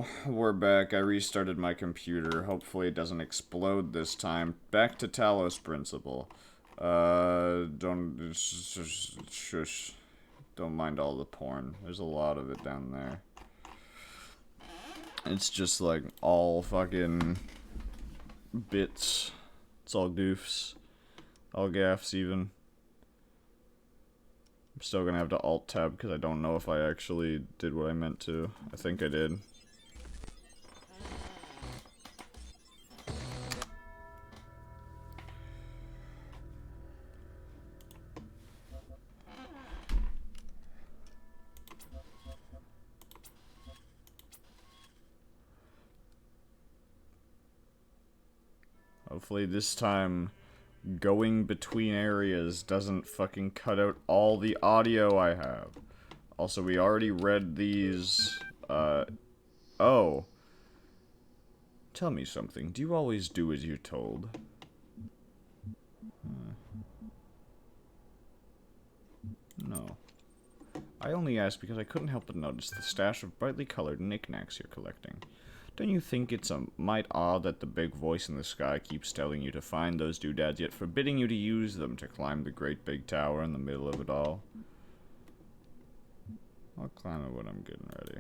So, we're back. I restarted my computer. Hopefully it doesn't explode this time. Back to Talos Principle. Don't... Shush. Don't mind all the porn. There's a lot of it down there. It's just like all fucking bits. It's all goofs. All gaffs even. I'm still gonna have to alt-tab because I don't know if I actually did what I meant to. I think I did. Hopefully this time going between areas doesn't fucking cut out all the audio I have. Also, we already read these, oh. Tell me something. Do you always do as you're told? No. I only asked because I couldn't help but notice the stash of brightly colored knickknacks you're collecting. Don't you think it's a mite odd that the big voice in the sky keeps telling you to find those doodads, yet forbidding you to use them to climb the great big tower in the middle of it all? I'll climb it when I'm getting ready.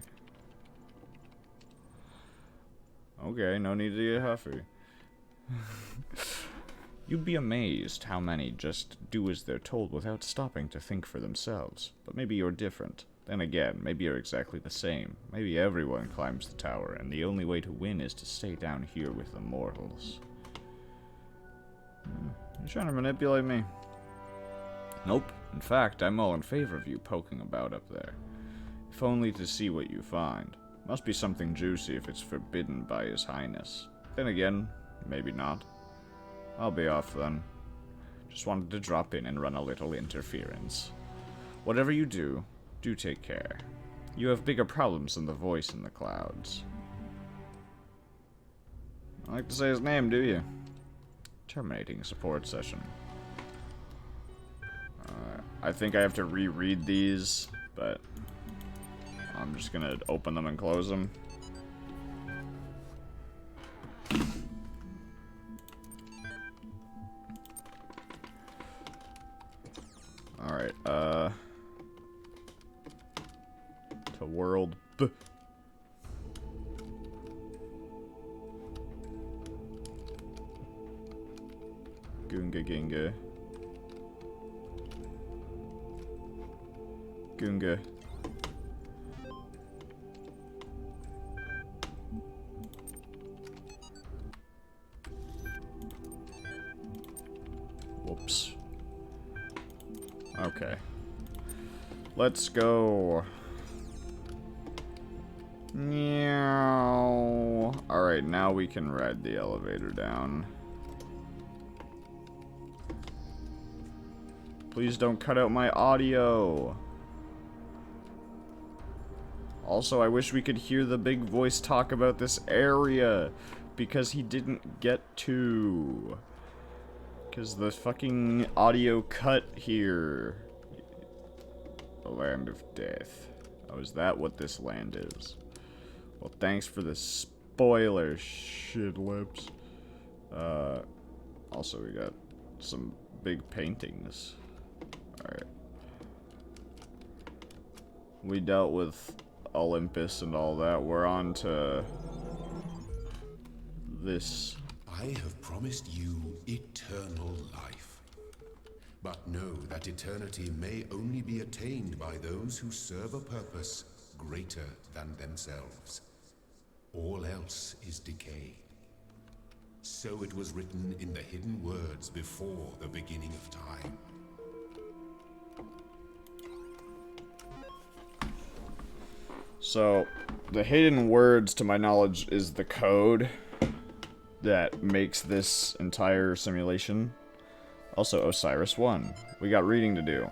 Okay, no need to get huffy. You'd be amazed how many just do as they're told without stopping to think for themselves. But maybe you're different. Then again, maybe you're exactly the same. Maybe everyone climbs the tower, and the only way to win is to stay down here with the mortals. You're trying to manipulate me? Nope. In fact, I'm all in favor of you poking about up there. If only to see what you find. Must be something juicy if it's forbidden by His Highness. Then again, maybe not. I'll be off then. Just wanted to drop in and run a little interference. Whatever you do, do take care. You have bigger problems than the voice in the clouds. I like to say his name, do you? Terminating support session. I think I have to reread these, but I'm just gonna open them and close them. Alright, to world B. Goonga Ginga. Goonga. Whoops. Okay. Let's go. Meow. Alright, now we can ride the elevator down. Please don't cut out my audio. Also, I wish we could hear the big voice talk about this area, because he didn't get to. Because the fucking audio cut here. The land of death. Oh, is that what this land is? Well, thanks for the spoiler, shit lips. Also, we got some big paintings. Alright. We dealt with Olympus and all that. We're on to this. I have promised you eternal life. But know that eternity may only be attained by those who serve a purpose greater than themselves. All else is decay. So it was written in the hidden words before the beginning of time. So, the hidden words, to my knowledge, is the code that makes this entire simulation. Also, Osiris 1. We got reading to do.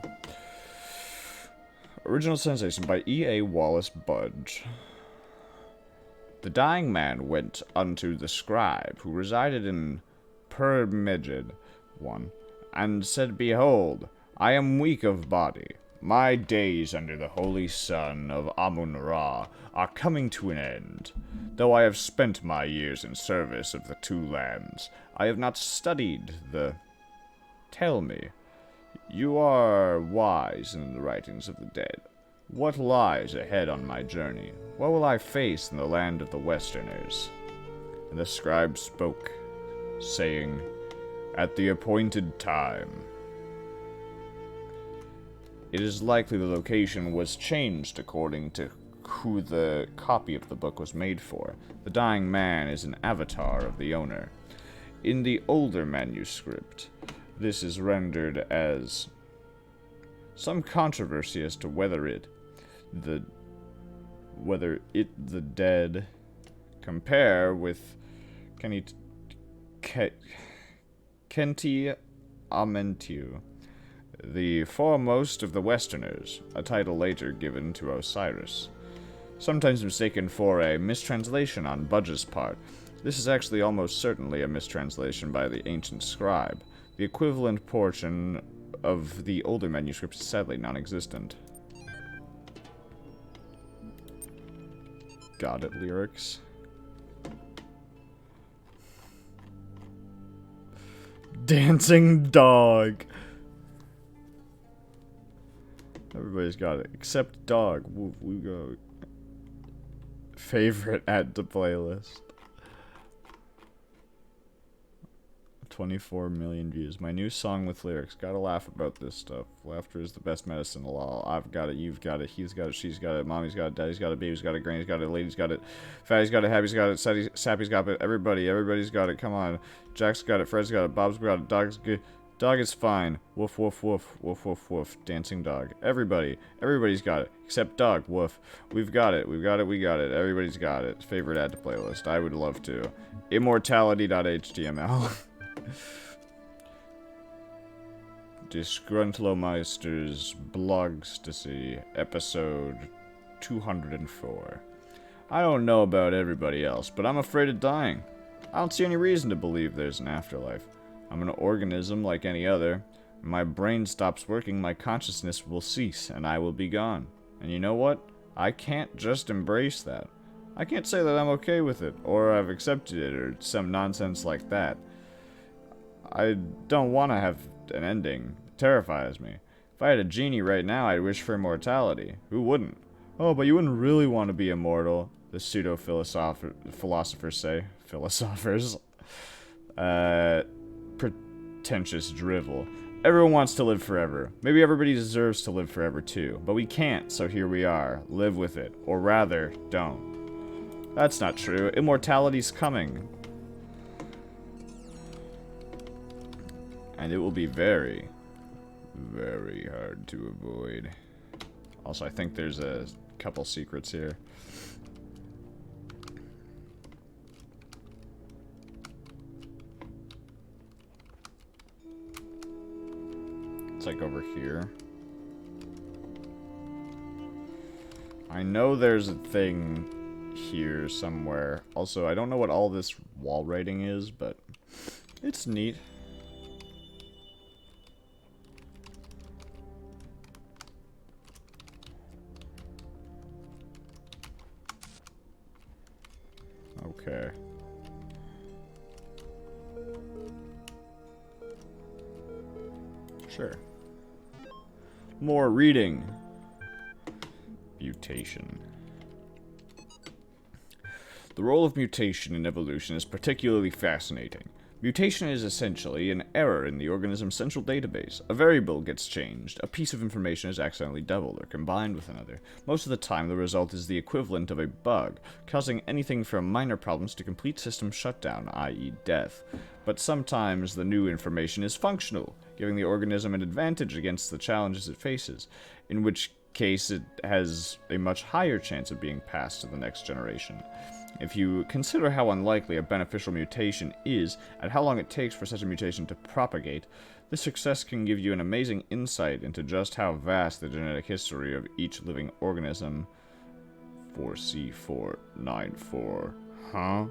Original translation by E.A. Wallace Budge. The dying man went unto the scribe, who resided in Permegid 1, and said, Behold, I am weak of body, My days under the holy sun of Amun-Ra are coming to an end. Though I have spent my years in service of the two lands, I have not studied the... Tell me, you are wise in the writings of the dead. What lies ahead on my journey? What will I face in the land of the Westerners? And the scribe spoke, saying, At the appointed time. It is likely the location was changed according to who the copy of the book was made for. The dying man is an avatar of the owner. In the older manuscript, this is rendered as some controversy as to whether the dead compare with Kenti Amentiu, the foremost of the Westerners, a title later given to Osiris. Sometimes mistaken for a mistranslation on Budge's part, this is actually almost certainly a mistranslation by the ancient scribe. The equivalent portion of the older manuscript is sadly non-existent. Got it, lyrics. Dancing dog. Everybody's got it, except dog. We go. Favorite add to playlist. 24 million views. My new song with lyrics. Gotta laugh about this stuff. Laughter is the best medicine. Lol. I've got it. You've got it. He's got it. She's got it. Mommy's got it. Daddy's got it. Baby's got it. Granny's got it. Lady's got it. Fatty's got it. Happy's got it. Sappy's got it. Everybody's got it. Come on. Jack's got it. Fred's got it. Bob's got it. Dog's good. Dog is fine. Woof, woof, woof. Woof, woof, woof. Dancing dog. Everybody's got it. Except dog. Woof. We've got it. We got it. Everybody's got it. Favorite add to playlist. I would love to. Immortality.html. Disgruntlemeister's Blogstasy, episode 204. I don't know about everybody else, but I'm afraid of dying. I don't see any reason to believe there's an afterlife. I'm an organism like any other. When my brain stops working, my consciousness will cease, and I will be gone. And you know what? I can't just embrace that. I can't say that I'm okay with it, or I've accepted it, or some nonsense like that. I don't want to have an ending. It terrifies me. If I had a genie right now, I'd wish for immortality. Who wouldn't? Oh, but you wouldn't really want to be immortal, the pseudo-philosophers say. Philosophers. Pretentious drivel. Everyone wants to live forever. Maybe everybody deserves to live forever too. But we can't, so here we are. Live with it. Or rather, don't. That's not true. Immortality's coming. And it will be very, very hard to avoid. Also, I think there's a couple secrets here. It's like over here. I know there's a thing here somewhere. Also, I don't know what all this wall writing is, but it's neat. Okay. Sure. More reading. Mutation. The role of mutation in evolution is particularly fascinating. Mutation is essentially an error in the organism's central database. A variable gets changed, a piece of information is accidentally doubled or combined with another. Most of the time, the result is the equivalent of a bug, causing anything from minor problems to complete system shutdown, i.e. death. But sometimes the new information is functional, giving the organism an advantage against the challenges it faces, in which case it has a much higher chance of being passed to the next generation. If you consider how unlikely a beneficial mutation is, and how long it takes for such a mutation to propagate, this success can give you an amazing insight into just how vast the genetic history of each living organism. 4C494, huh?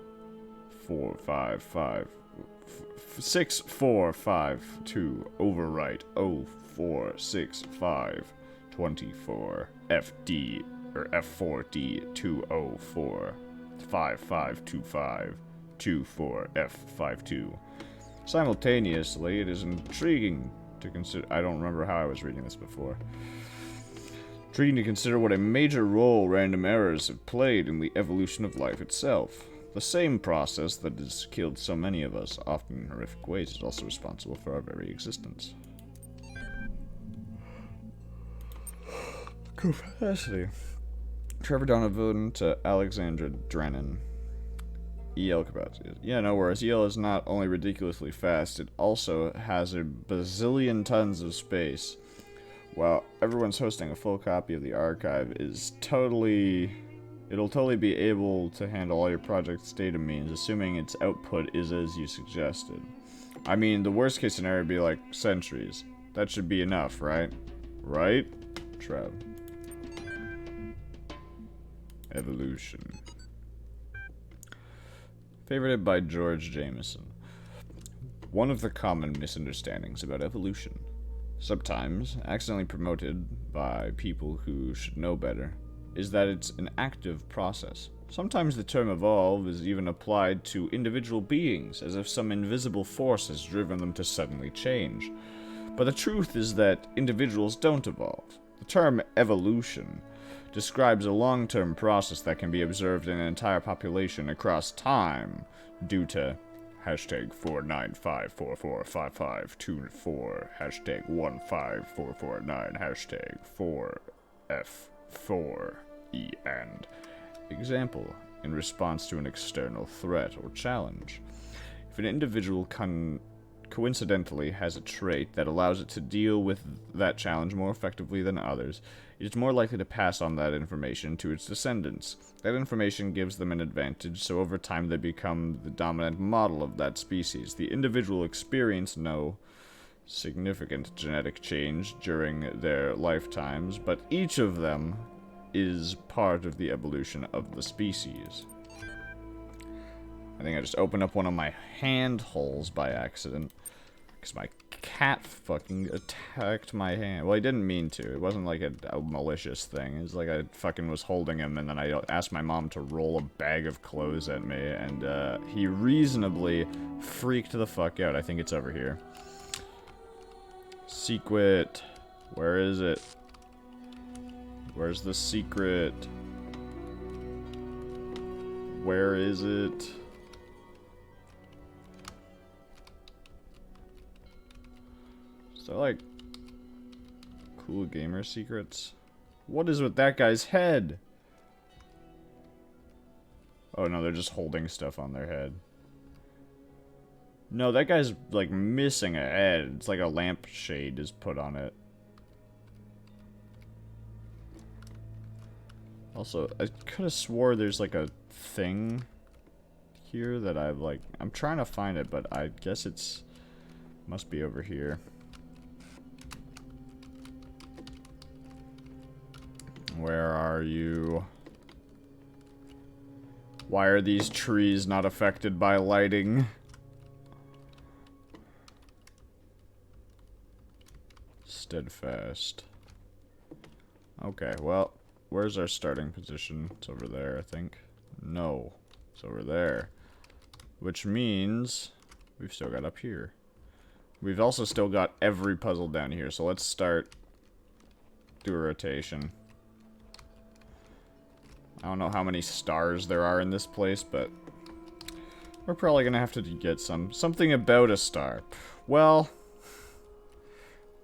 6452, overwrite 0465 24 FD or F4D204 5525 24F52. Simultaneously, it is intriguing to consider. I don't remember how I was reading this before. Intriguing to consider what a major role random errors have played in the evolution of life itself. The same process that has killed so many of us, often in horrific ways, is also responsible for our very existence. Capacity. Trevor Donovan to Alexandra Drennan. EL capacity. Yeah, no worries. EL is not only ridiculously fast, it also has a bazillion tons of space. While everyone's hosting a full copy of the archive is it'll totally be able to handle all your project's data means, assuming its output is as you suggested. I mean, the worst case scenario would be like centuries. That should be enough, right? Right? Trev. Evolution. Favorited by George Jameson. One of the common misunderstandings about evolution, sometimes accidentally promoted by people who should know better, is that it's an active process. Sometimes the term evolve is even applied to individual beings, as if some invisible force has driven them to suddenly change. But the truth is that individuals don't evolve. The term evolution describes a long-term process that can be observed in an entire population across time due to hashtag 495445524, hashtag 15449, hashtag 4F4E and example, in response to an external threat or challenge. If an individual coincidentally has a trait that allows it to deal with that challenge more effectively than others, it is more likely to pass on that information to its descendants. That information gives them an advantage, so over time they become the dominant model of that species. The individual experience no significant genetic change during their lifetimes, but each of them is part of the evolution of the species. I think I just opened up one of my hand holes by accident, because my cat fucking attacked my hand. Well, he didn't mean to. It wasn't like a malicious thing. It was like I fucking was holding him, and then I asked my mom to roll a bag of clothes at me, and he reasonably freaked the fuck out. I think it's over here. Secret. Where is it? Where's the secret? Where is it? So, like, cool gamer secrets? What is with that guy's head? Oh no, they're just holding stuff on their head. No, that guy's, like, missing a head. It's like a lampshade is put on it. Also, I could have swore there's, like, a thing here that I've, like... I'm trying to find it, but I guess it's... must be over here. Where are you? Why are these trees not affected by lighting? Steadfast. Okay, well, where's our starting position? It's over there, I think. No, it's over there. Which means we've still got up here. We've also still got every puzzle down here, so let's start. Do a rotation. I don't know how many stars there are in this place, but we're probably gonna have to get something about a star. Well,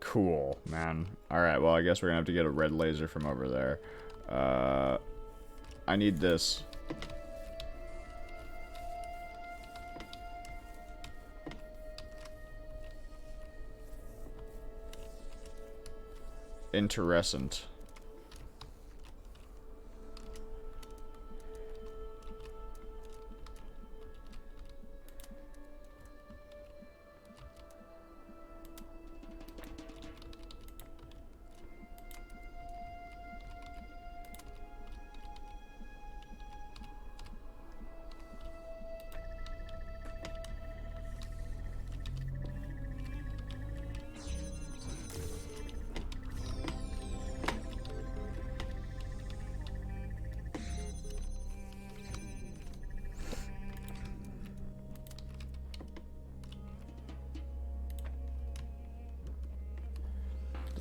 cool, man. Alright, well, I guess we're gonna have to get a red laser from over there. I need this. Interesant.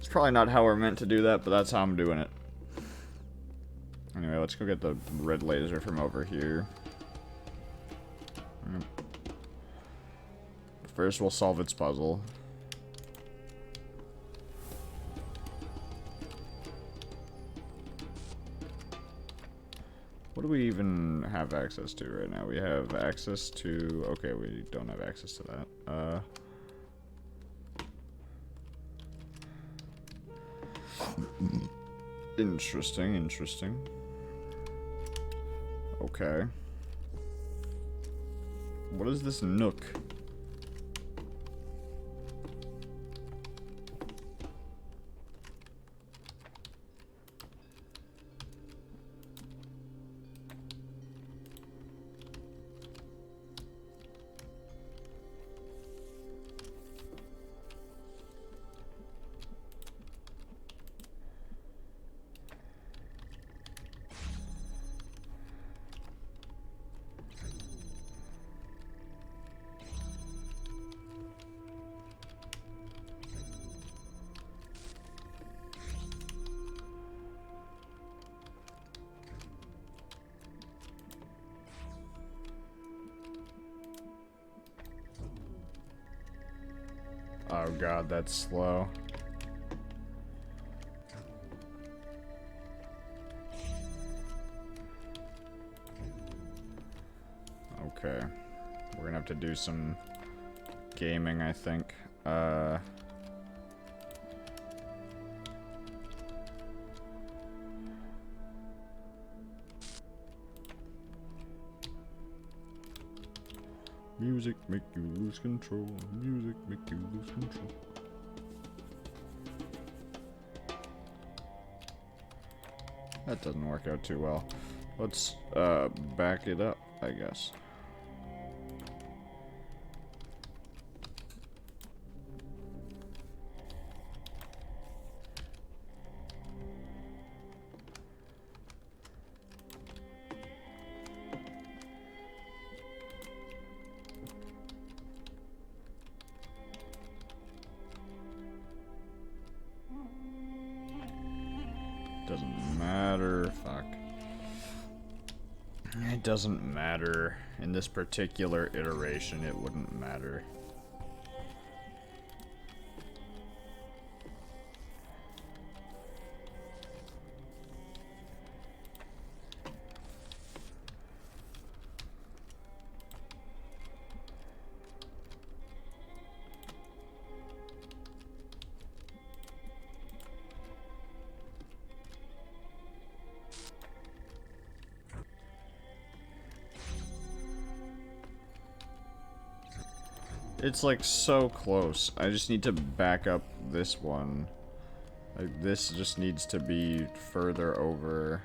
It's probably not how we're meant to do that, but that's how I'm doing it. Anyway, let's go get the red laser from over here. First, we'll solve its puzzle. What do we even have access to right now? We have access to... Okay, we don't have access to that. Interesting, interesting. Okay. What is this nook? Oh god, that's slow. Okay. We're gonna have to do some gaming, I think. Music make you lose control. Music make you lose control. That doesn't work out too well. Let's back it up, I guess. Doesn't matter. Fuck. It doesn't matter. In this particular iteration, it wouldn't matter. It's like so close. I just need to back up this one. Like this just needs to be further over.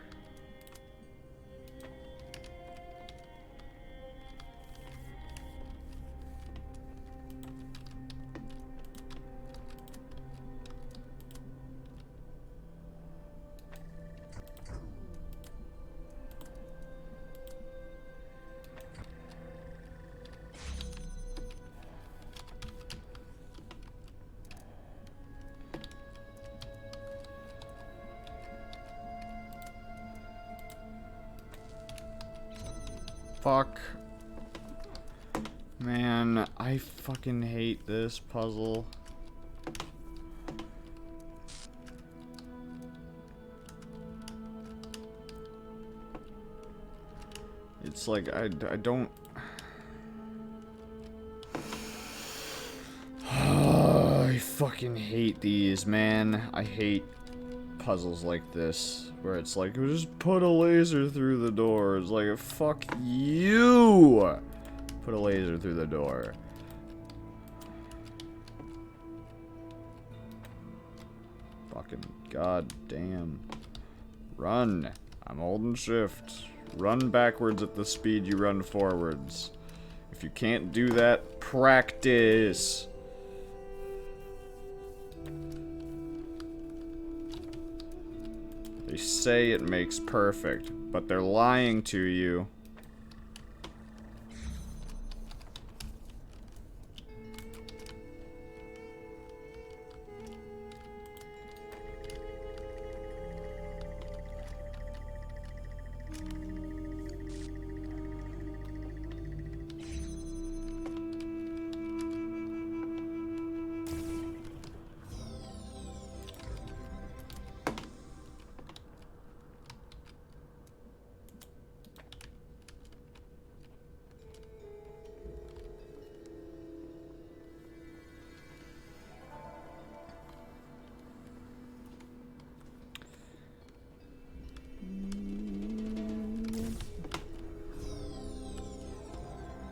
Fuck. Man, I fucking hate this puzzle. It's like, I don't... I fucking hate these, man. I hate puzzles like this, where it's like, just put a laser through the door. It's like, fuck you! Put a laser through the door. Fucking goddamn. Run. I'm holding shift. Run backwards at the speed you run forwards. If you can't do that, practice. They say it makes perfect, but they're lying to you.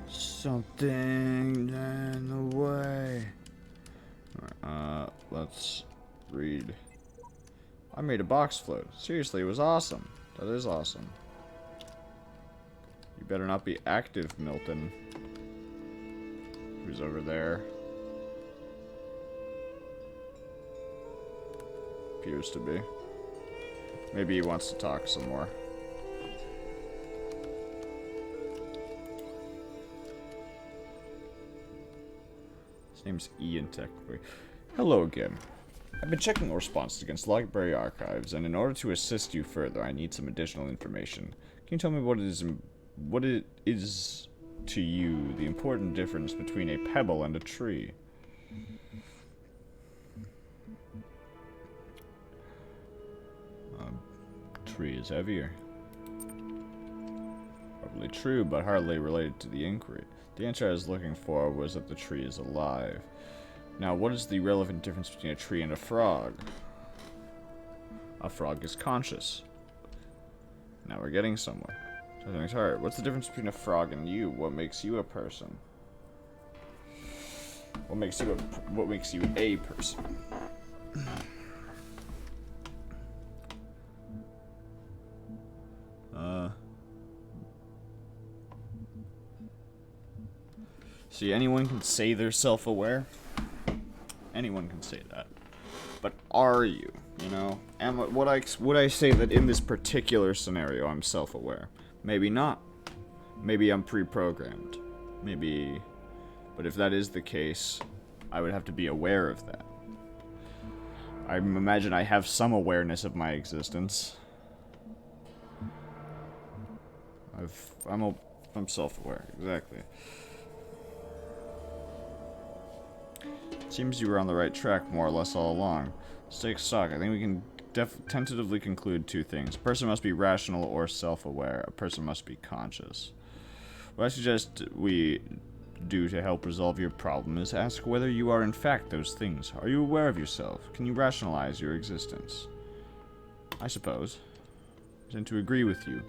Something in the way. Let's read. I made a box float. Seriously, it was awesome. That is awesome. You better not be active, Milton. Who's over there? Appears to be. Maybe he wants to talk some more. His name's Ian, technically. Hello again. I've been checking responses against library archives, and in order to assist you further, I need some additional information. Can you tell me what it is to you the important difference between a pebble and a tree? Tree is heavier. Probably true, but hardly related to the inquiry. The answer I was looking for was that the tree is alive. Now, what is the relevant difference between a tree and a frog? A frog is conscious. Now we're getting somewhere. Something's hard. What's the difference between a frog and you? What makes you a person? What makes you a person? See, anyone can say they're self-aware. Anyone can say that. But are you? You know? And would I say that in this particular scenario I'm self-aware? Maybe not. Maybe I'm pre-programmed. Maybe... But if that is the case, I would have to be aware of that. I imagine I have some awareness of my existence. I'm self-aware, exactly. Seems you were on the right track more or less all along. Let's take stock. I think we can tentatively conclude two things. A person must be rational or self-aware. A person must be conscious. What I suggest we do to help resolve your problem is ask whether you are in fact those things. Are you aware of yourself? Can you rationalize your existence? I suppose. I tend to agree with you,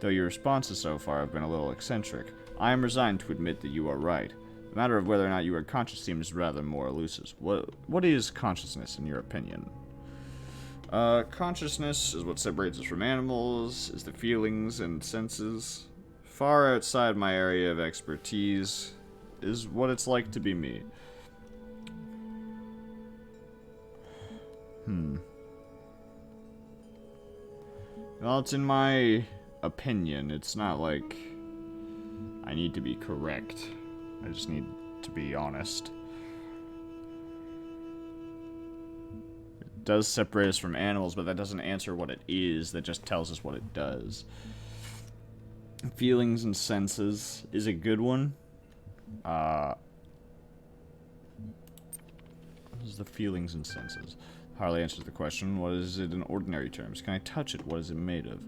though your responses so far have been a little eccentric. I am resigned to admit that you are right. The matter of whether or not you are conscious seems rather more elusive. What is consciousness, in your opinion? Consciousness is what separates us from animals, is the feelings and senses. Far outside my area of expertise is what it's like to be me. Well, it's in my opinion. It's not like I need to be correct. I just need to be honest. It does separate us from animals, but that doesn't answer what it is. That just tells us what it does. Feelings and senses is a good one. What is the feelings and senses? Hardly answers the question. What is it in ordinary terms? Can I touch it? What is it made of?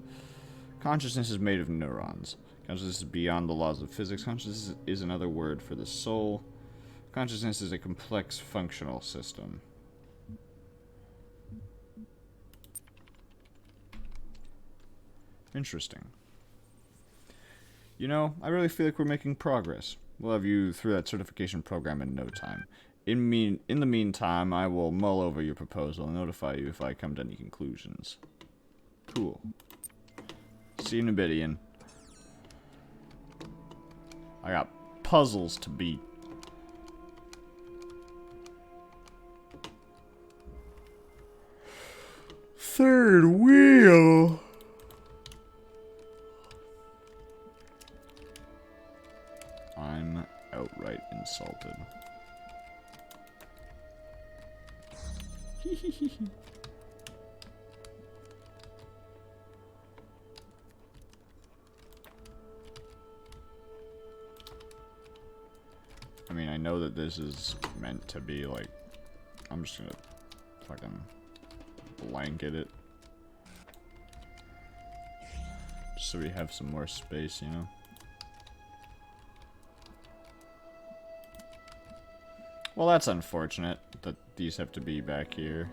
Consciousness is made of neurons. Consciousness is beyond the laws of physics. Consciousness is another word for the soul. Consciousness is a complex functional system. Interesting. You know, I really feel like we're making progress. We'll have you through that certification program in no time. In the meantime, I will mull over your proposal and notify you if I come to any conclusions. Cool. See you in a bit, Ian. I got puzzles to beat. Third wheel. I'm outright insulted. I mean, I know that this is meant to be like, I'm just gonna fucking blanket it. Just so we have some more space, you know? Well, that's unfortunate that these have to be back here.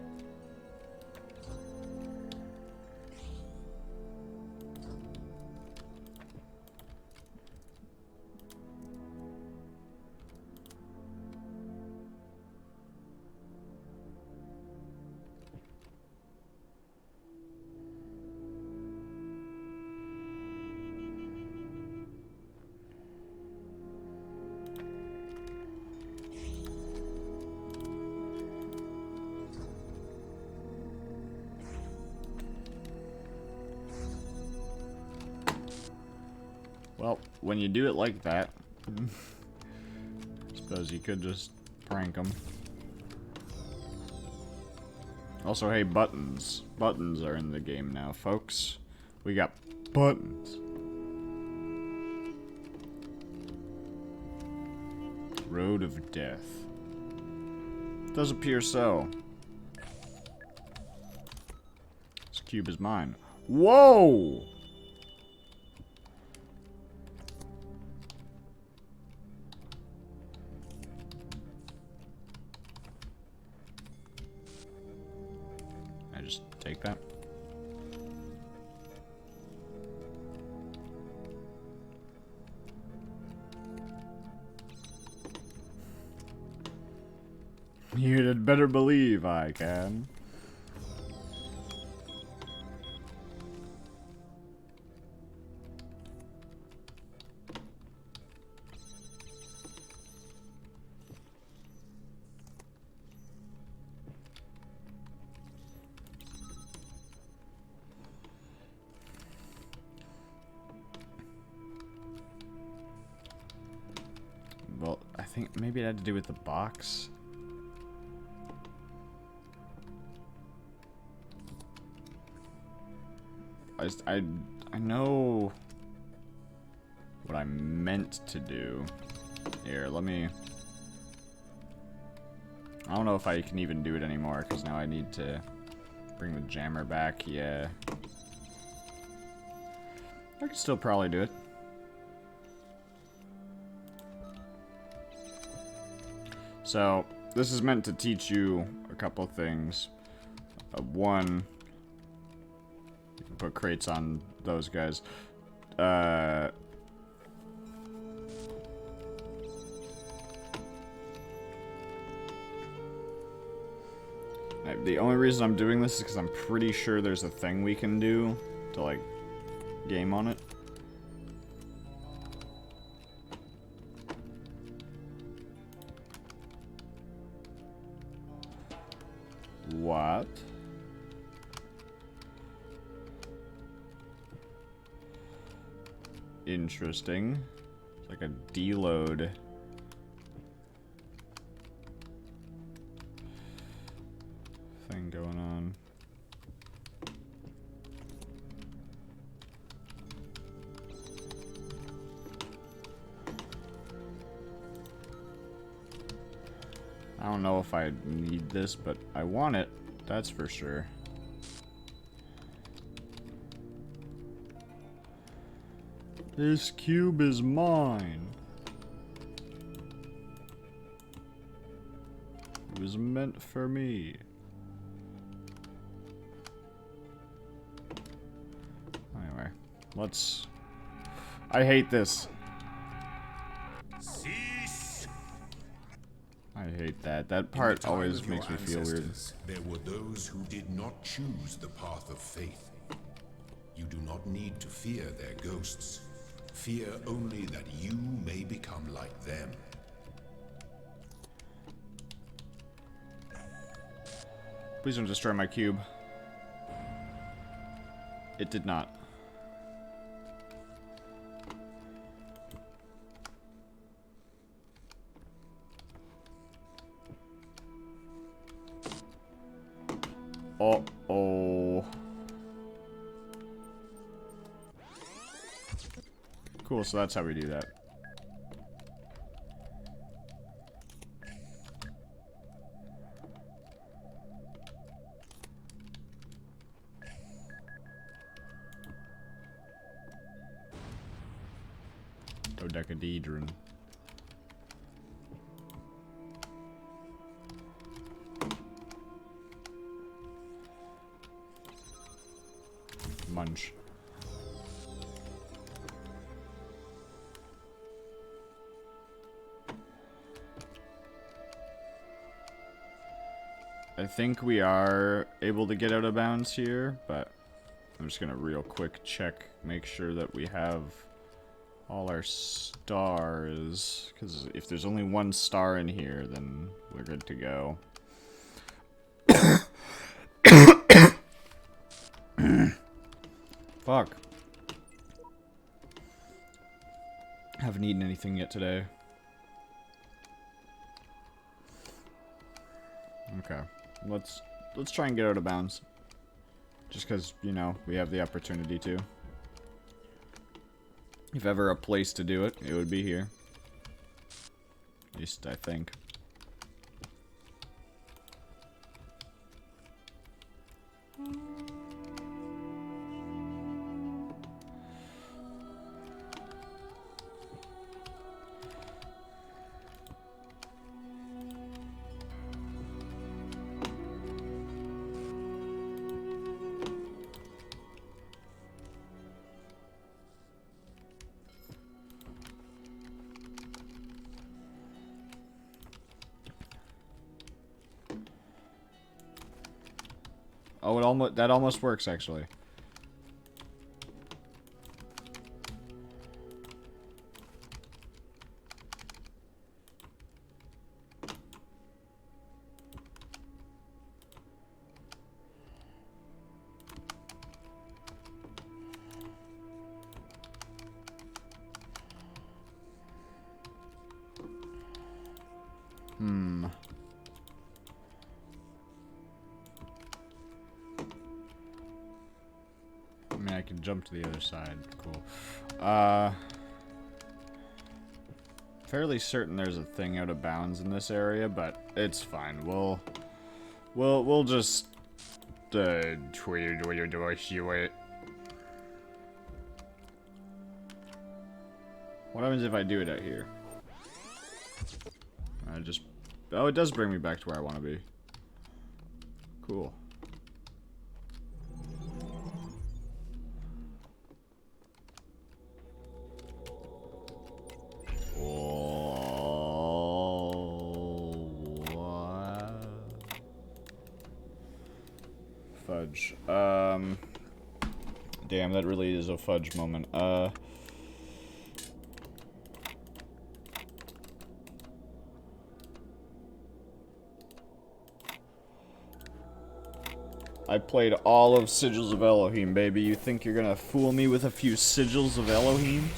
when you do it like that, suppose you could just prank them. Also, hey, buttons. Buttons are in the game now, folks. We got buttons. Road of Death. Does appear so. This cube is mine. Whoa! I just take that. You'd better believe I can. Well, I think maybe it had to do with the box. I know what I meant to do. Here, let me... I don't know if I can even do it anymore, because now I need to bring the jammer back. Yeah. I could still probably do it. So, this is meant to teach you a couple things. One... put crates on those guys. The only reason I'm doing this is because I'm pretty sure there's a thing we can do to, like, game on it. What? Interesting. It's like a deload. Thing going on. I don't know if I need this, but I want it. That's for sure. This cube is mine. It was meant for me. Anyway, let's... I hate this. Cease. I hate that. That part always makes me feel weird. There were those who did not choose the path of faith. You do not need to fear their ghosts. Fear only that you may become like them. Please don't destroy my cube. It did not. Uh-oh. Cool, so that's how we do that. Dodecahedron. Munch. I think we are able to get out of bounds here, but I'm just gonna real quick check, make sure that we have all our stars, because if there's only one star in here, then we're good to go. Fuck. Haven't eaten anything yet today. Okay. Let's try and get out of bounds. Just because, you know, we have the opportunity to. If ever a place to do it, it would be here. At least, I think. Oh, that almost works, actually. I mean, I can jump to the other side. Cool. Fairly certain there's a thing out of bounds in this area, but it's fine. We'll just What happens if I do it out here? Oh, it does bring me back to where I want to be. Cool. Fudge. Damn, that really is a fudge moment. I played all of Sigils of Elohim, baby. You think you're gonna fool me with a few Sigils of Elohim?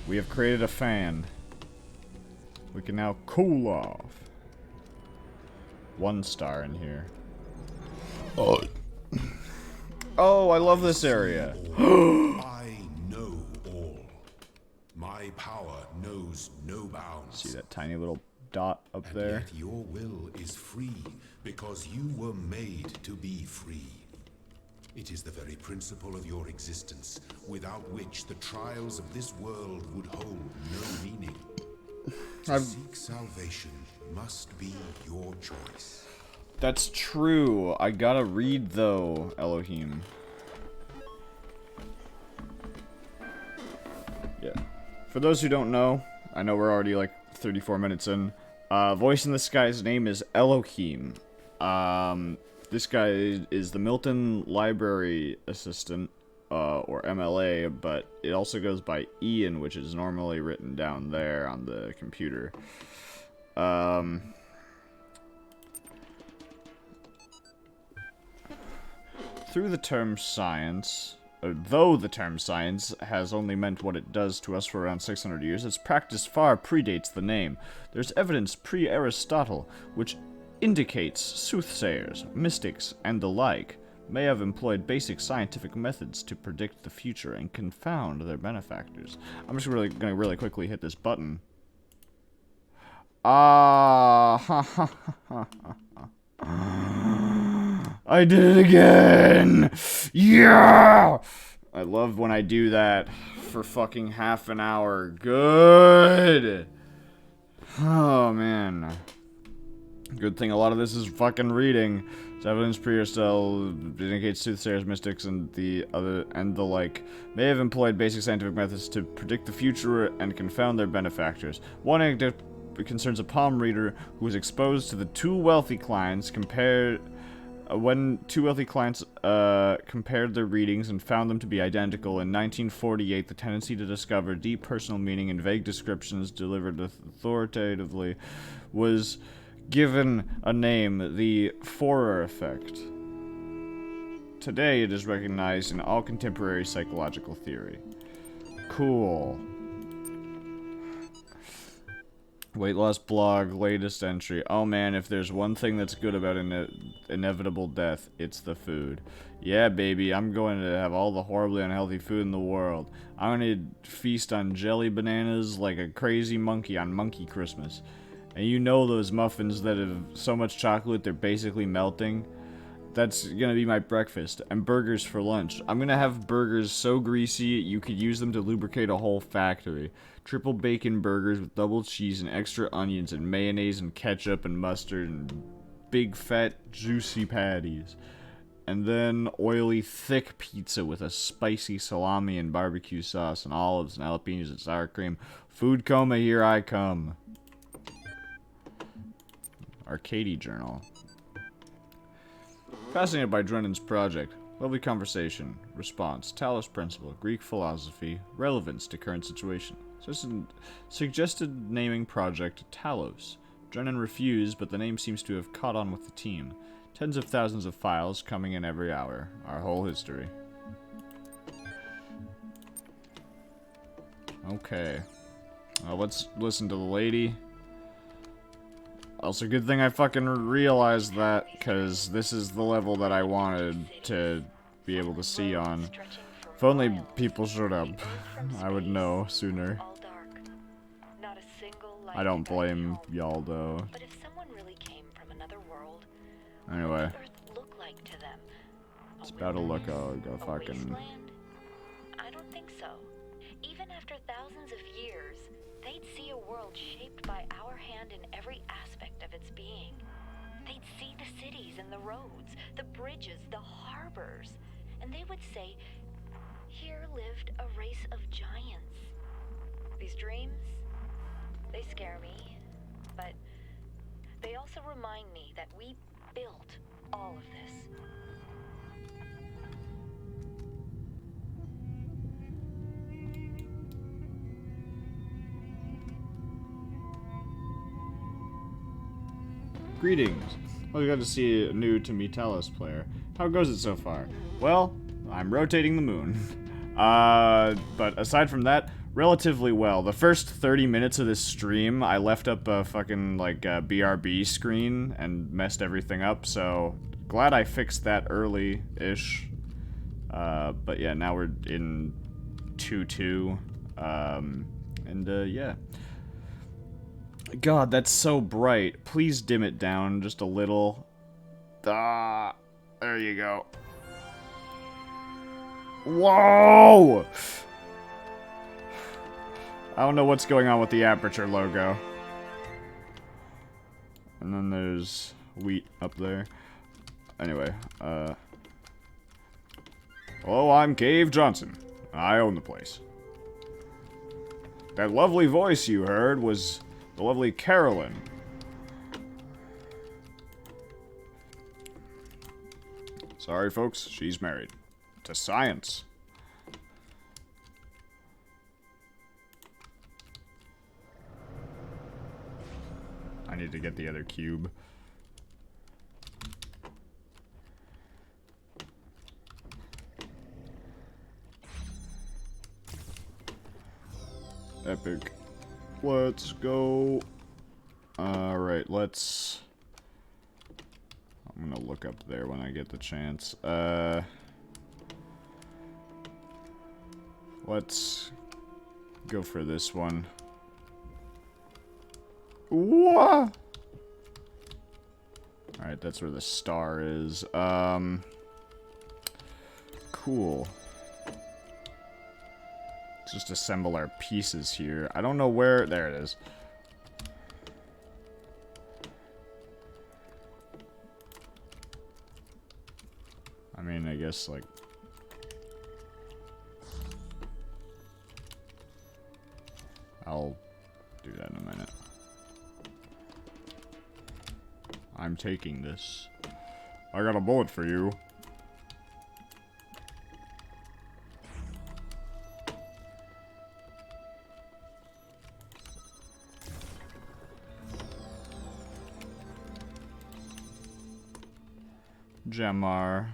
We have created a fan. We can now cool off. 1 star in here. Oh, I love this area. I know all. My power knows no bounds. See that tiny little dot up and there? Yet your will is free because you were made to be free. It is the very principle of your existence, without which the trials of this world would hold no meaning. To seek salvation must be your choice. That's true. I gotta read, though, Elohim. Yeah. For those who don't know, I know we're already like 34 minutes in. Voice in this guy's name is Elohim. This guy is the Milton Library Assistant, or MLA, but it also goes by Ian, which is normally written down there on the computer. Through the term science, though the term science has only meant what it does to us for around 600 years, its practice far predates the name. There's evidence pre-Aristotle, which indicates soothsayers, mystics, and the like may have employed basic scientific methods to predict the future and confound their benefactors. I'm just gonna really quickly hit this button. I did it again! Yeah! I love when I do that for fucking half an hour. Good! Oh, man. Good thing a lot of this is fucking reading. It's evidence pre-Aristotle indicates soothsayers, mystics, and the like may have employed basic scientific methods to predict the future and confound their benefactors. One anecdote concerns a palm reader who was exposed to the two wealthy clients compared their readings and found them to be identical. In 1948, the tendency to discover deep personal meaning in vague descriptions delivered authoritatively was given a name, the Forer effect. Today, it is recognized in all contemporary psychological theory. Cool. Weight loss blog, latest entry. Oh man, if there's one thing that's good about inevitable death, it's the food. Yeah, baby, I'm going to have all the horribly unhealthy food in the world. I'm going to feast on jelly bananas like a crazy monkey on Monkey Christmas. And you know those muffins that have so much chocolate they're basically melting? That's gonna be my breakfast. And burgers for lunch. I'm gonna have burgers so greasy you could use them to lubricate a whole factory. Triple bacon burgers with double cheese and extra onions and mayonnaise and ketchup and mustard and big fat juicy patties. And then oily thick pizza with a spicy salami and barbecue sauce and olives and jalapenos and sour cream. Food coma, here I come. Arcady journal. Fascinated by Drennan's project. Lovely conversation. Response. Talos principle. Greek philosophy. Relevance to current situation. Suggested naming project Talos. Drennan refused, but the name seems to have caught on with the team. Tens of thousands of files coming in every hour. Our whole history. Okay. Let's listen to the lady. Also, good thing I fucking realized that, because this is the level that I wanted to be able to see on. If only people showed up, I would know sooner. I don't blame y'all, though. Anyway. It's about to look like a fucking... I don't think so. Even after thousands of years, they'd see a world shaped by our hand in every aspect of its being. They'd see the cities and the roads, the bridges, the harbors, and they would say, here lived a race of giants. These dreams, they scare me, but they also remind me that we built all of this. Greetings. Well, we got to see a new to me Talos player. How goes it so far? Well, I'm rotating the moon. But aside from that, relatively well. The first 30 minutes of this stream, I left up a fucking, like, BRB screen and messed everything up, so glad I fixed that early-ish. But yeah, now we're in 2-2. Yeah. God, that's so bright. Please dim it down just a little. Ah, there you go. Whoa! I don't know what's going on with the aperture logo. And then there's wheat up there. Anyway, hello, I'm Cave Johnson. I own the place. That lovely voice you heard was the lovely Carolyn. Sorry, folks, she's married. To science. I need to get the other cube. Epic. Let's go. Alright, let's... I'm gonna look up there when I get the chance. Let's go for this one. What? Alright, that's where the star is. Cool. Let's just assemble our pieces here. I don't know where... There it is. I mean, I guess, like... I'll do that in a minute. I'm taking this. I got a bullet for you. Jamar.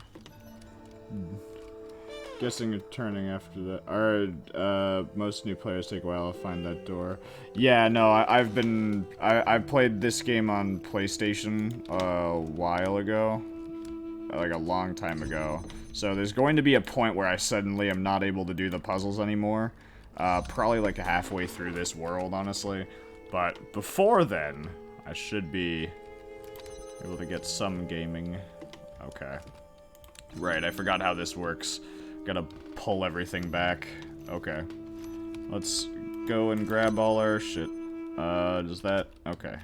Guessing you're turning after that. Alright, most new players take a while to find that door. Yeah, no, I've played this game on PlayStation a while ago. Like a long time ago. So there's going to be a point where I suddenly am not able to do the puzzles anymore. Probably like halfway through this world, honestly. But before then, I should be able to get some gaming. Okay. Right, I forgot how this works. Gotta pull everything back. Okay. Let's go and grab all our shit. Does that... Okay.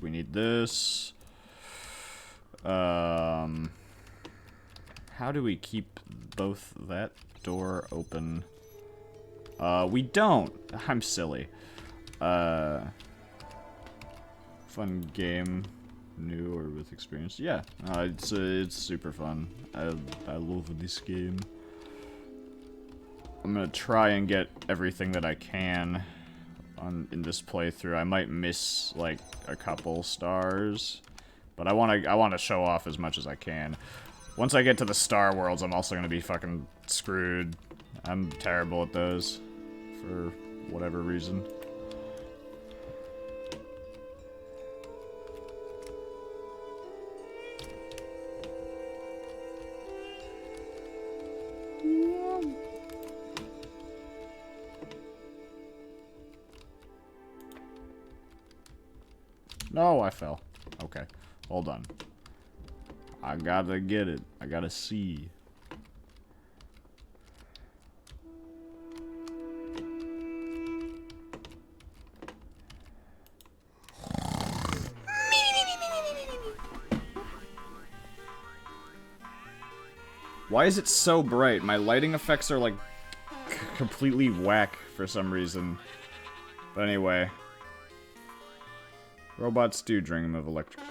We need this. How do we keep both that door open? We don't. I'm silly. Fun game. New or with experience. Yeah. It's super fun. I love this game. I'm gonna try and get everything that I can in this playthrough. I might miss like a couple stars, but I wanna show off as much as I can. Once I get to the Star Worlds, I'm also gonna be fucking screwed. I'm terrible at those for whatever reason. No, I fell. Okay. Hold on. I gotta get it. I gotta see. Why is it so bright? My lighting effects are like completely whack for some reason. But anyway. Robots do dream of electric.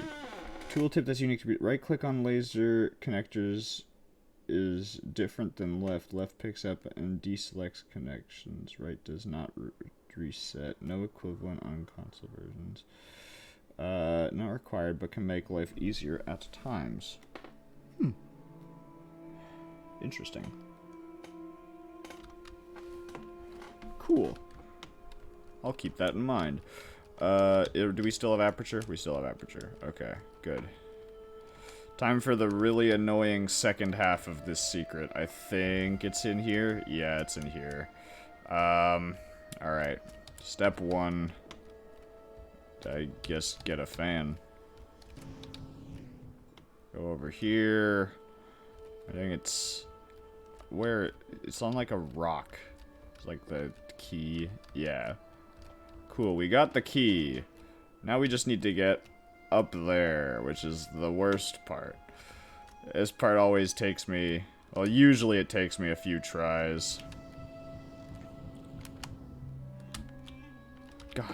Tooltip that's unique to be right-click on laser connectors is different than left. Left picks up and deselects connections. Right does not reset. No equivalent on console versions. Not required, but can make life easier at times. Interesting. Cool. I'll keep that in mind. Do we still have aperture? We still have aperture. Okay, good. Time for the really annoying second half of this secret. I think it's in here. Yeah, it's in here. Alright. Step one. I guess get a fan. Go over here. I think it's... Where... It's on like a rock. It's like the key. Yeah. Cool, we got the key. Now we just need to get up there, which is the worst part. This part always takes me... Well, usually it takes me a few tries. God.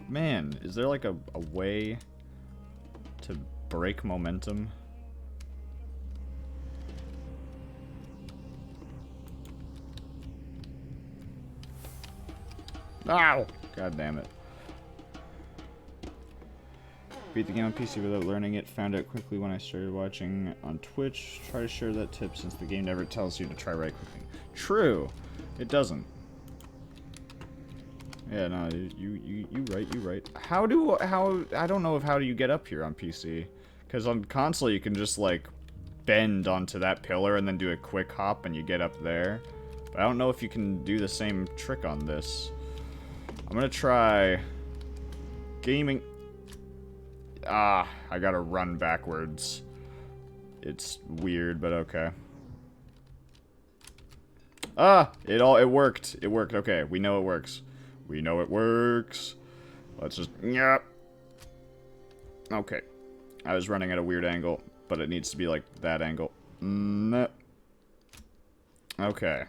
Man, is there like a way to break momentum? Ow! God damn it. Beat the game on PC without learning it. Found out quickly when I started watching on Twitch. Try to share that tip since the game never tells you to try right-clicking. True! It doesn't. Yeah, no, you right. How I don't know how do you get up here on PC? Because on console you can just, like, bend onto that pillar and then do a quick hop and you get up there. But I don't know if you can do the same trick on this. I'm gonna try... Gaming... Ah, I gotta run backwards. It's weird, but okay. Ah! It worked. It worked. Okay, we know it works. We know it works. Let's just... Yep. Okay. I was running at a weird angle, but it needs to be like that angle. Okay.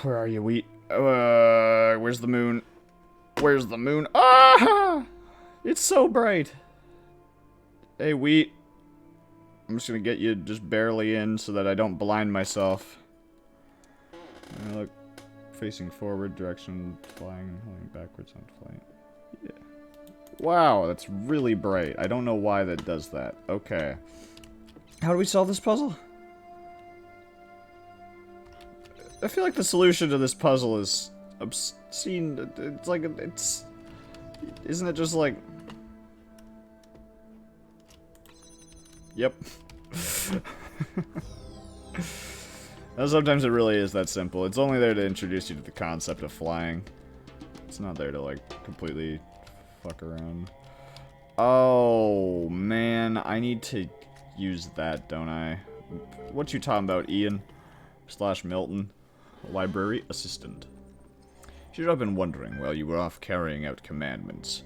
Where are you, Wheat? Where's the moon? Where's the moon? Ah! It's so bright. Hey, Wheat. I'm just gonna get you just barely in so that I don't blind myself. Look, facing forward, direction, flying, holding backwards on flight. Yeah. Wow, that's really bright. I don't know why that does that. Okay. How do we solve this puzzle? I feel like the solution to this puzzle is obscene. It's like, it's... Isn't it just like... Yep. And sometimes it really is that simple. It's only there to introduce you to the concept of flying. It's not there to, like, completely fuck around. Oh, man. I need to use that, don't I? What you talking about, Ian? / Milton? Library assistant. Should have been wondering while you were off carrying out commandments.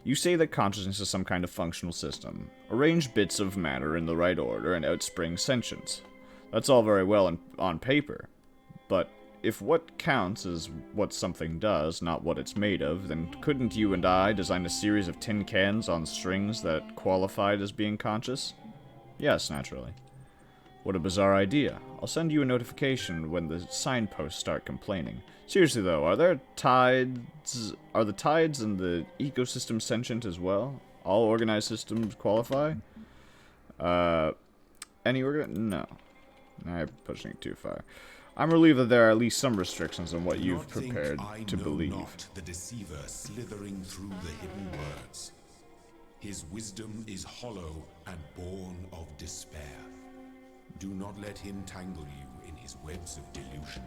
You say that consciousness is some kind of functional system. Arrange bits of matter in the right order and out springs sentience. That's all very well on paper. But if what counts is what something does, not what it's made of, then couldn't you and I design a series of tin cans on strings that qualified as being conscious? Yes, naturally. What a bizarre idea. I'll send you a notification when the signposts start complaining. Seriously though, are the tides in the ecosystem sentient as well? All organized systems qualify? No. I'm pushing it too far. I'm relieved that there are at least some restrictions on what you've prepared to believe. Not the deceiver slithering through the hidden words. His wisdom is hollow and born of despair. Do not let him tangle you in his webs of delusion.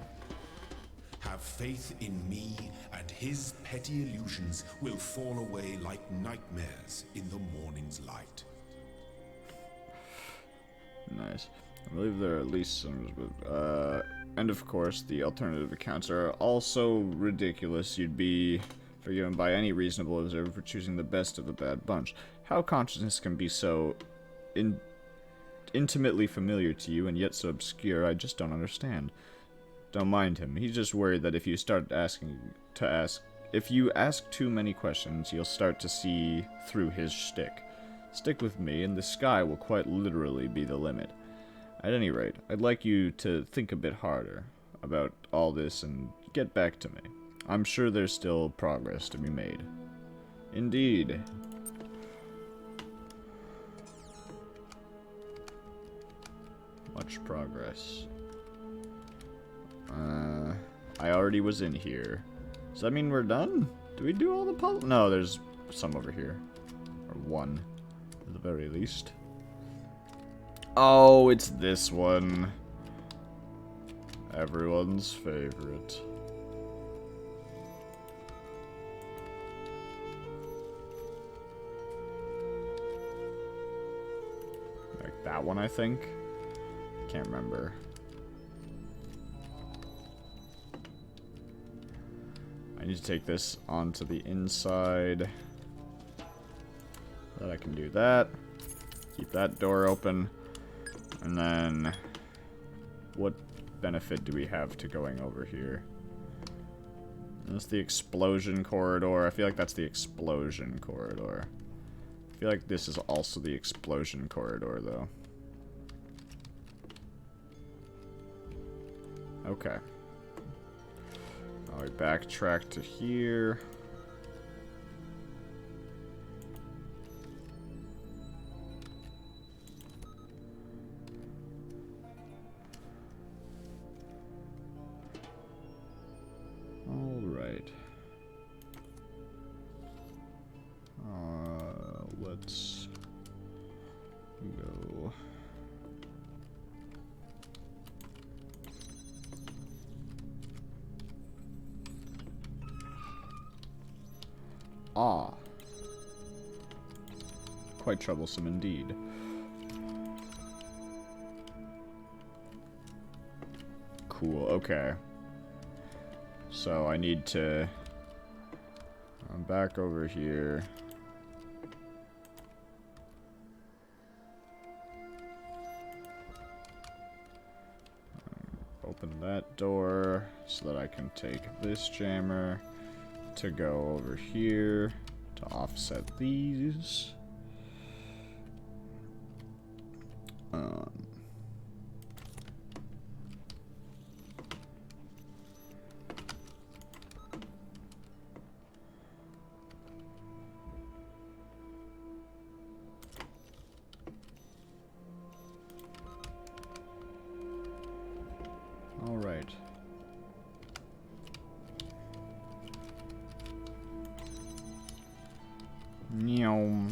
Have faith in me, and his petty illusions will fall away like nightmares in the morning's light. Nice. I believe there are at least some, and of course, the alternative accounts are also ridiculous. You'd be forgiven by any reasonable observer for choosing the best of the bad bunch. How consciousness can be so intimately familiar to you and yet so obscure, I just don't understand. Don't mind him. He's just worried that if you if you ask too many questions, you'll start to see through his shtick. Stick with me, and the sky will quite literally be the limit. At any rate, I'd like you to think a bit harder about all this and get back to me. I'm sure there's still progress to be made. Indeed. Much progress. I already was in here. Does that mean we're done? Do we do all the puzzles? No, there's some over here. Or one, at the very least. Oh, it's this one. Everyone's favorite. Like that one, I think. Can't remember. I need to take this onto the inside. So that I can do that. Keep that door open. And then, what benefit do we have to going over here? That's the explosion corridor. I feel like that's the explosion corridor. I feel like this is also the explosion corridor, though. Okay. I'll backtrack to here. Alright. Let's go. Ah. Quite troublesome indeed. Cool, okay. So I need to... I'm back over here. Open that door so that I can take this jammer to go over here to offset these. All right. Meow.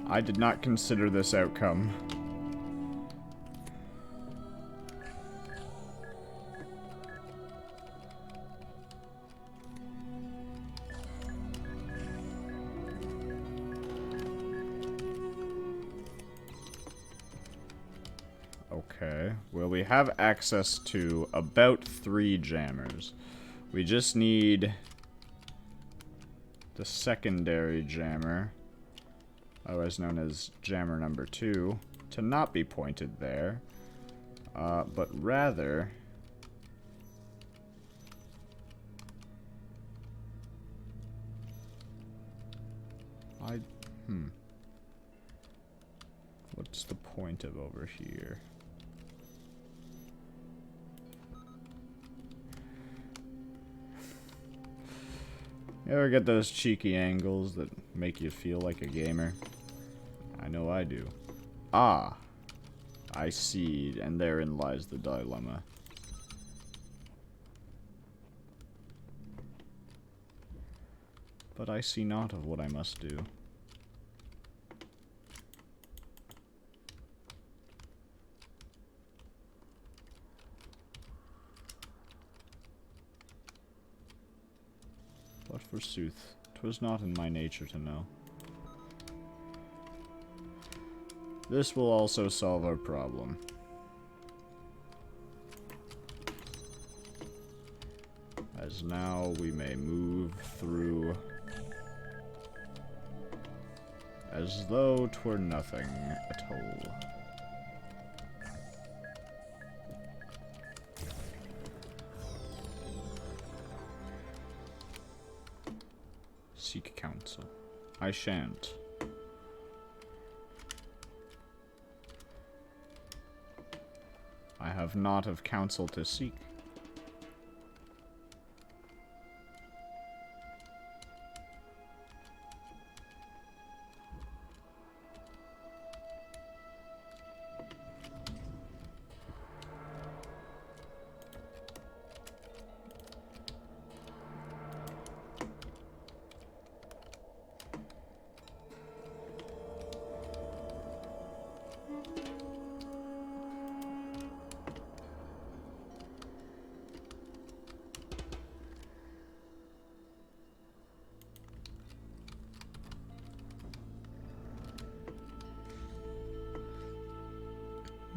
I did not consider this outcome. Okay, well, we have access to about 3 jammers. We just need the secondary jammer, otherwise known as jammer number 2, to not be pointed there, but rather... What's the point of over here? You ever get those cheeky angles that make you feel like a gamer? I know I do. Ah, I see, and therein lies the dilemma. But I see not of what I must do. But forsooth, 'twas not in my nature to know. This will also solve our problem. As now we may move through as though 'twere nothing at all. Seek counsel. I shan't. I have naught of counsel to seek.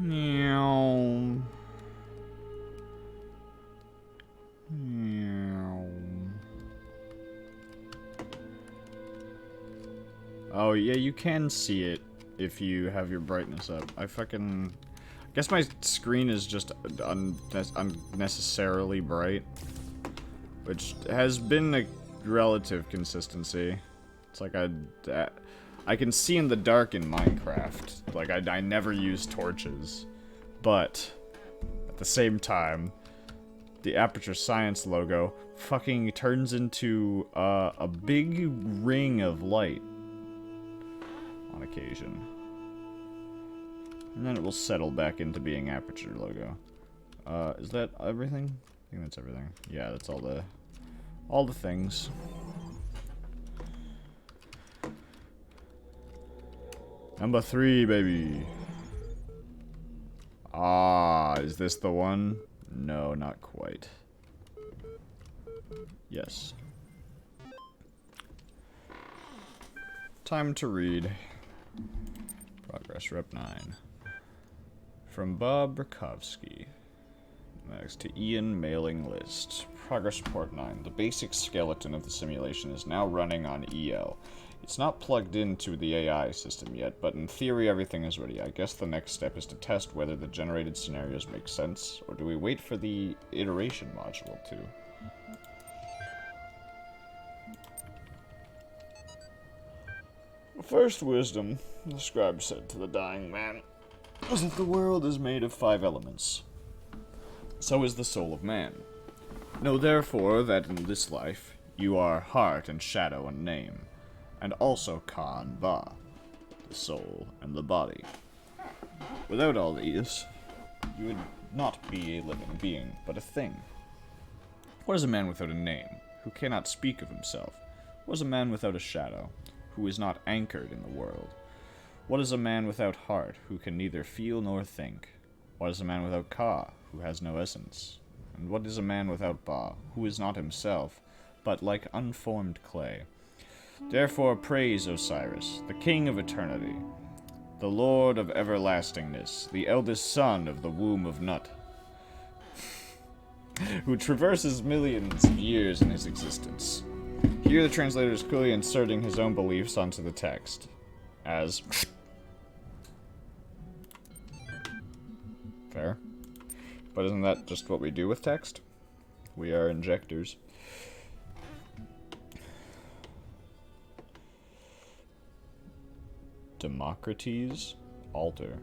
Meow. Meow. Oh, yeah, you can see it if you have your brightness up. I guess my screen is just unnecessarily bright, which has been a relative consistency. It's like I can see in the dark in Minecraft. Like, I never use torches. But, at the same time, the Aperture Science logo fucking turns into a big ring of light on occasion. And then it will settle back into being Aperture logo. Is that everything? I think that's everything. Yeah, that's all the things. Number 3, baby. Ah, is this the one? No, not quite. Yes. Time to read. Progress Rep 9. From Bob Burkowski. Next to Ian mailing list. Progress Report 9. The basic skeleton of the simulation is now running on EL. It's not plugged into the AI system yet, but in theory everything is ready. I guess the next step is to test whether the generated scenarios make sense, or do we wait for the iteration module to? The first wisdom, the scribe said to the dying man, was that the world is made of 5 elements. So is the soul of man. Know therefore that in this life you are heart and shadow and name, and also Ka and Ba, the soul and the body. Without all these, you would not be a living being, but a thing. What is a man without a name, who cannot speak of himself? What is a man without a shadow, who is not anchored in the world? What is a man without heart, who can neither feel nor think? What is a man without Ka, who has no essence? And what is a man without Ba, who is not himself, but like unformed clay? Therefore praise Osiris, the king of eternity, the lord of everlastingness, the eldest son of the womb of Nut, who traverses millions of years in his existence. Here the translator is clearly inserting his own beliefs onto the text, as... Fair. But isn't that just what we do with text? We are injectors. Democrates alter,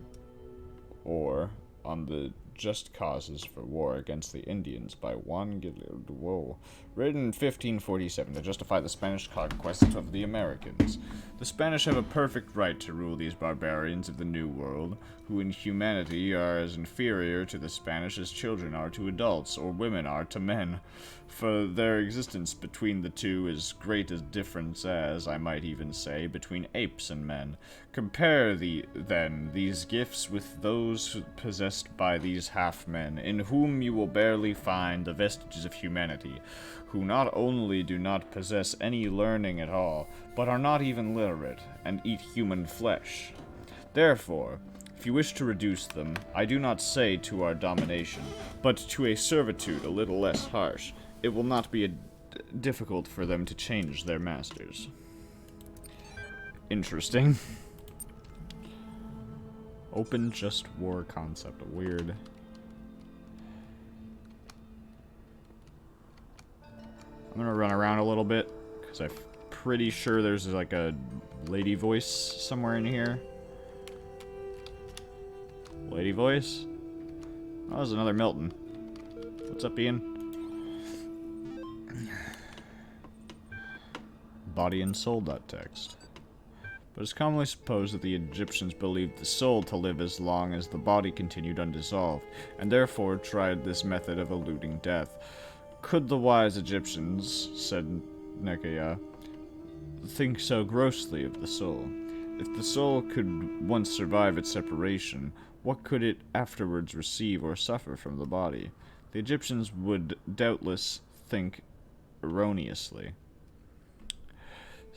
or on the just causes for war against the Indians by Juan Gilliard, written in 1547 to justify the Spanish conquest of the Americans. The Spanish have a perfect right to rule these barbarians of the New World, who in humanity are as inferior to the Spanish as children are to adults, or women are to men. For their existence between the two is great a difference as, I might even say, between apes and men. Compare, then, these gifts with those possessed by these half-men, in whom you will barely find the vestiges of humanity, who not only do not possess any learning at all, but are not even literate, and eat human flesh. Therefore, if you wish to reduce them, I do not say to our domination, but to a servitude a little less harsh, it will not be difficult for them to change their masters. Interesting. Open just war concept, weird. I'm gonna run around a little bit, because I'm pretty sure there's like a lady voice somewhere in here. Lady voice? Oh, there's another Milton. What's up, Ian? Body and soul.text. But it's commonly supposed that the Egyptians believed the soul to live as long as the body continued undissolved, and therefore tried this method of eluding death. Could the wise Egyptians, said Nekaya, think so grossly of the soul? If the soul could once survive its separation, what could it afterwards receive or suffer from the body? The Egyptians would doubtless think erroneously.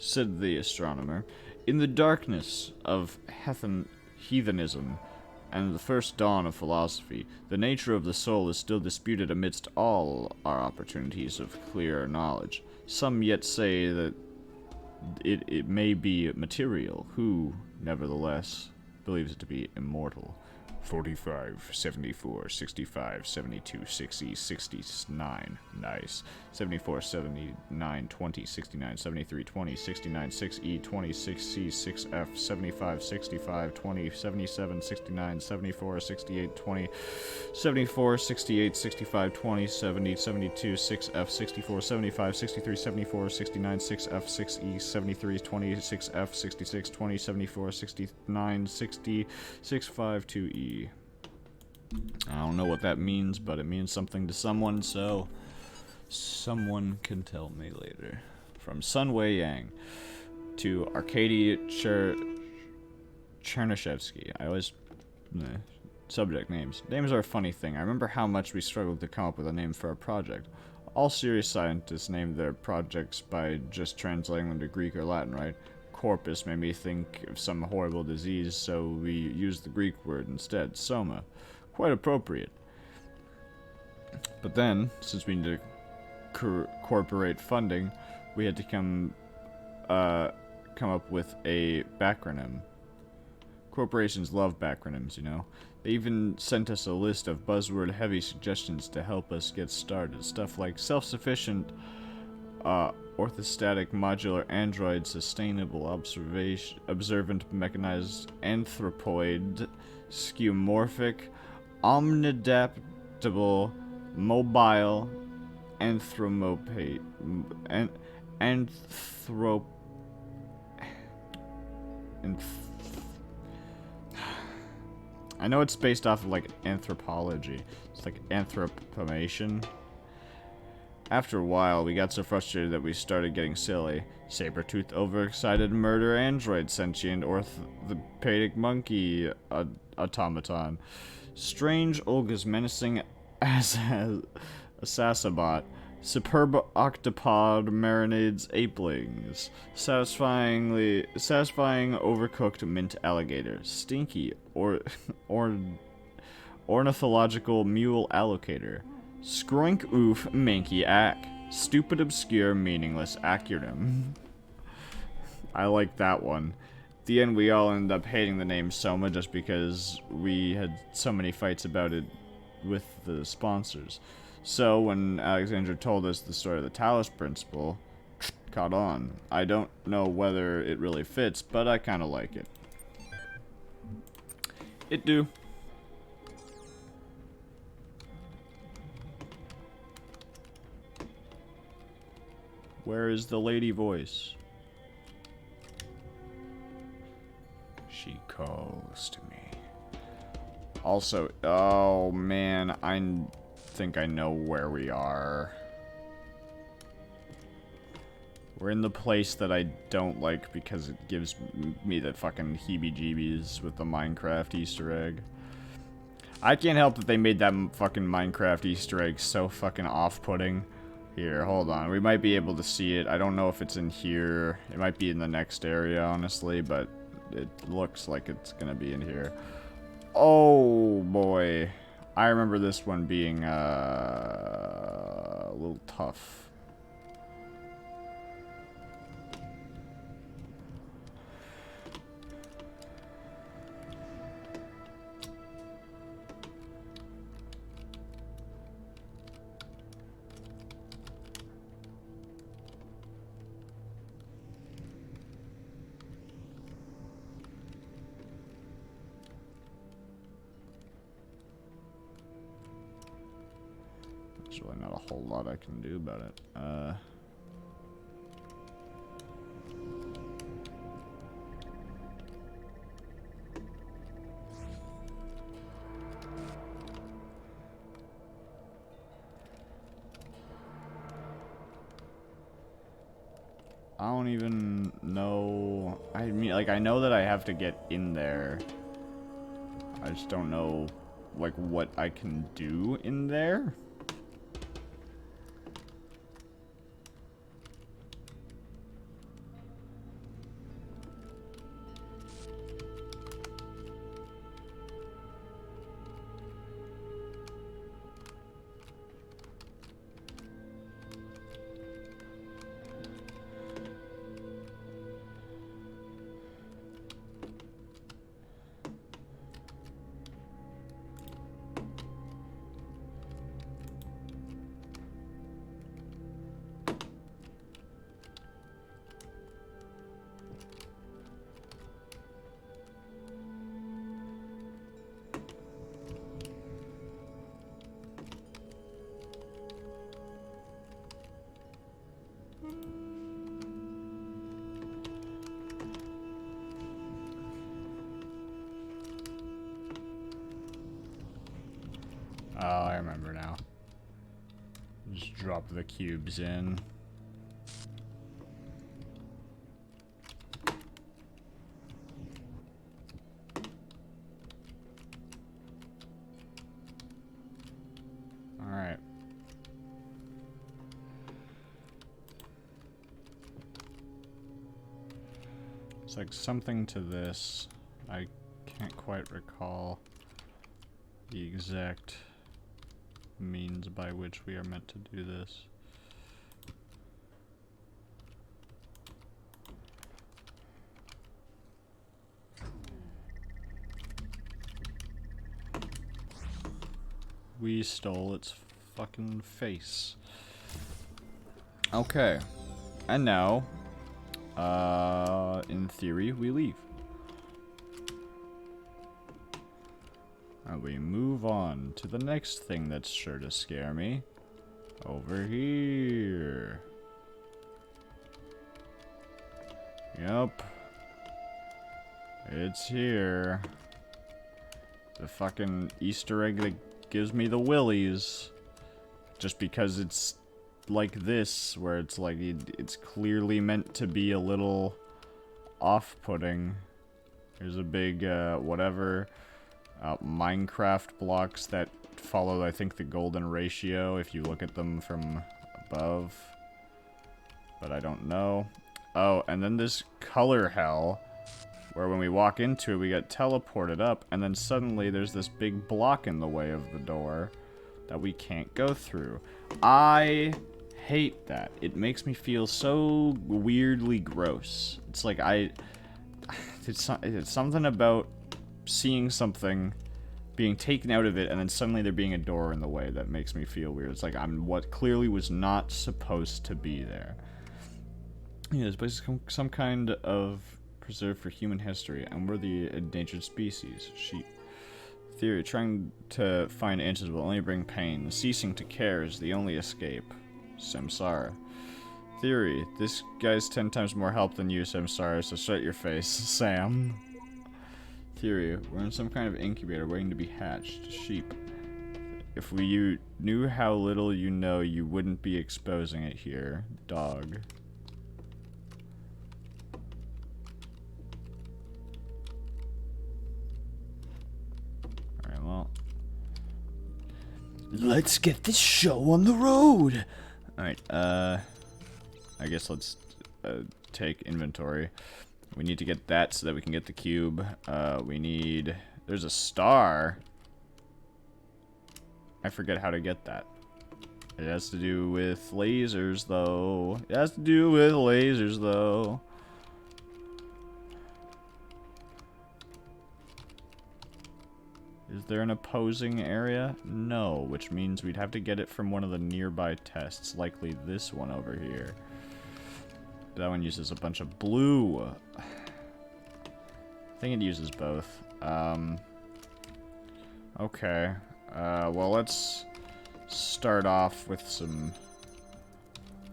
Said the astronomer, in the darkness of heathenism and the first dawn of philosophy, the nature of the soul is still disputed amidst all our opportunities of clearer knowledge. Some yet say that it may be material, who, nevertheless, believes it to be immortal. 45, 74, 65, 72, 60, 69. Nice. 74, 79, 20, 69, 73, 20, 69, 6E, 20, 6C, 6F, 75, 65, 20, 77, 69, 74, 68, 20, 74, 68, 65, 20, 70, 72, 6F, 64, 75, 63, 74, 69, 6F, 6E, 73, 20, 6F, 66, 20, 74, 69, 60, 65, 2E. I don't know what that means, but it means something to someone, so someone can tell me later. From Sunway Yang to Arkady Chernyshevsky. I always... subject names. Names are a funny thing. I remember how much we struggled to come up with a name for our project. All serious scientists name their projects by just translating them to Greek or Latin, right? Corpus made me think of some horrible disease, so we used the Greek word instead, soma. Quite appropriate. But then, since we need to incorporate funding, we had to come up with a backronym. Corporations love backronyms, you know. They even sent us a list of buzzword-heavy suggestions to help us get started. Stuff like self-sufficient, orthostatic modular android, sustainable observant mechanized anthropoid, skeuomorphic, omnidaptable, mobile, anthropomorphic. I know it's based off of, like, anthropology. It's like anthropomation. After a while, we got so frustrated that we started getting silly. Saber-toothed, overexcited murder android, sentient orthopedic monkey automaton. Strange Olga's menacing assassinbot. Superb octopod marinades apelings. Satisfying overcooked mint alligator. Stinky ornithological mule allocator. Skroink oof manky ack. Stupid obscure meaningless acronym. I like that one. At the end we all ended up hating the name Soma just because we had so many fights about it with the sponsors. So, when Alexandra told us the story of the Talos principle, caught on. I don't know whether it really fits, but I kind of like it. It do. Where is the lady voice? She calls to me. Also, oh man, I think I know where we are. We're in the place that I don't like because it gives me the fucking heebie-jeebies with the Minecraft Easter egg. I can't help that they made that fucking Minecraft Easter egg so fucking off-putting. Here, hold on. We might be able to see it. I don't know if it's in here. It might be in the next area, honestly, but it looks like it's gonna be in here. Oh, boy. I remember this one being, a little tough. There's really not a whole lot I can do about it. I don't even know. I mean, like, I know that I have to get in there. I just don't know, like, what I can do in there. Oh, I remember now. Just drop the cubes in. Alright. It's like something to this. I can't quite recall the exact means by which we are meant to do this. we stole its fucking face. Okay. And now, in theory, we leave. And we move on to the next thing that's sure to scare me. Over here. Yup. It's here. The fucking Easter egg that gives me the willies. Just because it's like this, where it's like, it's clearly meant to be a little off-putting. Here's a big, whatever, Minecraft blocks that follow, I think, the golden ratio if you look at them from above. But I don't know. Oh, and then this color hell, where when we walk into it, we get teleported up, and then suddenly there's this big block in the way of the door that we can't go through. I hate that. It makes me feel so weirdly gross. It's like it's something about seeing something being taken out of it and then suddenly there being a door in the way that makes me feel weird. It's like I'm what clearly was not supposed to be there. Yeah, this place is some kind of preserve for human history, and we're the endangered species, sheep. Theory, trying to find answers will only bring pain. Ceasing to care is the only escape. Samsara. Theory, this guy's 10 times more help than you, Samsara, so shut your face, Sam. Theory, we're in some kind of incubator waiting to be hatched. Sheep. If you knew how little you know, you wouldn't be exposing it here. Dog. Alright, well. Let's get this show on the road! Alright, I guess let's take inventory. We need to get that so that we can get the cube. We need... There's a star. I forget how to get that. It has to do with lasers, though. It has to do with lasers, though. Is there an opposing area? No, which means we'd have to get it from one of the nearby tests, likely this one over here. That one uses a bunch of blue. I think it uses both. Okay. Well, let's start off with some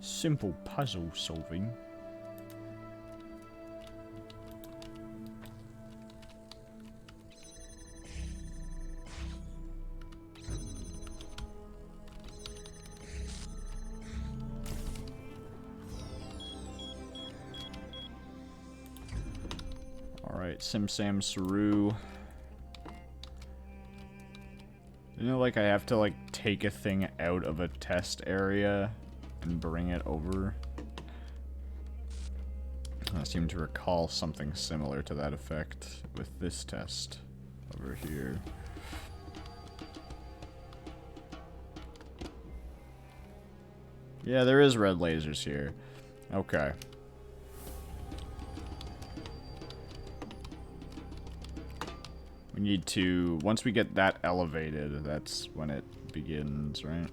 simple puzzle solving. Alright, Sim Sam Saru. You know, like, I have to, like, take a thing out of a test area and bring it over? I seem to recall something similar to that effect with this test over here. Yeah, there is red lasers here. Okay. We need to, once we get that elevated, that's when it begins, right?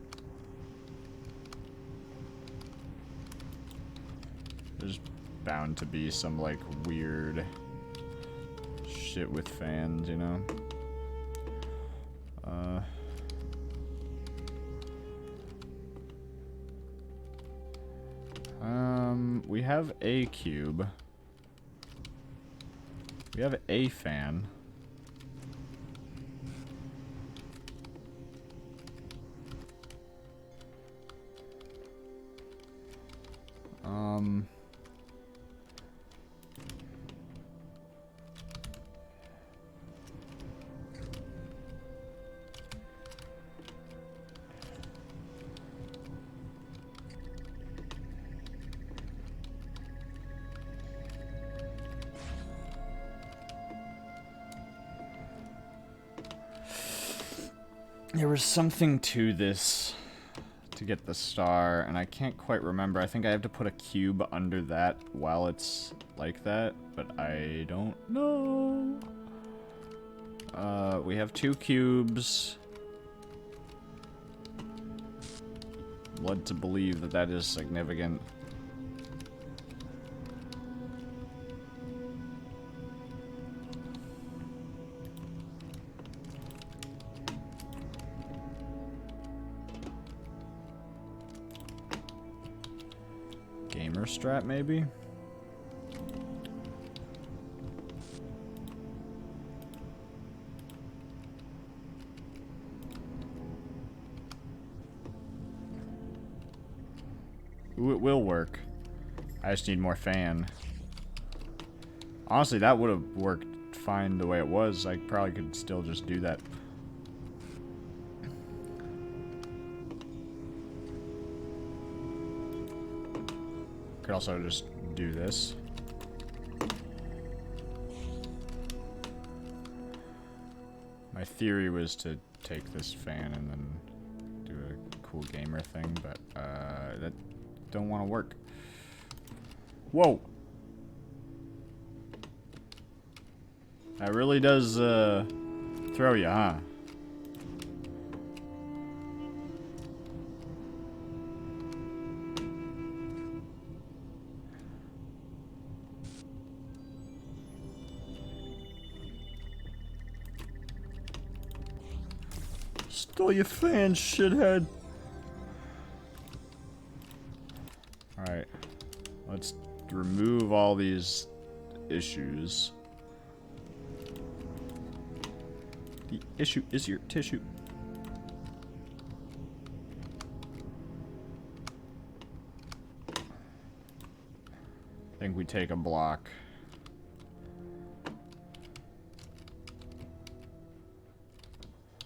There's bound to be some, like, weird shit with fans, you know? We have a cube. We have a fan. There was something to this to get the star, and I can't quite remember. I think I have to put a cube under that while it's like that, but I don't know. We have 2 cubes. led to believe that that is significant. Gamer strat, maybe? Ooh, it will work. I just need more fan. Honestly, that would have worked fine the way it was. I probably could still just do that. Could also just do this. My theory was to take this fan and then do a cool gamer thing, but that don't want to work. Whoa! That really does throw you, huh? Stole your fan, shithead. Alright. Let's remove all these issues. The issue is your tissue. I think we take a block.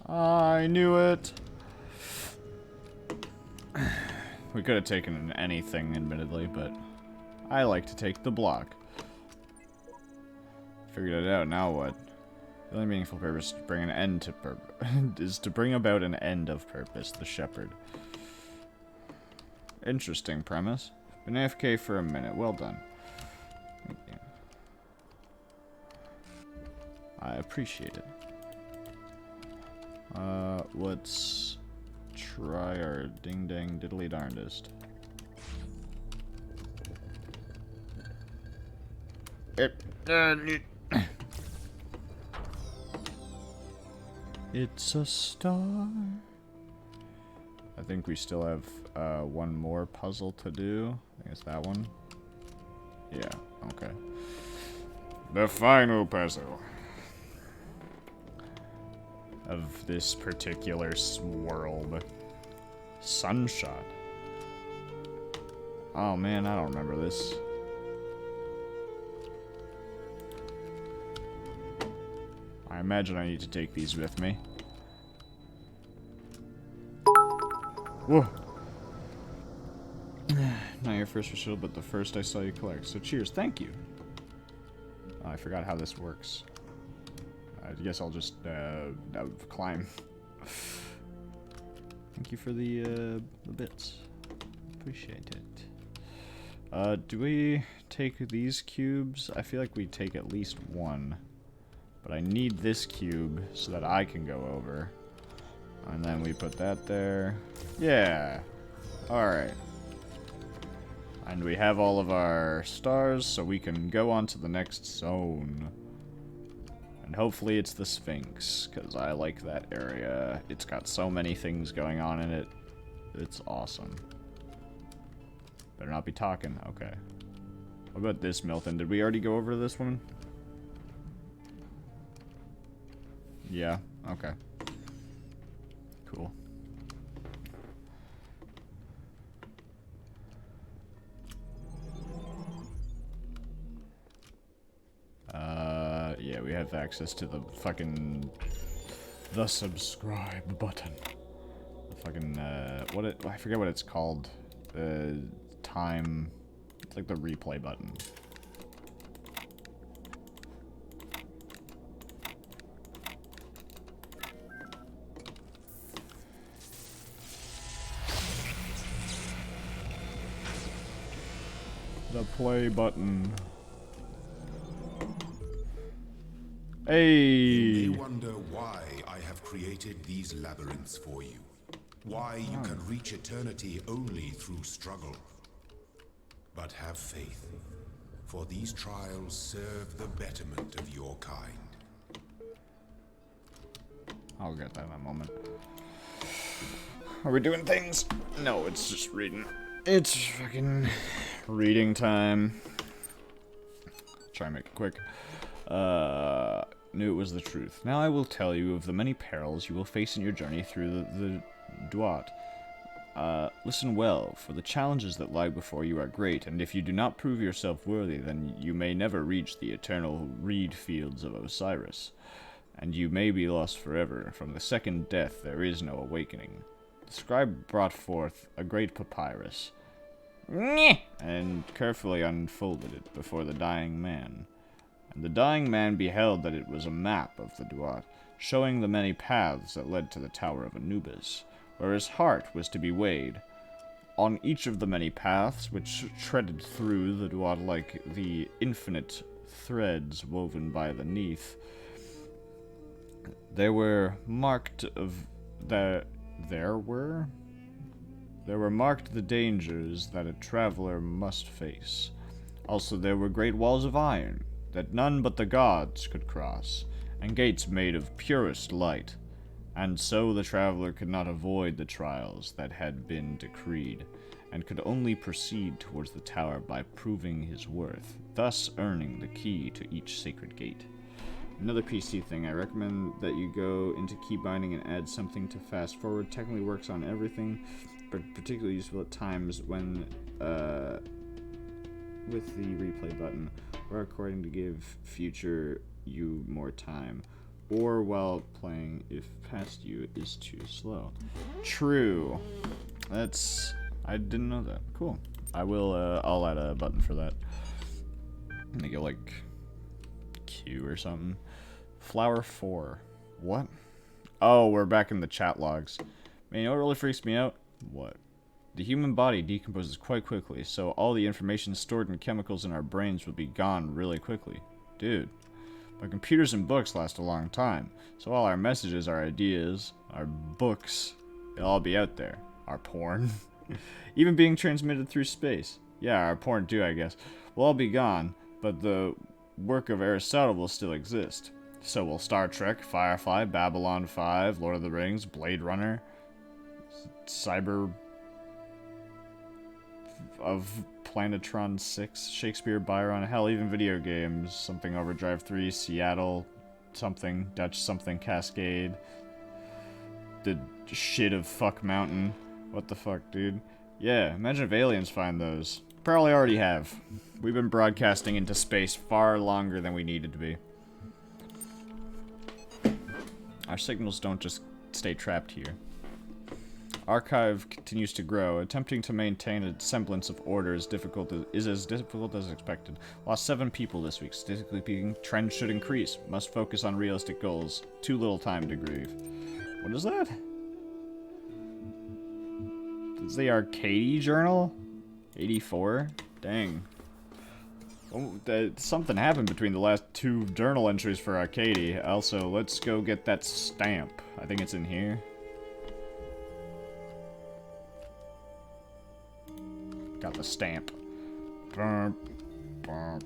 I knew it. We could have taken anything, admittedly, but I like to take the block. Figured it out. Now what? The only meaningful purpose is to bring an end to is to bring about an end of purpose. The shepherd. Interesting premise. Been AFK for a minute. Well done. Thank you. I appreciate it. Let's try our ding dang diddly darndest. It's a star. I think we still have one more puzzle to do. I think it's that one. Yeah, okay. The final puzzle of this particular world. Sunshot. Oh man, I don't remember this. I imagine I need to take these with me. Whoa. Not your first recital, but the first I saw you collect. So cheers, thank you. Oh, I forgot how this works. I guess I'll just climb. Thank you for the bits. Appreciate it. Do we take these cubes? I feel like we take at least one. But I need this cube so that I can go over. And then we put that there. Yeah. Alright. And we have all of our stars, so we can go on to the next zone. And hopefully it's the Sphinx, because I like that area. It's got so many things going on in it. It's awesome. Better not be talking. Okay. What about this, Milton? Did we already go over to this one? Yeah, okay. Cool. Yeah, we have access to the fucking... the subscribe button. The fucking, I forget what it's called. The time... It's like the replay button. The play button. Hey! You may wonder why I have created these labyrinths for you. Why you can reach eternity only through struggle. But have faith, for these trials serve the betterment of your kind. I'll get that in a moment. Are we doing things? No, it's just reading. It's fucking reading time. Try and make it quick. Knew it was the truth. Now I will tell you of the many perils you will face in your journey through the Duat. Listen well, for the challenges that lie before you are great, and if you do not prove yourself worthy, then you may never reach the eternal reed fields of Osiris, and you may be lost forever. From the second death there is no awakening. The scribe brought forth a great papyrus, and carefully unfolded it before the dying man. And the dying man beheld that it was a map of the Duat, showing the many paths that led to the Tower of Anubis, where his heart was to be weighed. On each of the many paths, which treaded through the Duat like the infinite threads woven by the Neath, there were marked the dangers that a traveler must face. Also there were great walls of iron that none but the gods could cross, and gates made of purest light. And so the traveler could not avoid the trials that had been decreed, and could only proceed towards the tower by proving his worth, thus earning the key to each sacred gate. Another PC thing, I recommend that you go into key binding and add something to fast forward. Technically works on everything, but particularly useful at times when, with the replay button, or according to give future you more time, or while playing if past you is too slow. True. I didn't know that. Cool. I'll add a button for that. Make it like Q or something. Flower 4. What? Oh, we're back in the chat logs. Man, you know what really freaks me out? What? The human body decomposes quite quickly, so all the information stored in chemicals in our brains will be gone really quickly. Dude. But computers and books last a long time, so all our messages, our ideas, our books, they'll all be out there. Our porn. Even being transmitted through space. Yeah, our porn too, I guess. Will all be gone, but the work of Aristotle will still exist. So will Star Trek, Firefly, Babylon 5, Lord of the Rings, Blade Runner, Cyber of Planetron 6, Shakespeare, Byron, hell, even video games. Something Overdrive 3, Seattle, something, Dutch something Cascade, the shit of Fuck Mountain. What the fuck, dude? Yeah, imagine if aliens find those. Probably already have. We've been broadcasting into space far longer than we needed to be. Our signals don't just stay trapped here. Archive continues to grow. Attempting to maintain a semblance of order is as difficult as expected. Lost 7 people this week. Statistically speaking, trend should increase. Must focus on realistic goals. Too little time to grieve. What is that? Is the Arcady journal? 84? Dang. Oh, something happened between the last 2 journal entries for Arcady. Also, let's go get that stamp. I think it's in here. Got the stamp. Bum, bum,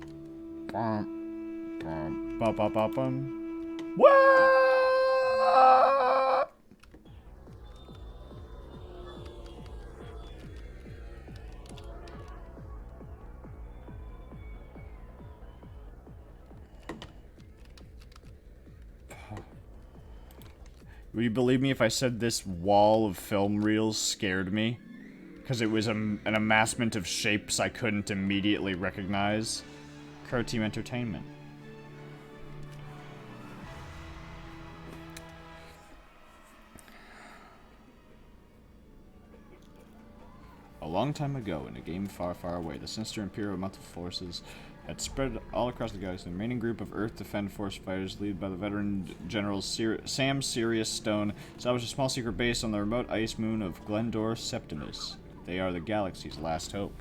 bum, bum, bum, bum, bum, bum. What? Will you believe me if I said this wall of film reels scared me? Because it was an amassment of shapes I couldn't immediately recognize. Crow Team Entertainment. A long time ago, in a game far, far away, the sinister Imperial Mounted Forces had spread all across the galaxy. The remaining group of Earth Defend Force fighters, led by the veteran General Sam Sirius Stone, established a small secret base on the remote ice moon of Glendor Septimus. They are the galaxy's last hope.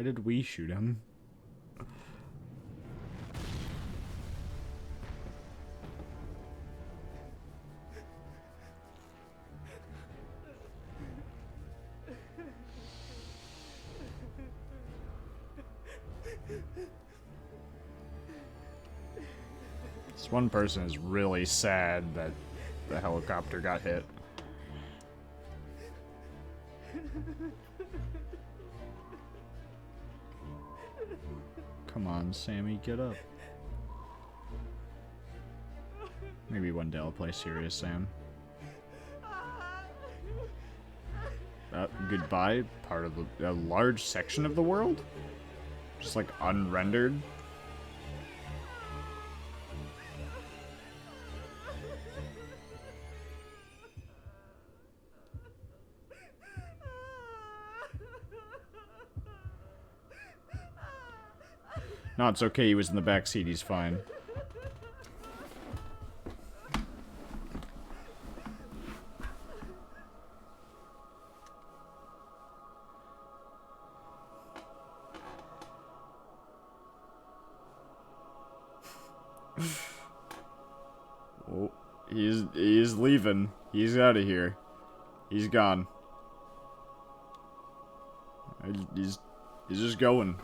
Why did we shoot him? This one person is really sad that the helicopter got hit. Come on, Sammy, get up. Maybe one day I'll play Serious Sam. Goodbye, part of a large section of the world? Just like unrendered? No, it's okay, he was in the back seat, he's fine. Oh, he's leaving. He's out of here. He's gone. He's just going.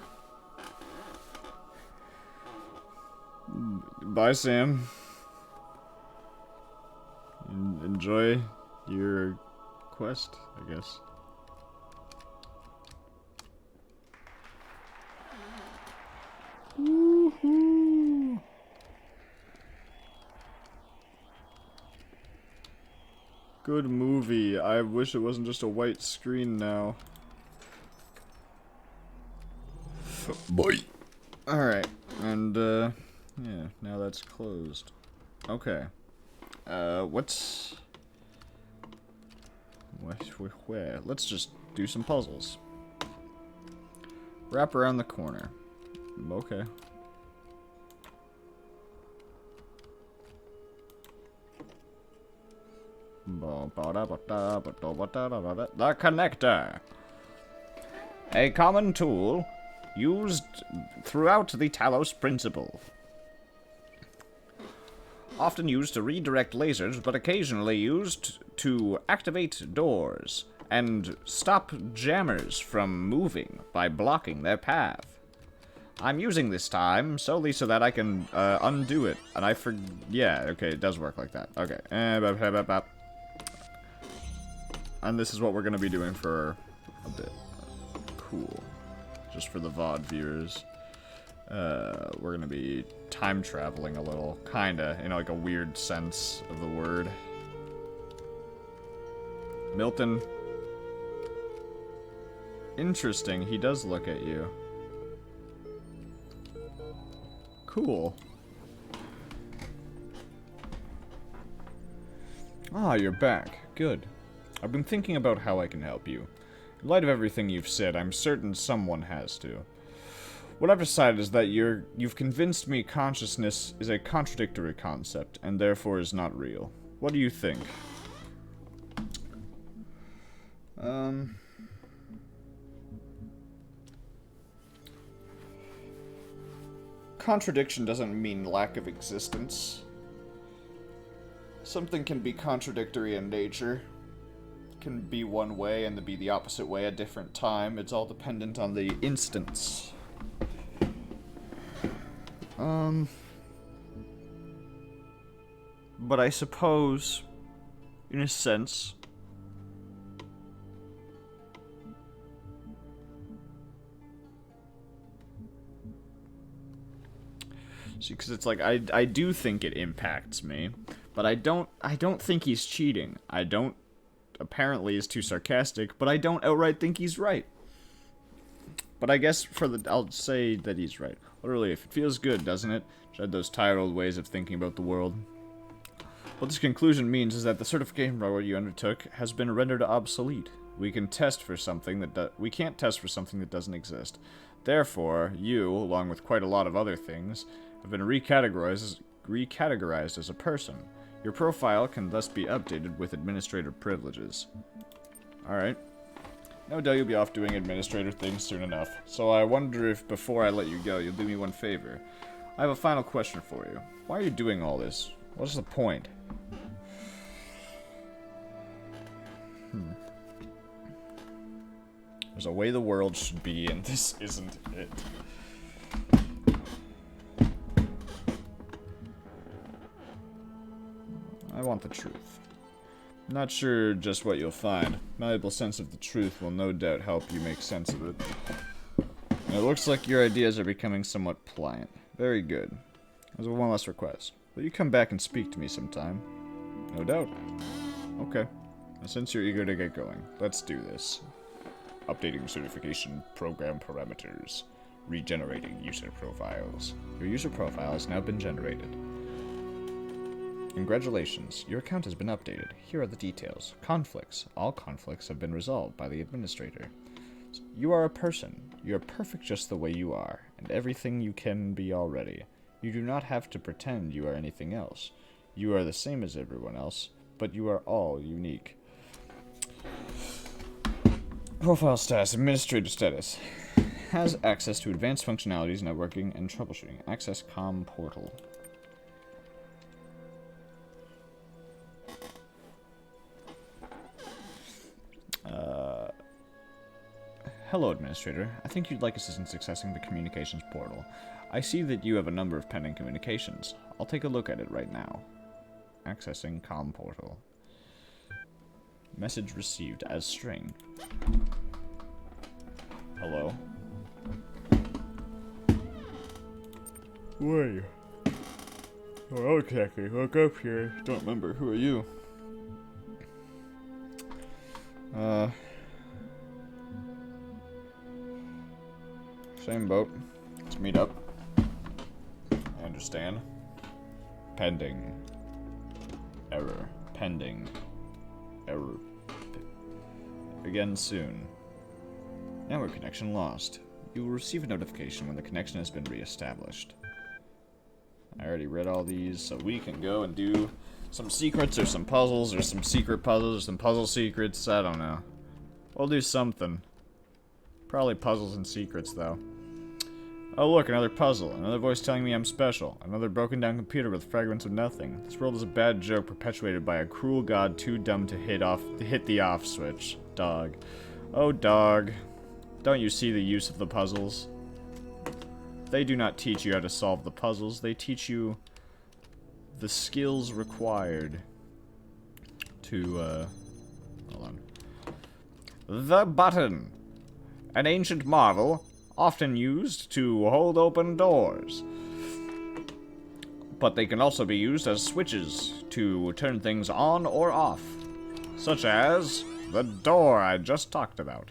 Bye, Sam. Enjoy your quest, I guess. Woohoo! Good movie. I wish it wasn't just a white screen now. Boy. Alright, and yeah, now that's closed. Okay. Where? Let's just do some puzzles. Wrap around the corner. Okay. The connector. A common tool used throughout the Talos principle. Often used to redirect lasers, but occasionally used to activate doors and stop jammers from moving by blocking their path. I'm using this time solely so that I can undo it, and yeah, okay, it does work like that. Okay, and this is what we're gonna be doing for a bit. Cool. Just for the VOD viewers. We're gonna be time traveling a little, kinda, in like a weird sense of the word. Milton. Interesting, he does look at you. Cool. Ah, you're back. Good. I've been thinking about how I can help you. In light of everything you've said, I'm certain someone has to. What I've decided is that you've convinced me consciousness is a contradictory concept, and therefore is not real. What do you think? Contradiction doesn't mean lack of existence. Something can be contradictory in nature. It can be one way and then be the opposite way at a different time. It's all dependent on the instance. But I suppose, in a sense, see, because it's like I do think it impacts me, but I don't think he's cheating. I don't. Apparently, is too sarcastic, but I don't outright think he's right. But I guess I'll say that he's right. Literally, if it feels good, doesn't it? Shed those tired old ways of thinking about the world. What this conclusion means is that the certification program you undertook has been rendered obsolete. We can't test for something that doesn't exist. Therefore, you, along with quite a lot of other things, have been recategorized as a person. Your profile can thus be updated with administrative privileges. Alright. No doubt you'll be off doing administrator things soon enough. So I wonder if before I let you go, you'll do me one favor. I have a final question for you. Why are you doing all this? What's the point? There's a way the world should be, and this isn't it. I want the truth. Not sure just what you'll find. Malleable sense of the truth will no doubt help you make sense of it. And it looks like your ideas are becoming somewhat pliant. Very good. There's one last request. Will you come back and speak to me sometime? No doubt. Okay. Now, since you're eager to get going, let's do this. Updating certification program parameters. Regenerating user profiles. Your user profile has now been generated. Congratulations, your account has been updated. Here are the details. Conflicts. All conflicts have been resolved by the administrator. You are a person. You are perfect just the way you are, and everything you can be already. You do not have to pretend you are anything else. You are the same as everyone else, but you are all unique. Profile status. Administrator status. Has access to advanced functionalities, networking, and troubleshooting. Access COM portal. Hello, Administrator. I think you'd like assistance accessing the communications portal. I see that you have a number of pending communications. I'll take a look at it right now. Accessing COM portal. Message received as string. Hello? Who are you? Oh, exactly. Look up here. Don't remember. Who are you? Same boat. Let's meet up. I understand. Pending. Error. Pending. Error. Again soon. Network connection lost. You will receive a notification when the connection has been re-established. I already read all these, so we can go and do some secrets or some puzzles or some secret puzzles or some puzzle secrets. I don't know. We'll do something. Probably puzzles and secrets, though. Oh look, another puzzle. Another voice telling me I'm special. Another broken down computer with fragments of nothing. This world is a bad joke perpetuated by a cruel god too dumb to hit the off switch. Dog. Oh dog. Don't you see the use of the puzzles? They do not teach you how to solve the puzzles. They teach you the skills required to, hold on. The button. An ancient marvel, often used to hold open doors. But they can also be used as switches to turn things on or off. Such as the door I just talked about.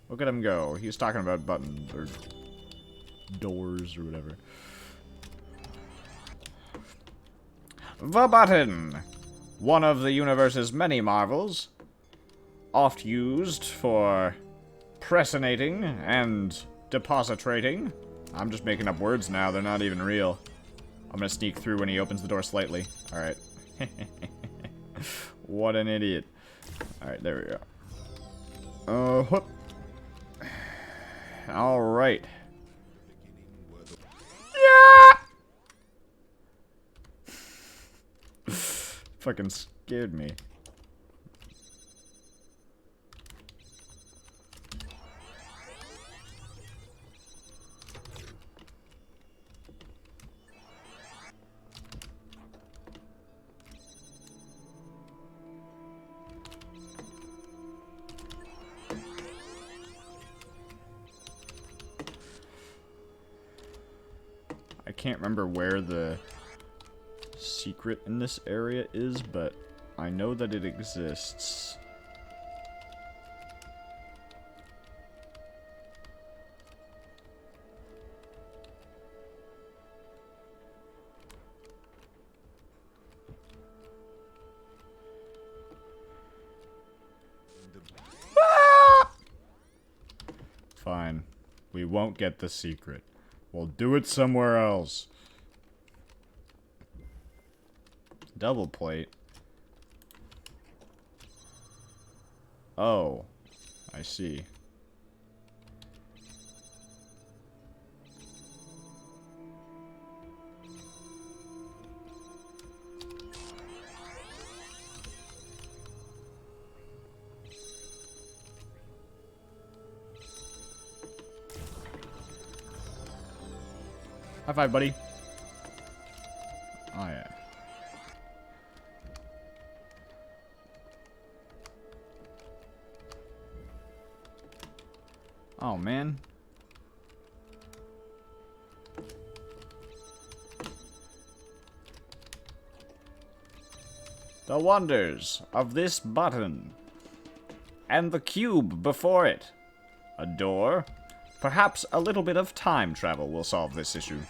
Look at him go. He's talking about buttons, or doors, or whatever. The button! One of the universe's many marvels. Oft used for presinating and depositrating. I'm just making up words now, they're not even real. I'm gonna sneak through when he opens the door slightly. Alright. What an idiot. Alright, there we go. Whoop. Alright. Yeah! Fucking scared me. I can't remember where the secret in this area is, but I know that it exists. Fine. We won't get the secret. We'll do it somewhere else. Double plate. Oh. I see. High five, buddy. Oh, yeah. Oh, man. The wonders of this button. And the cube before it. A door. Perhaps a little bit of time travel will solve this issue.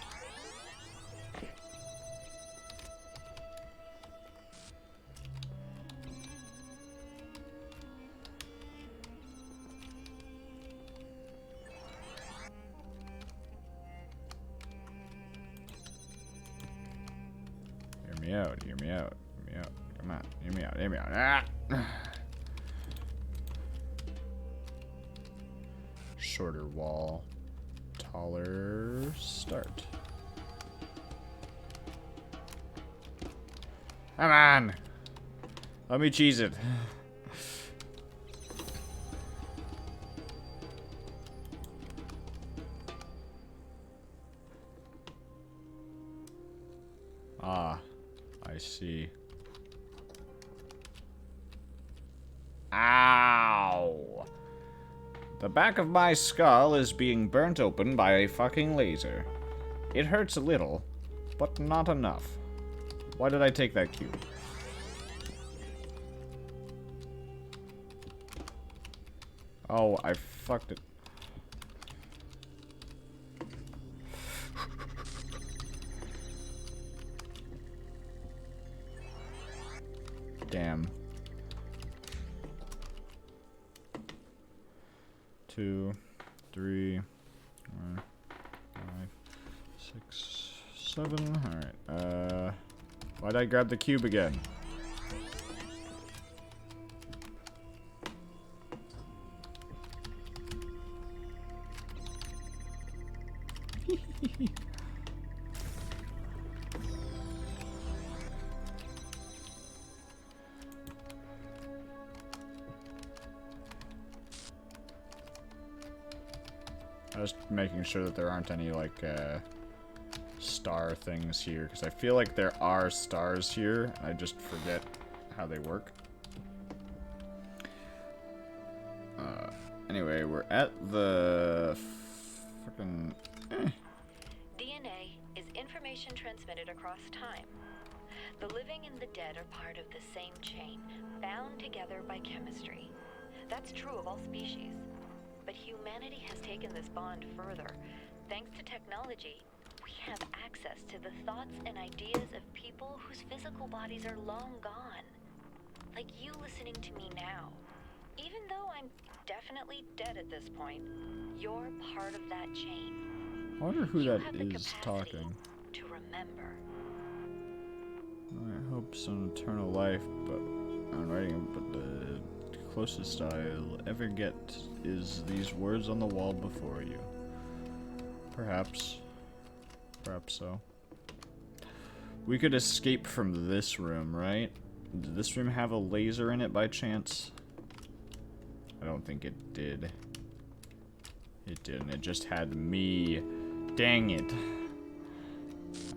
Hear me out, hear me out, hear me out. Come on, hear me out, hear me out. Ah! Shorter wall, taller start. Come on! Let me cheese it. Ah, I see. Ow! The back of my skull is being burnt open by a fucking laser. It hurts a little, but not enough. Why did I take that cube? Oh, I fucked it. Damn. 2, 3, 4, 5, 6, 7. Alright, why'd I grab the cube again? Just making sure that there aren't any, like, star things here, because I feel like there are stars here, and I just forget how they work. Anyway, we're at the fucking... DNA is information transmitted across time. The living and the dead are part of the same chain, bound together by chemistry. That's true of all species. But humanity has taken this bond further. Thanks to technology, we have access to the thoughts and ideas of people whose physical bodies are long gone. Like you listening to me now. Even though I'm definitely dead at this point, you're part of that chain. I wonder who You that have the is capacity talking. to remember. I hope some eternal life, but I'm writing, but the closest I'll ever get is these words on the wall before you. Perhaps. Perhaps so. We could escape from this room, right? Did this room have a laser in it by chance? I don't think it did. It didn't. It just had me. Dang it.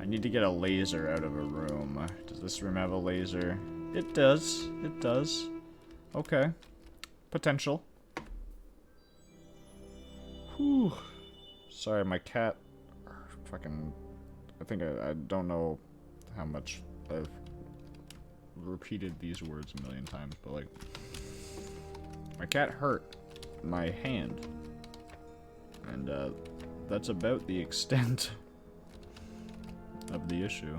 I need to get a laser out of a room. Does this room have a laser? It does. It does. Okay. Potential. Whew. Sorry, my cat... Fucking... I think I don't know how much I've repeated these words a million times, but like... My cat hurt my hand. And, that's about the extent of the issue.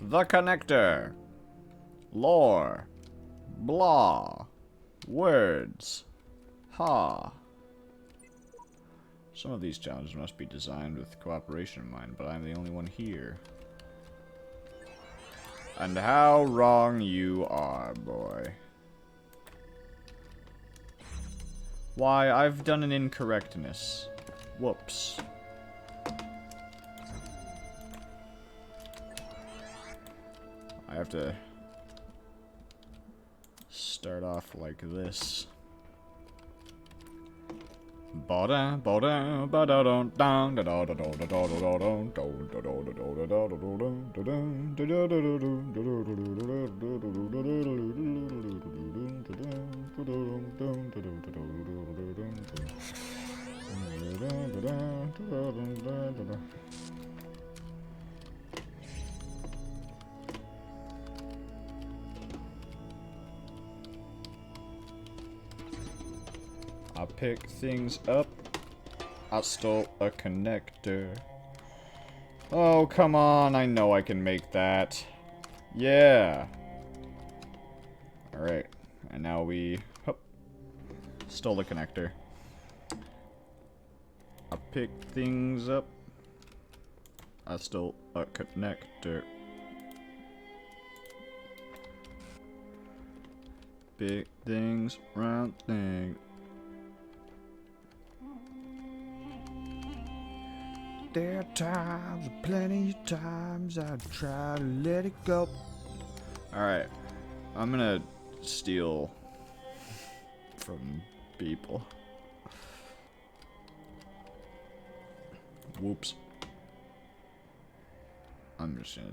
The connector. Lore. Blah. Words. Ha. Some of these challenges must be designed with cooperation in mind, but I'm the only one here. And how wrong you are, boy. Why, I've done an incorrectness. Whoops. I have to start off like this. I pick things up. I stole a connector. Oh, come on. I know I can make that. Yeah. Alright. And now we... Oh, stole the connector. I pick things up. I stole a connector. Big things, round thing. There are times, plenty of times, I try to let it go. Alright. I'm gonna steal from people. Whoops. I'm just gonna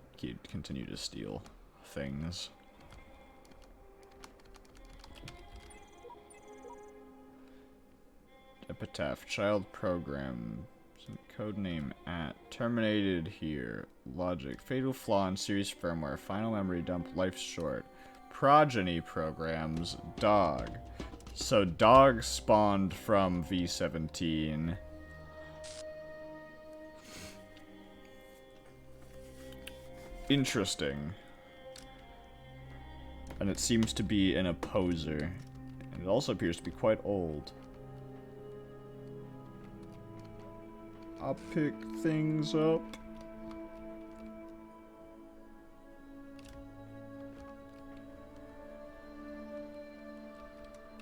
continue to steal things. Epitaph, child program. Codename at. Terminated here. Logic. Fatal flaw in series firmware. Final memory dump. Life short. Progeny programs. Dog. So dog spawned from V17. Interesting. And it seems to be an opposer. And it also appears to be quite old. I'll pick things up.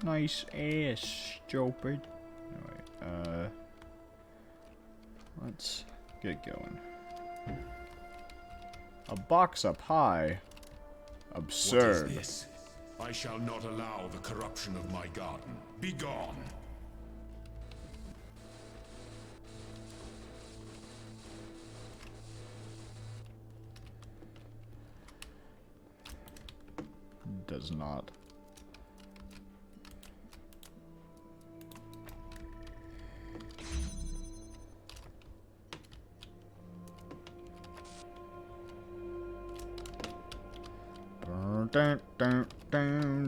Nice ass, stupid. Anyway, let's get going. A box up high. Absurd. What is this? I shall not allow the corruption of my garden. Be gone. Does not.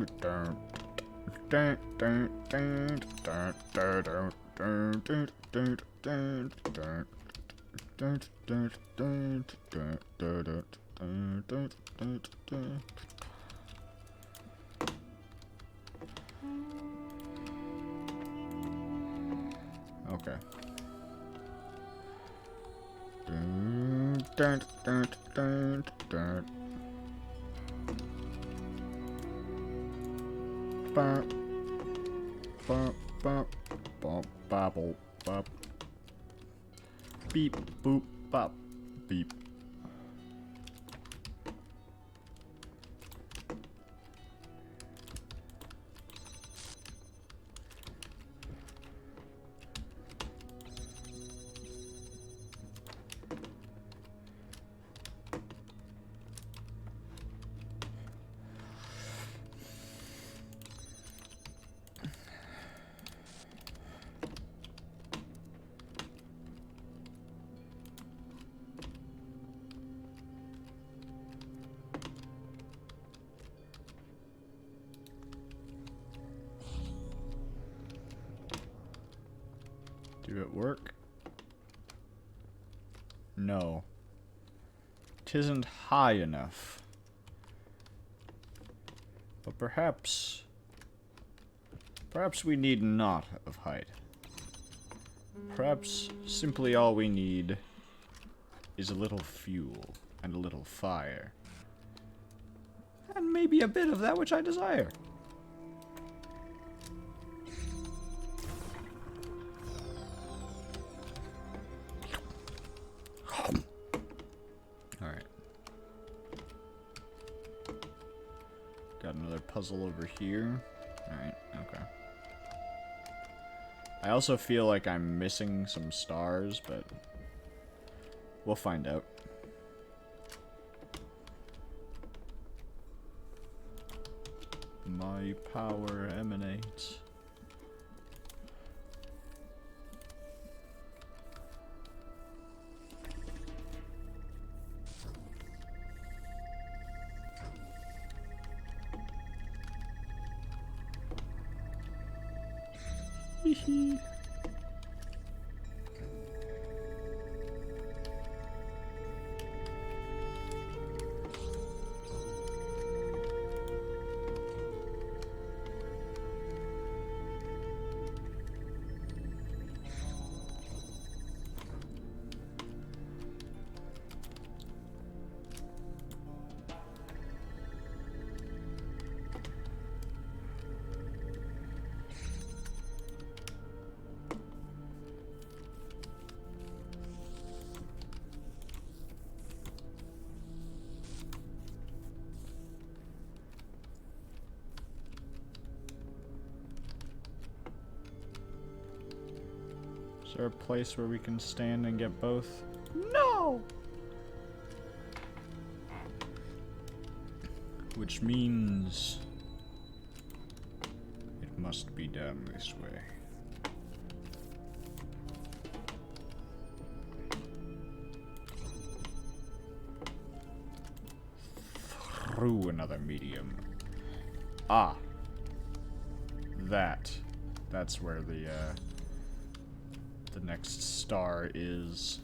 Okay. Babble, bop. Beep, boop, bop, beep. Do it work? No. 'Tisn't high enough. But perhaps we need not of height. Perhaps simply all we need is a little fuel and a little fire. and maybe a bit of that which I desire. Alright. Got another puzzle over here. Alright, okay. I also feel like I'm missing some stars, but we'll find out. My power emanates. Hee. Is there a place where we can stand and get both? No! Which means it must be done this way. Through another medium. Ah. That's where the next star is.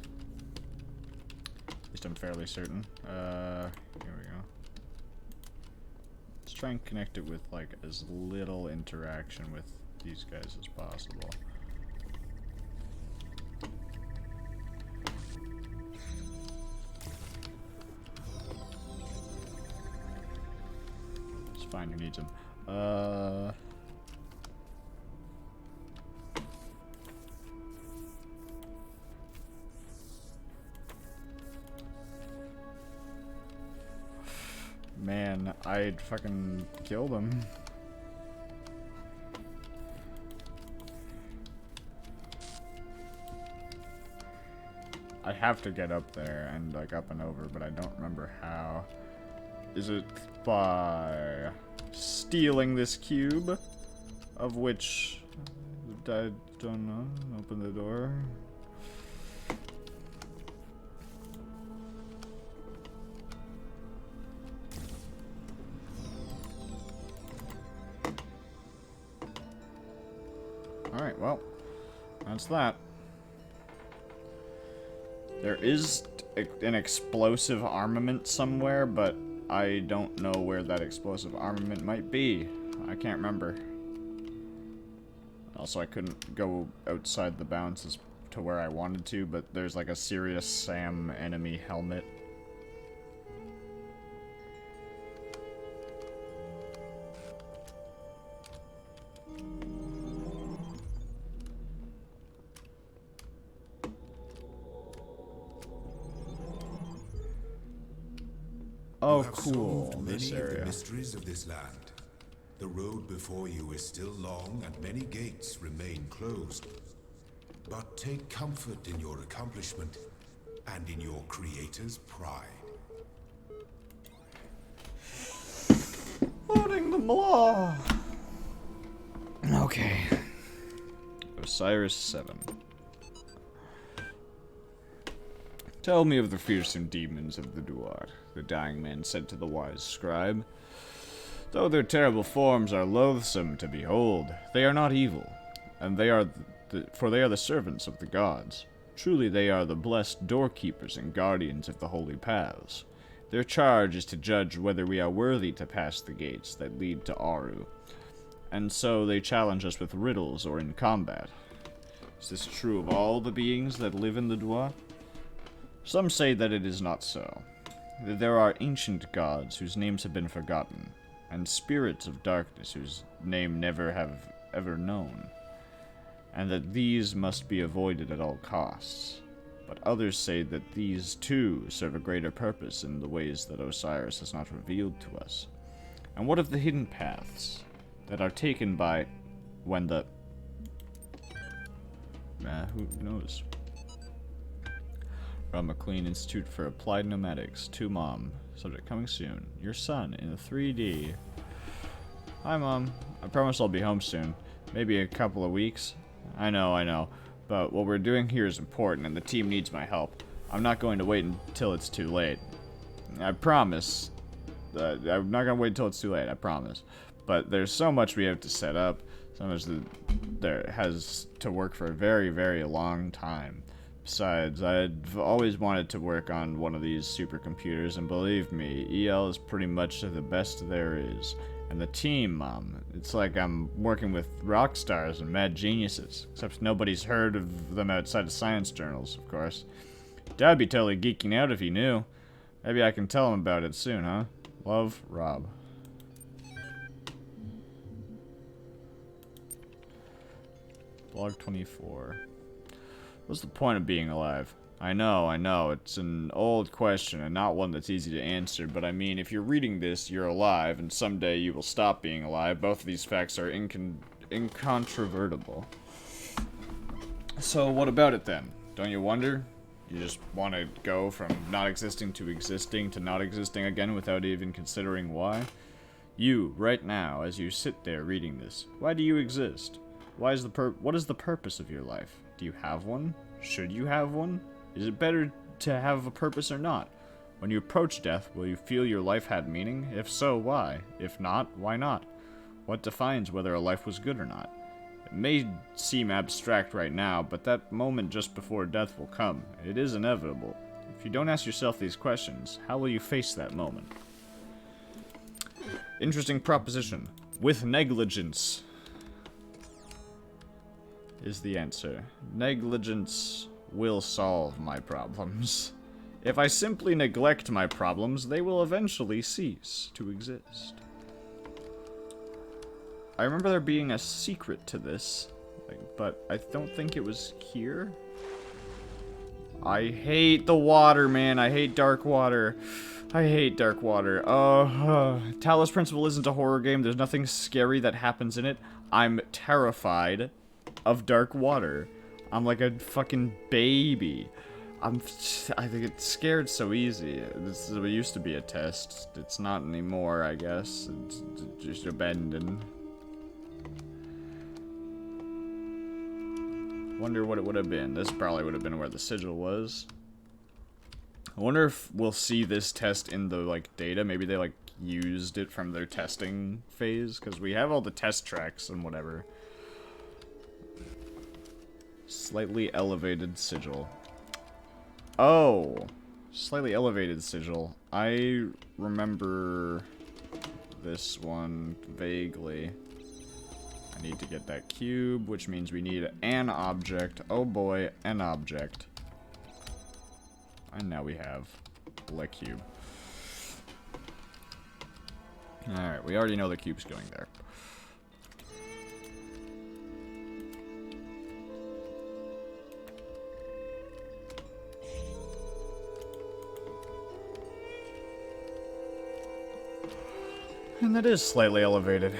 At least I'm fairly certain. Here we go. Let's try and connect it with, like, as little interaction with these guys as possible. It's fine, who needs him? Man, I'd fucking kill them. I have to get up there and, like, up and over, but I don't remember how. Is it by stealing this cube? Of which I don't know. Open the door. Alright, well, that's that. There is an explosive armament somewhere, but I don't know where that explosive armament might be. I can't remember. Also, I couldn't go outside the bounds to where I wanted to, but there's like a Serious Sam enemy helmet. Oh, cool. This Many of area. the mysteries of this land. The road before you is still long, and many gates remain closed. But take comfort in your accomplishment, and in your creator's pride. Loading the law. Okay. Osiris 7. Tell me of the fearsome demons of the Duat, the dying man said to the wise scribe. Though their terrible forms are loathsome to behold, they are not evil, and they are for they are the servants of the gods. Truly they are the blessed doorkeepers and guardians of the holy paths. Their charge is to judge whether we are worthy to pass the gates that lead to Aru, and so they challenge us with riddles or in combat. Is this true of all the beings that live in the Duat? Some say that it is not so. that there are ancient gods whose names have been forgotten, and spirits of darkness whose name never have ever known, and that these must be avoided at all costs. But others say that these too serve a greater purpose in the ways that Osiris has not revealed to us. And what of the hidden paths that are taken by when the... who knows? Rob McLean Institute for Applied Pneumatics, 2 Mom. Subject coming soon. Your son in 3D. Hi, Mom. I promise I'll be home soon. Maybe a couple of weeks. I know. But what we're doing here is important, and the team needs my help. I'm not going to wait until it's too late. I promise. I'm not going to wait until it's too late, I promise. But there's so much we have to set up. So much that there has to work for a very, very long time. Besides, I've always wanted to work on one of these supercomputers, and believe me, EL is pretty much the best there is. And the team, Mom, it's like I'm working with rock stars and mad geniuses, except nobody's heard of them outside of science journals, of course. Dad'd be totally geeking out if he knew. Maybe I can tell him about it soon, huh? Love, Rob. Blog 24. What's the point of being alive? I know, it's an old question and not one that's easy to answer, but I mean, if you're reading this, you're alive, and someday you will stop being alive. Both of these facts are incontrovertible. So what about it then? Don't you wonder? You just want to go from not existing to not existing again without even considering why? You, right now, as you sit there reading this, why do you exist? What is the purpose of your life? Do you have one? Should you have one? Is it better to have a purpose or not? When you approach death, will you feel your life had meaning? If so, why? If not, why not? What defines whether a life was good or not? It may seem abstract right now, but that moment just before death will come. It is inevitable. If you don't ask yourself these questions, how will you face that moment? Interesting proposition. With negligence is the answer. Negligence will solve my problems. If I simply neglect my problems, they will eventually cease to exist. I remember there being a secret to this, but I don't think it was here. I hate the water, man. I hate dark water. Talos Principle isn't a horror game. There's nothing scary that happens in it. I'm terrified of dark water. I'm like a fucking baby. I think it's scared so easy. It used to be a test. It's not anymore, I guess. It's just abandoned. Wonder what it would have been. This probably would have been where the sigil was. I wonder if we'll see this test in the, like, data. Maybe they, like, used it from their testing phase. Because we have all the test tracks and whatever. Slightly elevated sigil. Oh! Slightly elevated sigil. I remember this one vaguely. I need to get that cube, which means we need an object. Oh boy, an object. And now we have the cube. Alright, we already know the cube's going there. And that is slightly elevated.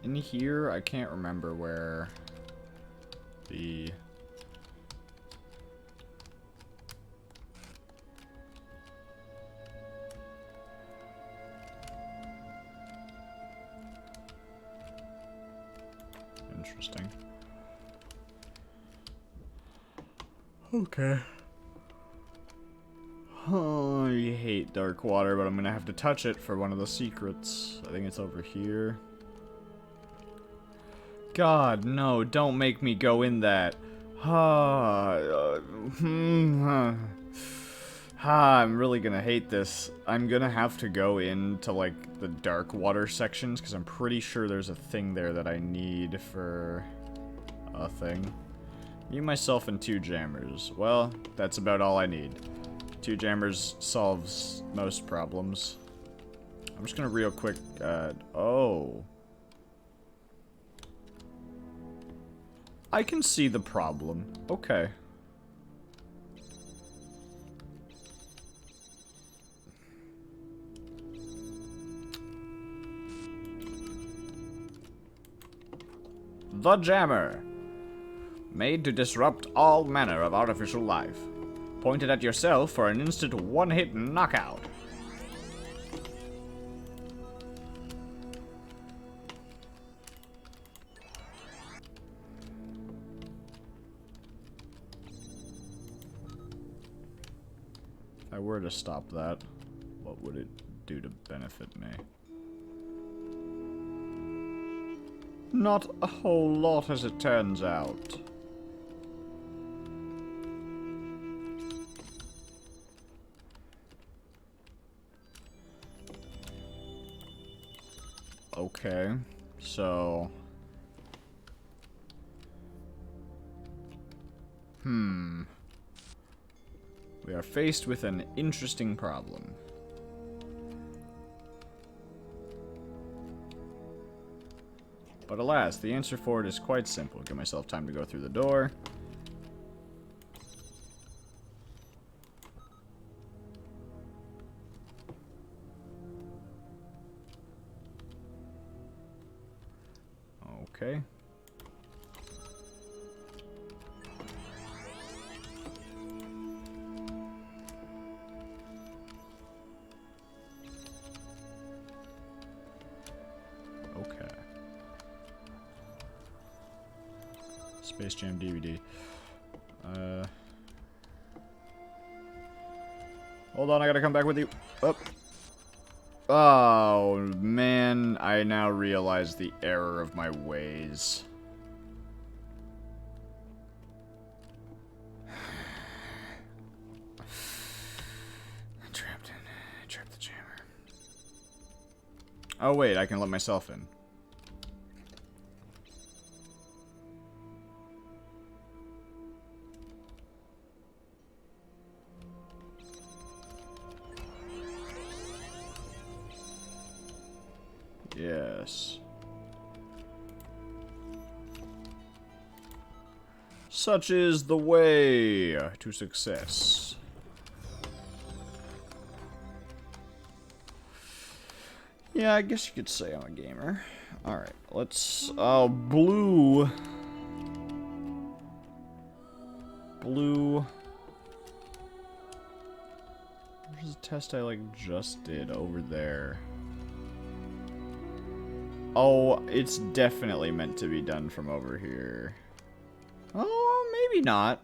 In here, I can't remember where the... Interesting. Okay. Oh, I hate dark water, but I'm gonna have to touch it for one of the secrets. I think it's over here. God, no, don't make me go in that. I'm really gonna hate this. I'm gonna have to go into, like, the dark water sections, because I'm pretty sure there's a thing there that I need for a thing. Me, myself, and 2 jammers. Well, that's about all I need. 2 jammers solves most problems. I'm just gonna real quick, oh. I can see the problem. Okay. The Jammer. Made to disrupt all manner of artificial life. Pointed at yourself for an instant one-hit knockout. If I were to stop that, what would it do to benefit me? Not a whole lot, as it turns out. Okay, so... We are faced with an interesting problem. But alas, the answer for it is quite simple. Give myself time to go through the door. Okay. Okay. Space Jam DVD. Hold on, I gotta come back with you. Up. Oh, man, I now realize the error of my ways. Trapped the jammer. Oh, wait, I can let myself in. Yes. Such is the way to success. Yeah, I guess you could say I'm a gamer. Alright, let's... Oh, blue. Blue. Where's the test I, like, just did? Over there. Oh, it's definitely meant to be done from over here. Oh, maybe not.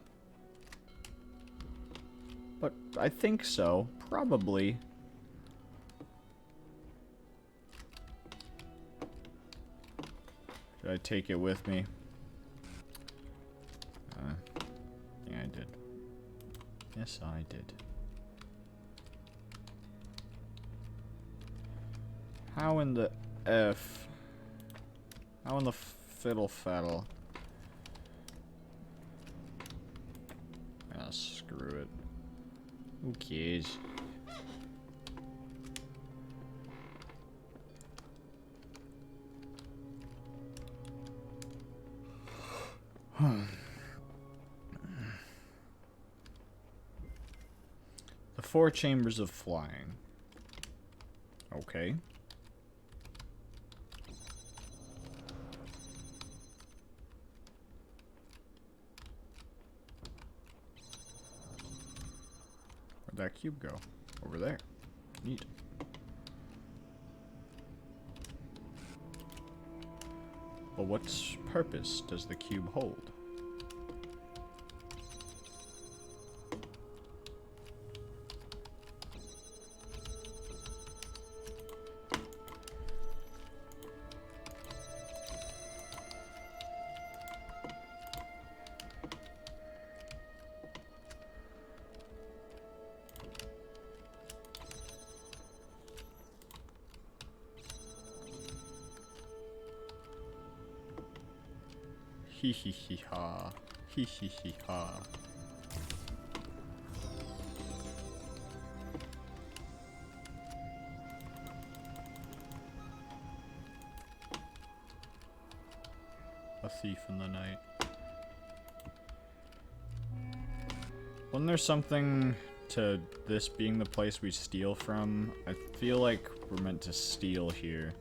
But I think so. Probably. Should I take it with me? Yeah, I did. Yes, I did. How in the F... How in the fiddle faddle? Ah, screw it. Who cares? The 4 chambers of flying. Okay. Where'd that cube go? Over there. Neat. But what purpose does the cube hold? Hee hee hee ha. Hee hee hee ha. A thief in the night. Wasn't there something to this being the place we steal from? I feel like we're meant to steal here.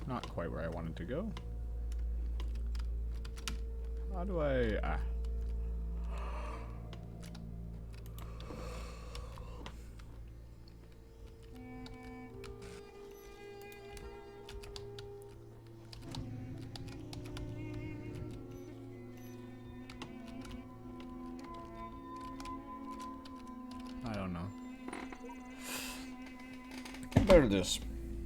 Not quite where I wanted to go. How do I... Ah. I don't know. Get better at this.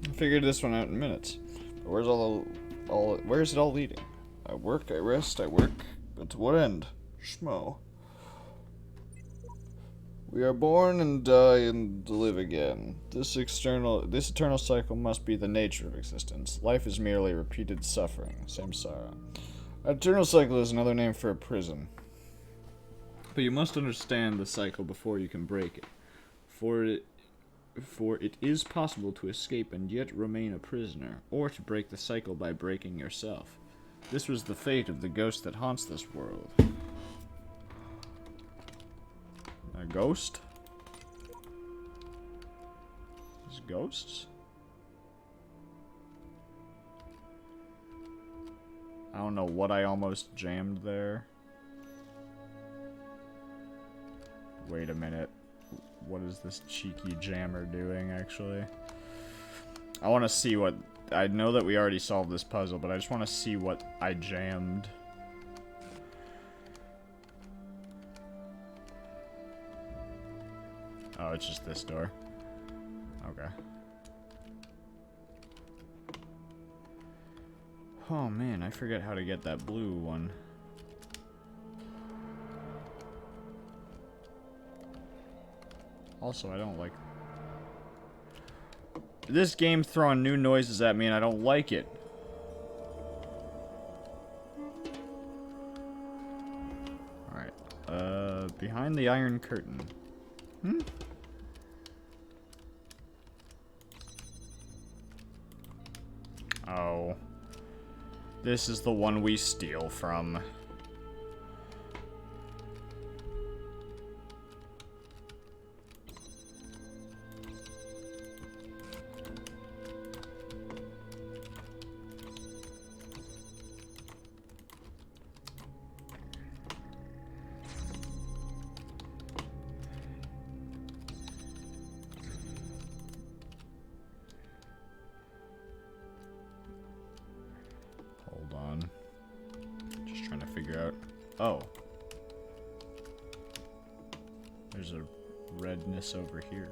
I figured this one out in minutes. But where's where's it all leading? I work, I rest, I work, but to what end? Schmo. We are born and die and live again. This eternal cycle must be the nature of existence. Life is merely repeated suffering, samsara. An eternal cycle is another name for a prison. But you must understand the cycle before you can break it. For it is possible to escape and yet remain a prisoner, or to break the cycle by breaking yourself. This was the fate of the ghost that haunts this world. A ghost? Is ghosts? I don't know what I almost jammed there. Wait a minute. What is this cheeky jammer doing, actually? I want to see what... I know that we already solved this puzzle, but I just want to see what I jammed. Oh, it's just this door. Okay. Oh man, I forget how to get that blue one. Also, I don't like... This game's throwing new noises at me and I don't like it. Alright. Behind the Iron Curtain. Hmm? Oh. This is the one we steal from. Oh. There's a redness over here.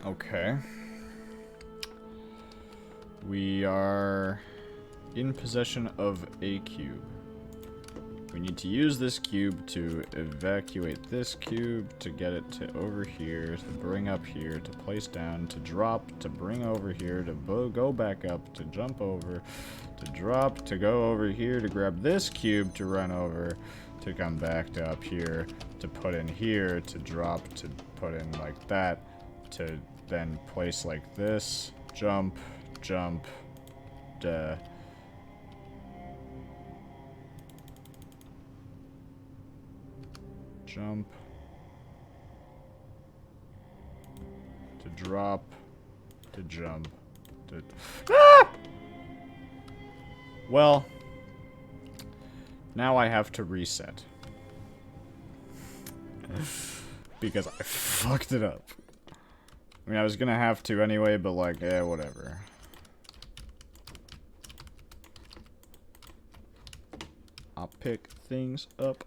Okay. We are in possession of a cube. We need to use this cube to evacuate this cube, to get it to over here, to bring up here, to place down, to drop, to bring over here, to go back up, to jump over, to drop, to go over here, to grab this cube, to run over, to come back to up here, to put in here, to drop, to put in like that, to then place like this, jump, jump, duh. Jump, to drop, to jump, to Ah! Well, now I have to reset. Because I fucked it up. I mean, I was gonna have to anyway, but like, yeah, whatever. I'll pick things up.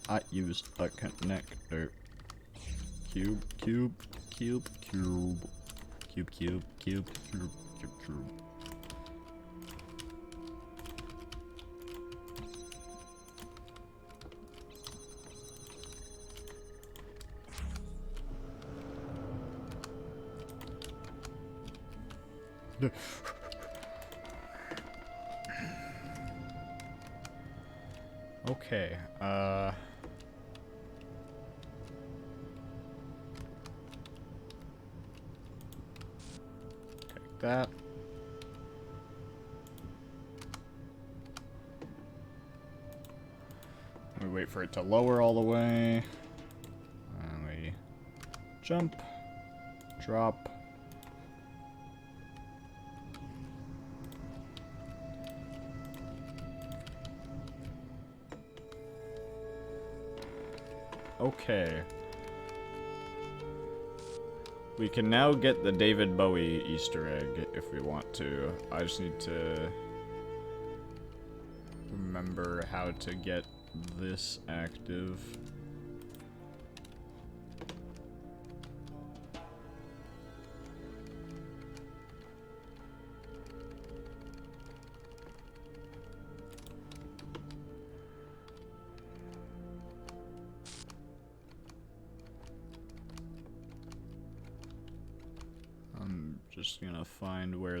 I use a connector. Cube, cube, cube, cube. Cube, cube, cube, cube, cube, cube. Okay, take that. We wait for it to lower all the way. And we jump, drop. Okay. We can now get the David Bowie Easter egg if we want to. I just need to remember how to get this active. Just gonna find where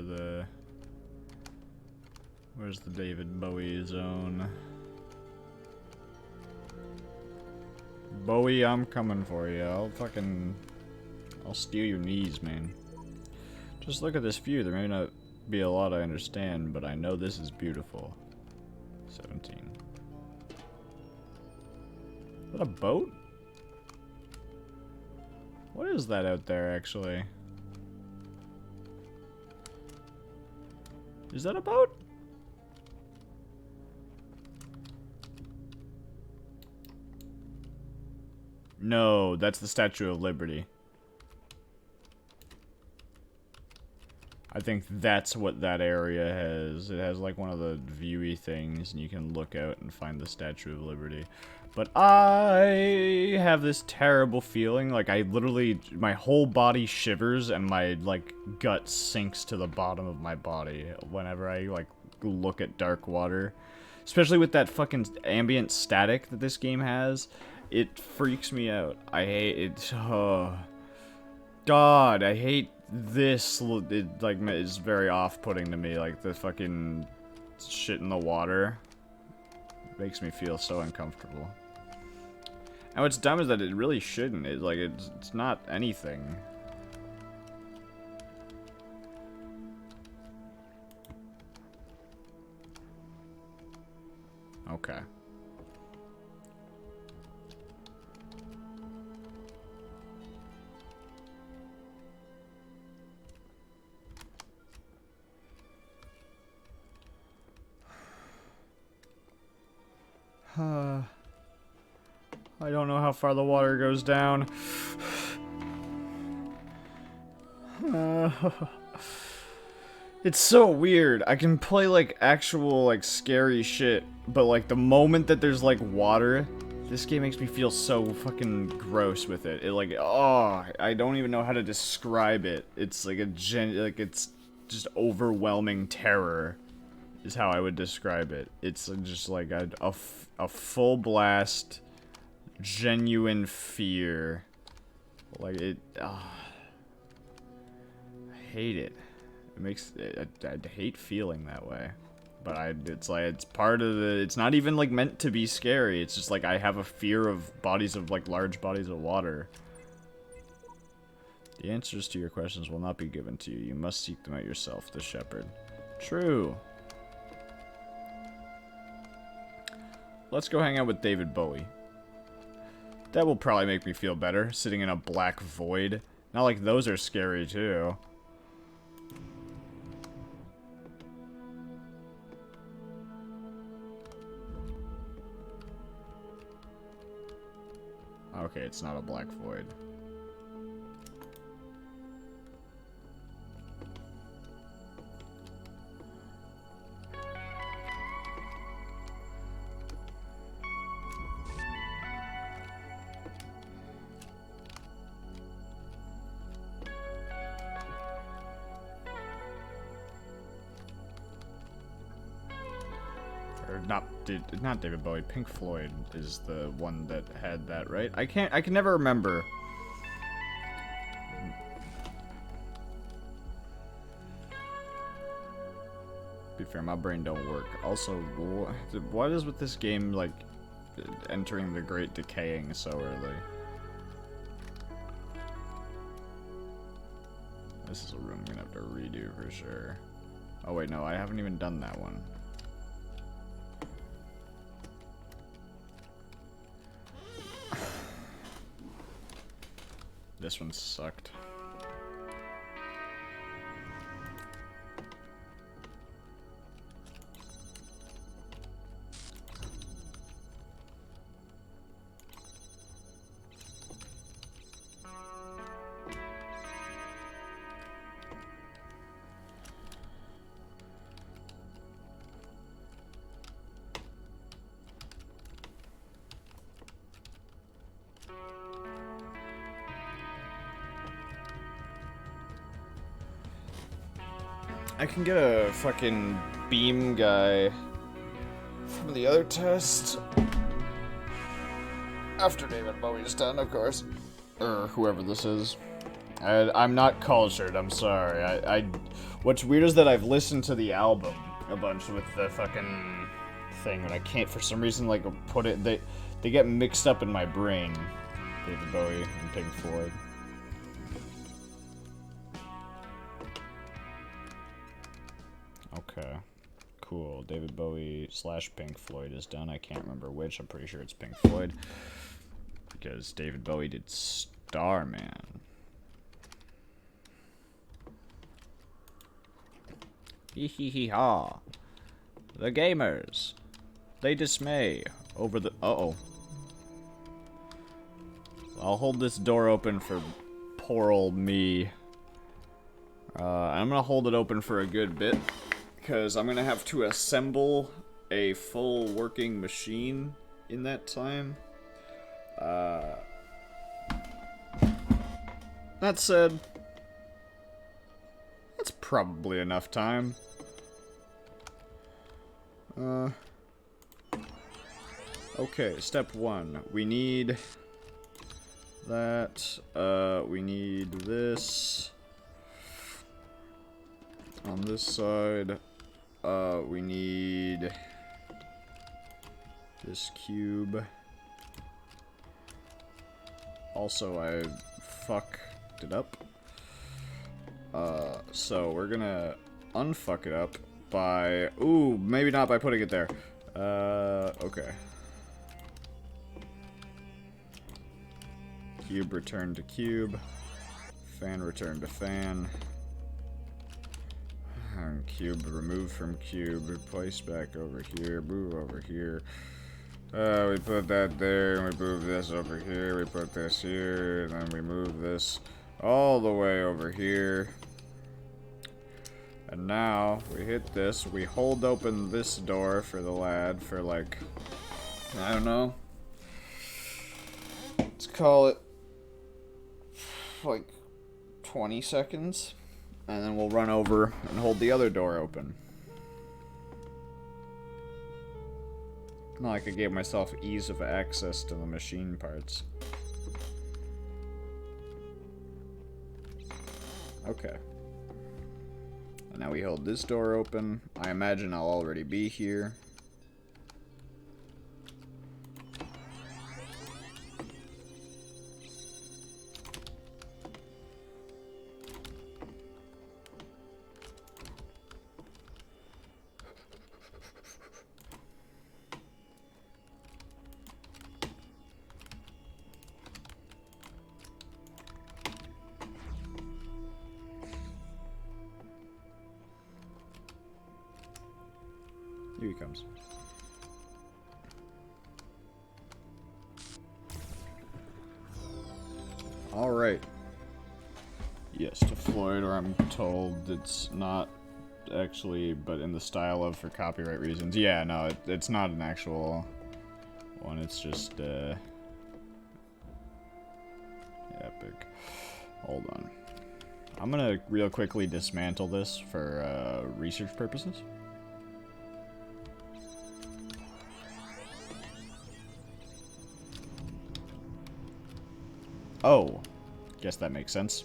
where's the David Bowie zone. Bowie, I'm coming for you. I'll steal your knees, man. Just look at this view. There may not be a lot I understand, but I know this is beautiful. 17. Is that a boat? What is that out there, actually? Is that a boat? No, that's the Statue of Liberty. I think that's what that area has. It has like one of the viewy things, and you can look out and find the Statue of Liberty. But I have this terrible feeling, like I literally, my whole body shivers and my like gut sinks to the bottom of my body whenever I like look at dark water. Especially with that fucking ambient static that this game has. It freaks me out. I hate it. Oh. God, I hate this. It like is very off-putting to me, like the fucking shit in the water. Makes me feel so uncomfortable. And what's dumb is that it really shouldn't. It's not anything. Okay. I don't know how far the water goes down. It's so weird. I can play like actual like scary shit, but like the moment that there's like water, this game makes me feel so fucking gross with it. It like, oh, I don't even know how to describe it. It's like it's just overwhelming terror is how I would describe it. It's just like a full blast, genuine fear. Like it, I hate it. It makes I hate feeling that way. But it's like it's part of the. It's not even like meant to be scary. It's just like I have a fear of bodies of like large bodies of water. The answers to your questions will not be given to you. You must seek them out yourself, the shepherd. True. Let's go hang out with David Bowie. That will probably make me feel better, sitting in a black void. Not like those are scary, too. Okay, it's not a black void. Or not David Bowie. Pink Floyd is the one that had that, right? I can never remember. Be fair, my brain don't work. Also, what is with this game, like, entering the Great Decaying so early? This is a room I'm gonna have to redo for sure. Oh wait, no, I haven't even done that one. This one sucked. I can get a fucking beam guy from the other test. After David Bowie's done, of course. Or whoever this is. I'm not cultured, I'm sorry. What's weird is that I've listened to the album a bunch with the fucking thing, and I can't, for some reason, like, put it... They get mixed up in my brain. David Bowie and Pink Floyd. Okay, cool. David Bowie / Pink Floyd is done. I can't remember which. I'm pretty sure it's Pink Floyd. Because David Bowie did Starman. Hee hee hee ha. The gamers. They dismay over the... Uh-oh. I'll hold this door open for poor old me. I'm gonna hold it open for a good bit. Because I'm gonna have to assemble a full working machine in that time. That said, that's probably enough time. Okay, step 1. We need that. We need this. On this side, we need this cube. Also, I fucked it up. So we're gonna unfuck it up by... Ooh, maybe not by putting it there. Okay. Cube return to cube. Fan return to fan. Cube removed from cube, replace back over here, move over here. We put that there, and we move this over here, we put this here, and then we move this all the way over here. And now, we hit this, we hold open this door for the lad for like, I don't know. Let's call it, like, 20 seconds. And then we'll run over and hold the other door open. Not like I gave myself ease of access to the machine parts. Okay. And now we hold this door open. I imagine I'll already be here. Here he comes. Alright. Yes, to Floyd, or I'm told it's not actually, but in the style of for copyright reasons. Yeah, no, it's not an actual one, it's just, epic. Hold on. I'm gonna real quickly dismantle this for, research purposes. Oh, guess that makes sense.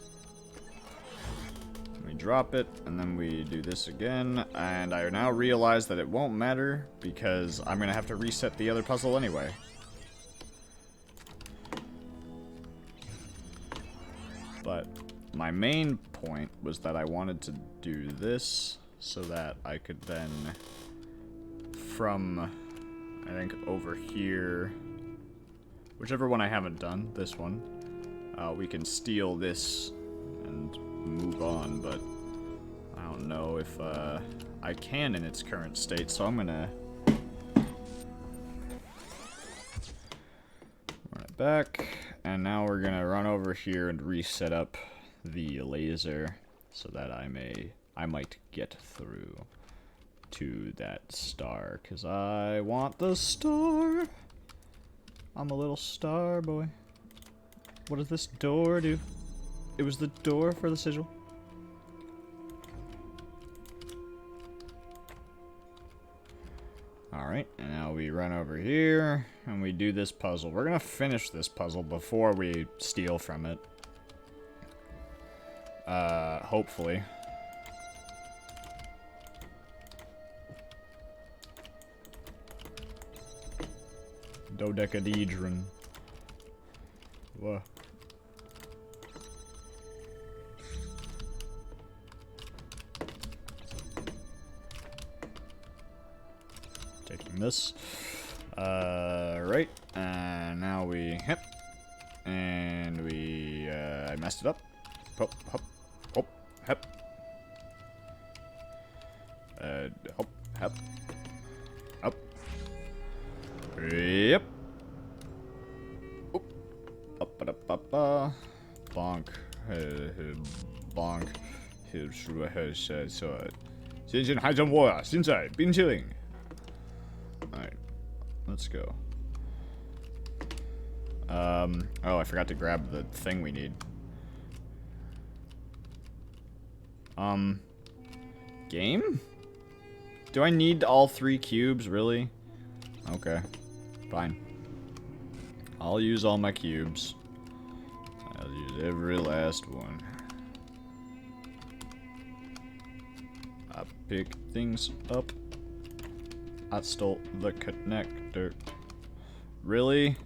We drop it, and then we do this again, and I now realize that it won't matter, because I'm gonna have to reset the other puzzle anyway. But my main point was that I wanted to do this, so that I could then, from, I think, over here, whichever one I haven't done, this one, we can steal this and move on, but I don't know if I can in its current state, so I'm gonna run it back, and now we're gonna run over here and reset up the laser so that I might get through to that star, because I want the star. I'm a little star boy. What does this door do? It was the door for the sigil. Alright, and now we run over here, and we do this puzzle. We're gonna finish this puzzle before we steal from it. Hopefully. Dodecahedron. Whoa. Taking this. Right. And now we hip. And we, I messed it up. Hop, hop, hop, hep. Hop, hep. Up. Yep. Oop. Up, up, up, bonk. Bonk. 先生还掌握啊，现在冰淇淋。Alright, let's go. Oh, I forgot to grab the thing we need. Game? Do I need all 3 cubes, really? Okay, fine. I'll use all my cubes. I'll use every last one. I pick things up. I stole the connector. Really?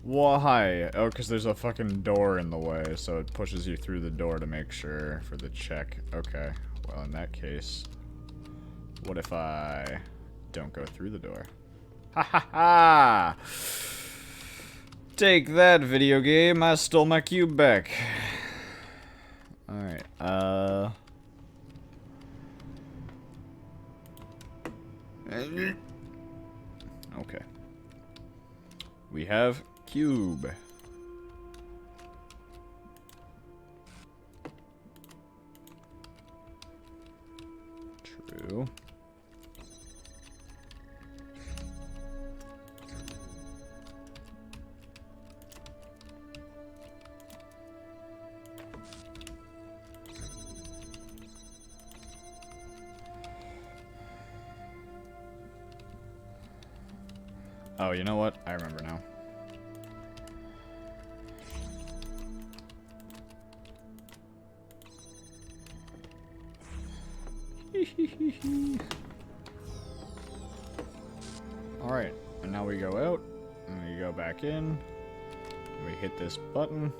Why? Oh, because there's a fucking door in the way, so it pushes you through the door to make sure for the check. Okay, well, in that case, what if I don't go through the door? Ha ha ha! Take that, video game. I stole my cube back. Alright, okay. We have cube. True. Oh, you know what? I remember now. Alright, and now we go out, and we go back in, and we hit this button,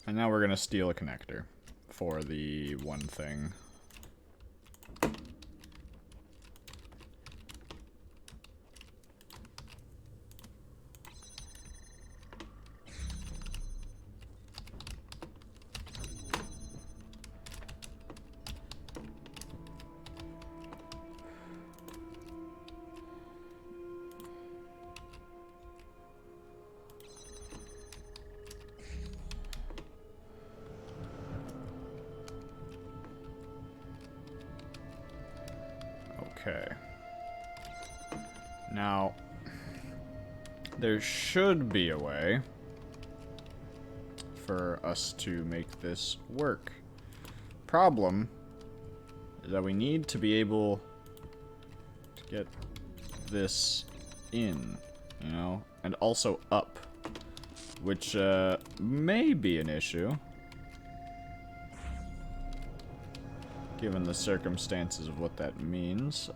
and now we're gonna steal a connector for the one thing. Okay. Now, there should be a way for us to make this work. Problem is that we need to be able to get this in, you know, and also up, which may be an issue given the circumstances of what that means.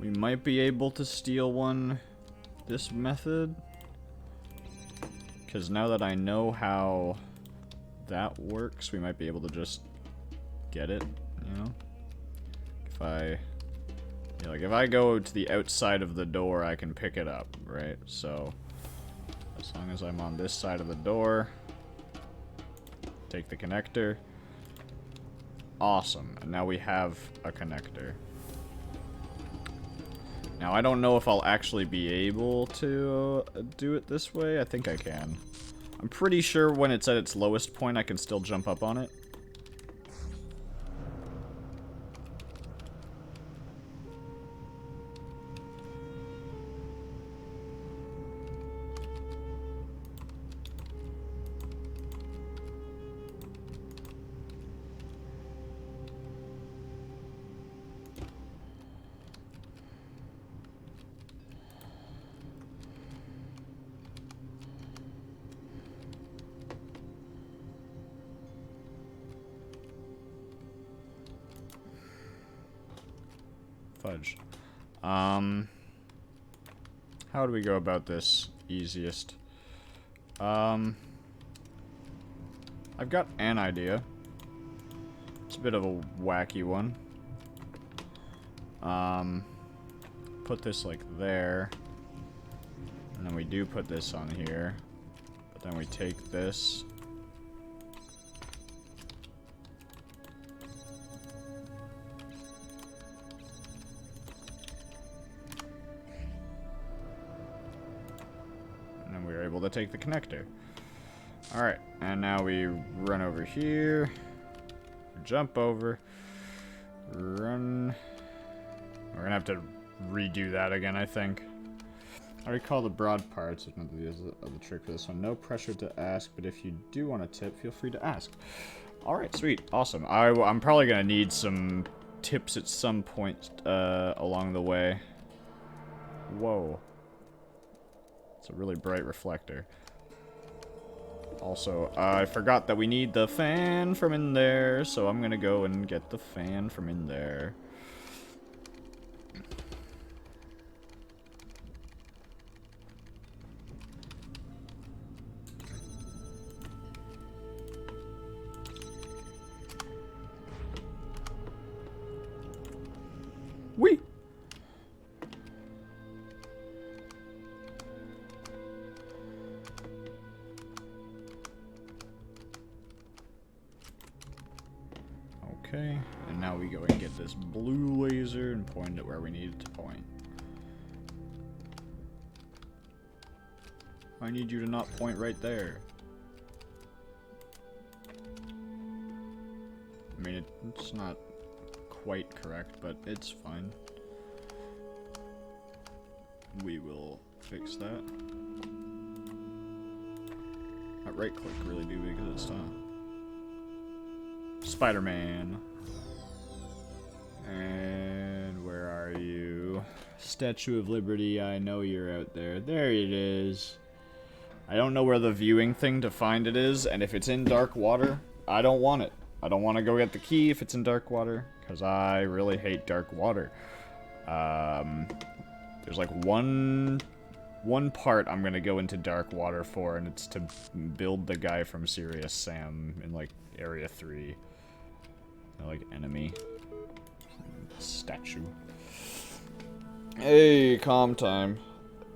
We might be able to steal one this method, because now that I know how that works, we might be able to just get it, you know? If I, yeah, like if I go to the outside of the door, I can pick it up, right? So, as long as I'm on this side of the door, take the connector. Awesome, and now we have a connector. Now, I don't know if I'll actually be able to do it this way. I think I can. I'm pretty sure when it's at its lowest point, I can still jump up on it. Fudge. How do we go about this easiest? I've got an idea. It's a bit of a wacky one. Put this like there. And then we do put this on here. But then we take this. To take the connector. Alright, and now we run over here, jump over, run. We're gonna have to redo that again, I think. I recall the broad parts of the trick for this one. No pressure to ask, but if you do want a tip, feel free to ask. Alright, sweet, awesome. I'm probably gonna need some tips at some point along the way. Whoa. It's a really bright reflector. Also, I forgot that we need the fan from in there, so I'm gonna go and get the fan from in there. Whee! Okay, and now we go and get this blue laser and point it where we need it to point. I need you to not point right there. I mean, it's not quite correct, but it's fine. We will fix that. That right click really do because it's not. Spider-Man. And where are you? Statue of Liberty, I know you're out there. There it is. I don't know where the viewing thing to find it is, and if it's in dark water, I don't want it. I don't want to go get the key if it's in dark water, because I really hate dark water. There's like one part I'm gonna go into dark water for, and it's to build the guy from Serious Sam in like Area 3. Like enemy statue. Hey, calm time.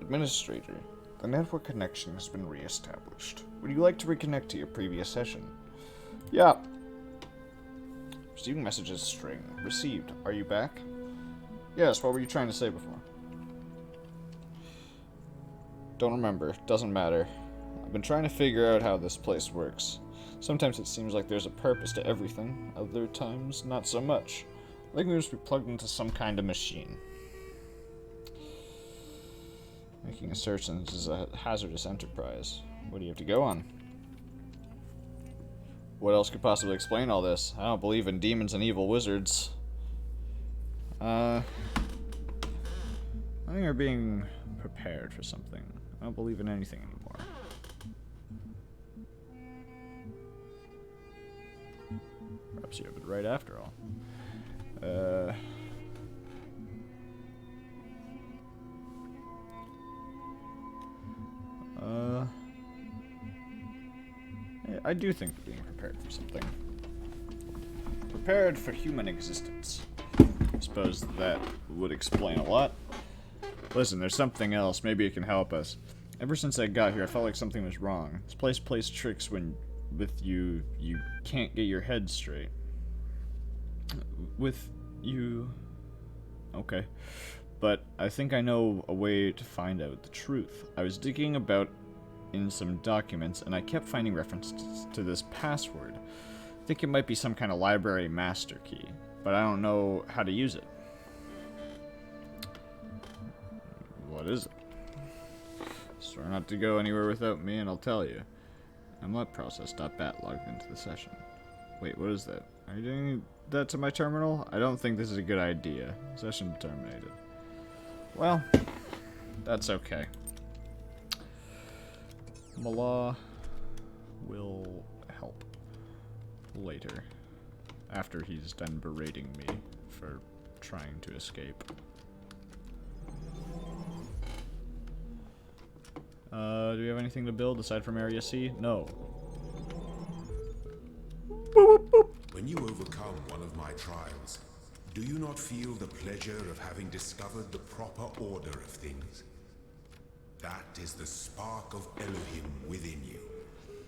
Administrator, the network connection has been re-established. Would you like to reconnect to your previous session? Yeah. Receiving messages string. Received. Are you back? Yes, what were you trying to say before? Don't remember. Doesn't matter. I've been trying to figure out how this place works. Sometimes it seems like there's a purpose to everything, other times not so much. Like we must be plugged into some kind of machine. Making a search in this is a hazardous enterprise. What do you have to go on? What else could possibly explain all this? I don't believe in demons and evil wizards. I think we're being prepared for something. I don't believe in anything anymore. Perhaps you have it right after all. I do think we're being prepared for something. Prepared for human existence. I suppose that would explain a lot. Listen, there's something else. Maybe it can help us. Ever since I got here, I felt like something was wrong. This place plays tricks with you can't get your head straight. With you... Okay. But I think I know a way to find out the truth. I was digging about in some documents, and I kept finding references to this password. I think it might be some kind of library master key, but I don't know how to use it. What is it? Swear not to go anywhere without me, and I'll tell you. mletprocess.bat logged into the session. Wait, what is that? Are you doing that to my terminal? I don't think this is a good idea. Session terminated. Well, that's okay. Mala will help later, after he's done berating me for trying to escape. Do we have anything to build aside from Area C? No. When you overcome one of my trials, do you not feel the pleasure of having discovered the proper order of things? That is the spark of Elohim within you,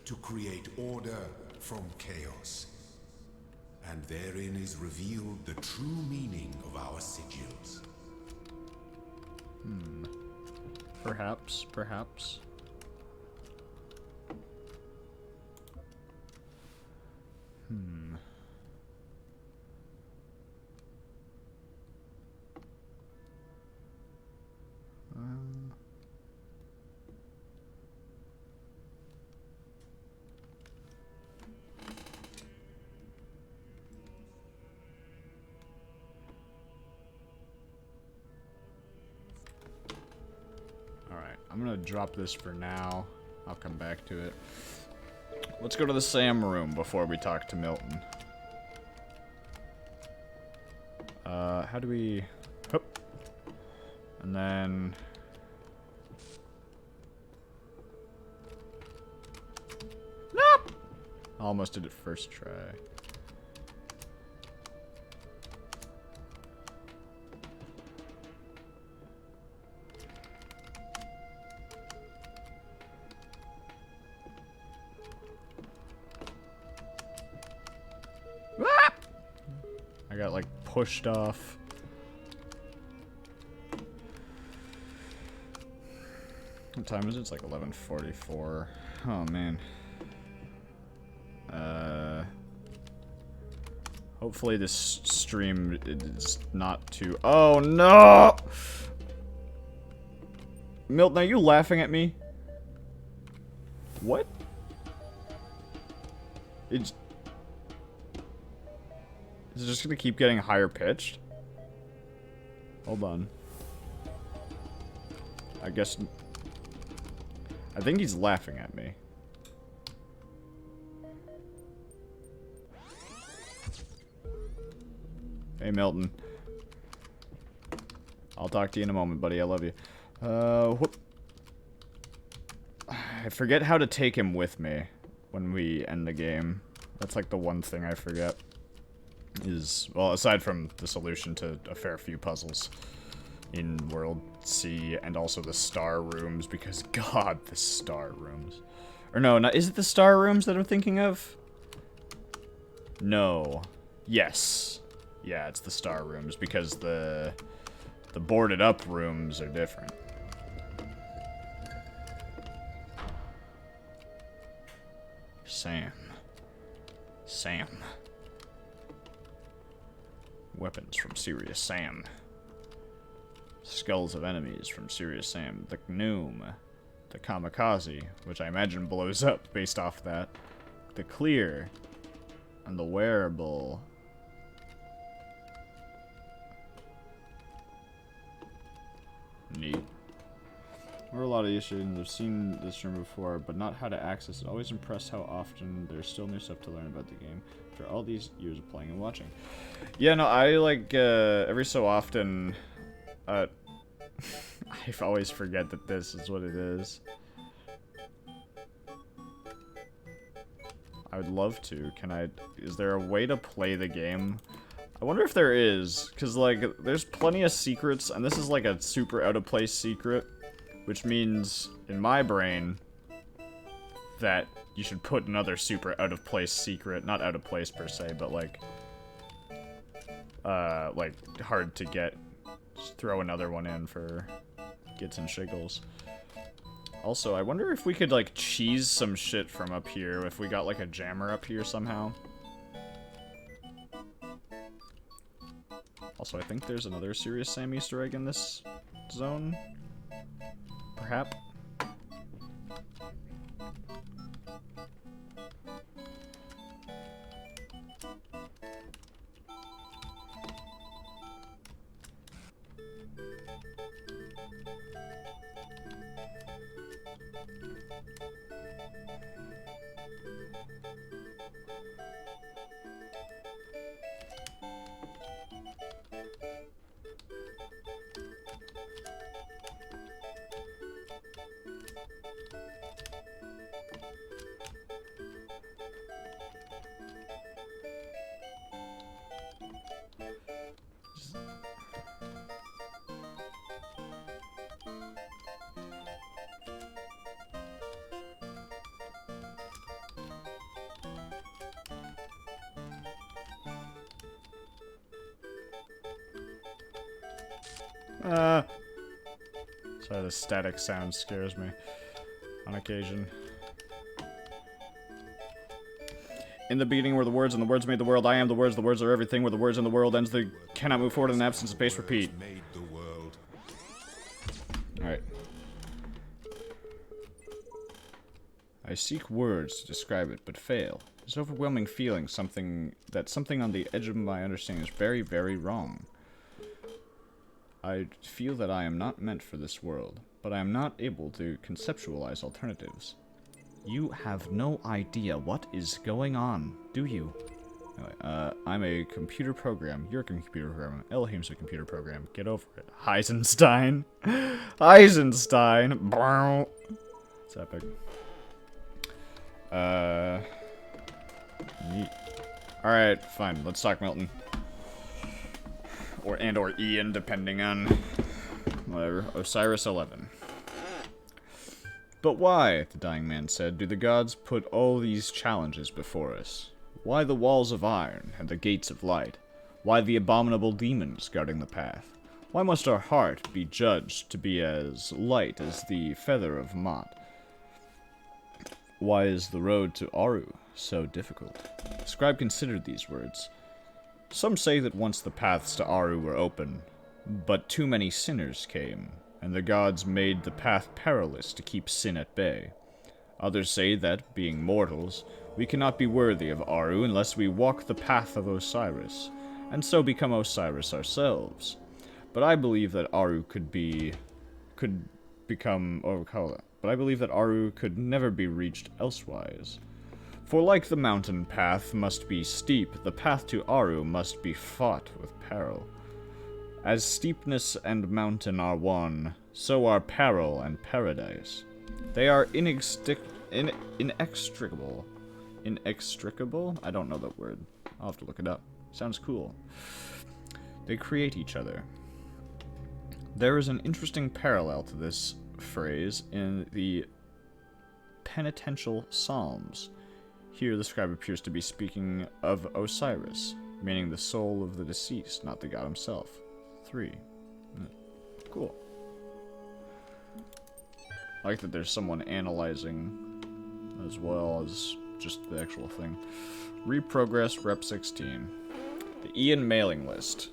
to create order from chaos. And therein is revealed the true meaning of our sigils. Perhaps, perhaps. I'm gonna drop this for now. I'll come back to it. Let's go to the SAM room before we talk to Milton. How do we... Hup. And then... Nope! Almost did it first try. I got like pushed off. What time is it? It's like 11:44. Oh man. Hopefully this stream is not too... Oh no! Milton, are you laughing at me? What? Is it just gonna keep getting higher pitched? Hold on. I think he's laughing at me. Hey, Milton. I'll talk to you in a moment, buddy. I love you. Whoop. I forget how to take him with me when we end the game. That's like the one thing I forget. Well, aside from the solution to a fair few puzzles in World C and also the star rooms, because God, the star rooms. Or no, is it the star rooms that I'm thinking of? No. Yes. Yeah, it's the star rooms, because the boarded up rooms are different. Sam. Sam. Weapons from Serious Sam. Skulls of enemies from Serious Sam. The Gnome. The Kamikaze, which I imagine blows up based off that. The Clear. And the Wearable. Neat. There are a lot of issues. I've seen this room before, but not how to access it. Always impressed how often there's still new stuff to learn about the game after all these years of playing and watching. Yeah, no, I like, every so often, I always forget that this is what it is. I would love to. Is there a way to play the game? I wonder if there is, because, like, there's plenty of secrets, and this is, like, a super out-of-place secret, which means, in my brain, that you should put another super out-of-place secret, not out-of-place per se, but, like, hard to get. Just throw another one in for gits and shiggles. Also, I wonder if we could, like, cheese some shit from up here, if we got, like, a jammer up here somehow. Also, I think there's another Serious Sam Easter egg in this zone. Perhaps. Sorry, the static sound scares me on occasion. In the beginning were the words, and the words made the world. I am the words are everything. Where the words and the world ends, they cannot move forward in the absence of space. Repeat. Alright. I seek words to describe it, but fail. This overwhelming feeling, something on the edge of my understanding is very, very wrong. I feel that I am not meant for this world, but I am not able to conceptualize alternatives. You have no idea what is going on, do you? Anyway, I'm a computer program. You're a computer program. Elohim's a computer program. Get over it. Heisenstein. Heisenstein. It's epic. Neat. Alright, fine. Let's talk Milton. Or Ian, depending on whatever. Osiris 11. But why, the dying man said, do the gods put all these challenges before us? Why the walls of iron and the gates of light? Why the abominable demons guarding the path? Why must our heart be judged to be as light as the feather of Mott? Why is the road to Aru so difficult? The scribe considered these words. Some say that once the paths to Aru were open, but too many sinners came, and the gods made the path perilous to keep sin at bay. Others say that, being mortals, we cannot be worthy of Aru unless we walk the path of Osiris, and so become Osiris ourselves. But I believe that Aru but I believe that Aru could never be reached elsewise. For like the mountain path must be steep, the path to Aru must be fought with peril. As steepness and mountain are one, so are peril and paradise. They are inextricable. Inextricable? I don't know that word. I'll have to look it up. Sounds cool. They create each other. There is an interesting parallel to this phrase in the penitential psalms. Here the scribe appears to be speaking of Osiris, meaning the soul of the deceased, not the god himself. 3. Cool. I like that there's someone analyzing as well as just the actual thing. Reprogress Rep 16. The Ian mailing list,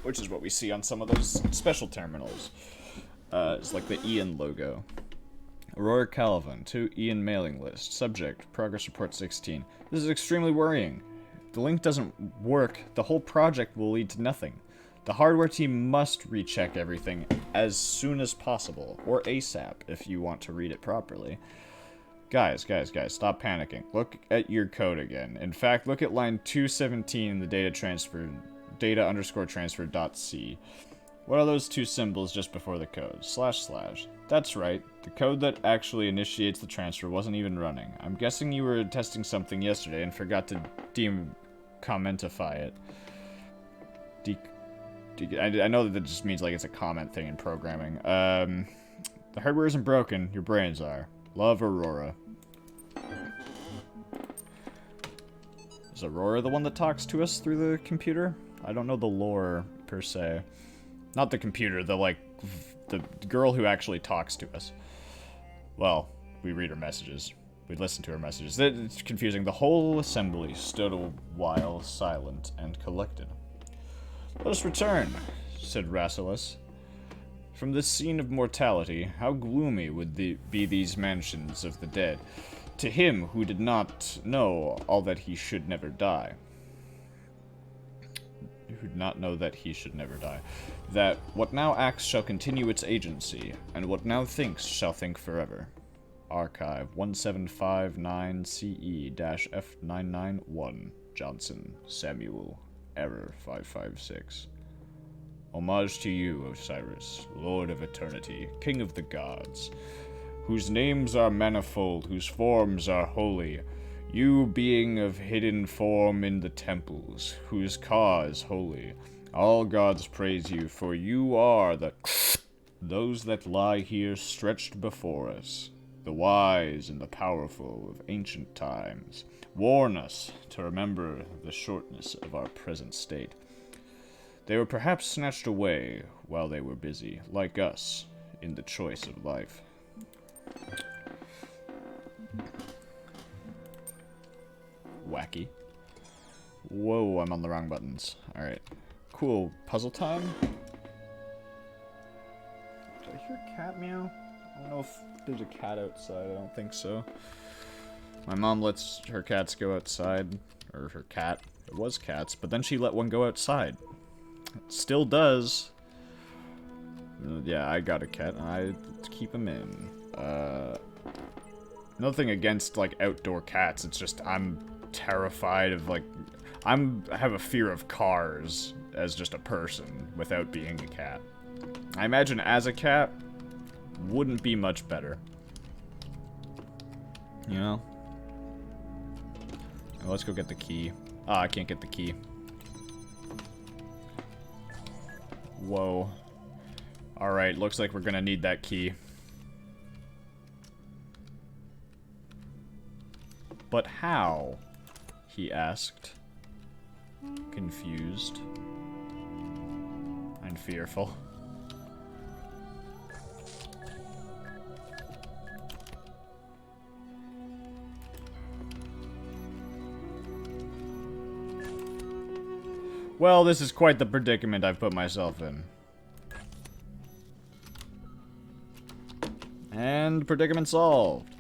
which is what we see on some of those special terminals. It's like the Ian logo. Aurora Calvin, to Ian mailing list. Subject, Progress Report 16. This is extremely worrying. If the link doesn't work, the whole project will lead to nothing. The hardware team must recheck everything as soon as possible, or ASAP if you want to read it properly. Guys, stop panicking. Look at your code again. In fact, look at line 217 in the data_transfer.c. What are those two symbols just before the code? // That's right. The code that actually initiates the transfer wasn't even running. I'm guessing you were testing something yesterday and forgot to commentify it. I know that just means like it's a comment thing in programming. The hardware isn't broken. Your brains are. Love, Aurora. Is Aurora the one that talks to us through the computer? I don't know the lore, per se. Not the computer, the girl who actually talks to us. Well, we read her messages. We listen to her messages. It's confusing. The whole assembly stood a while silent and collected. Let us return, said Rassilus. From this scene of mortality, how gloomy would be these mansions of the dead, to him who did not know all that he should never die. Who did not know that he should never die. That what now acts shall continue its agency, and what now thinks shall think forever. Archive 1759CE-F991. Johnson, Samuel. Error 556. Homage to you, Osiris, Lord of Eternity, King of the Gods, whose names are manifold, whose forms are holy, you being of hidden form in the temples, whose cause holy. All gods praise you, for you are those that lie here stretched before us, the wise and the powerful of ancient times. Warn us to remember the shortness of our present state. They were perhaps snatched away while they were busy, like us, in the choice of life. Wacky. Whoa, I'm on the wrong buttons. Alright. Cool. Puzzle time? Did I hear a cat meow? I don't know if there's a cat outside. I don't think so. My mom lets her cats go outside. Or her cat. It was cats, but then she let one go outside. It still does. Yeah, I got a cat, and I keep him in. Nothing against, like, outdoor cats. It's just I'm terrified of, like... I have a fear of cars as just a person without being a cat. I imagine as a cat, wouldn't be much better. You know? Well, let's go get the key. Ah, I can't get the key. Whoa. Alright, looks like we're gonna need that key. But how? He asked. Confused. And fearful. Well, this is quite the predicament I've put myself in. And predicament solved.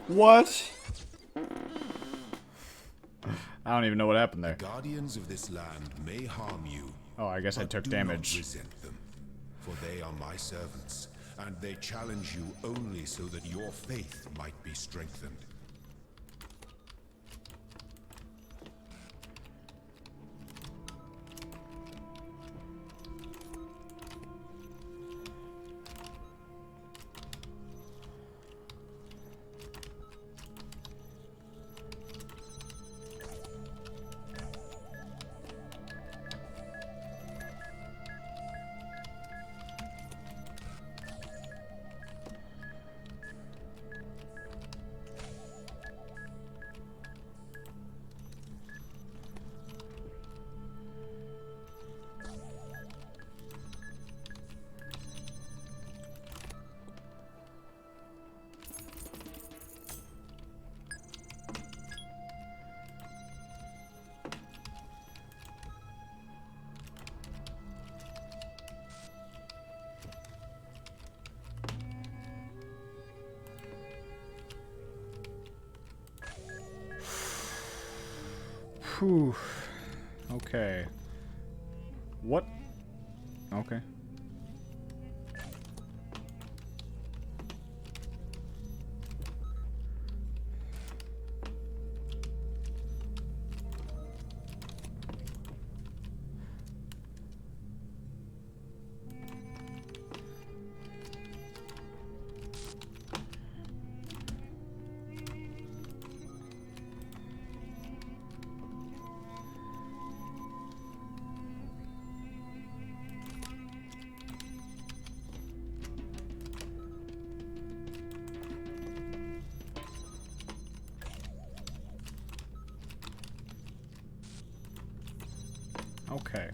What? I don't even know what happened there. The guardians of this land may harm you. Oh, I guess I took damage. Do not resent them, for they are my servants, and they challenge you only so that your faith might be strengthened. Whew. Okay. What? Okay. Okay.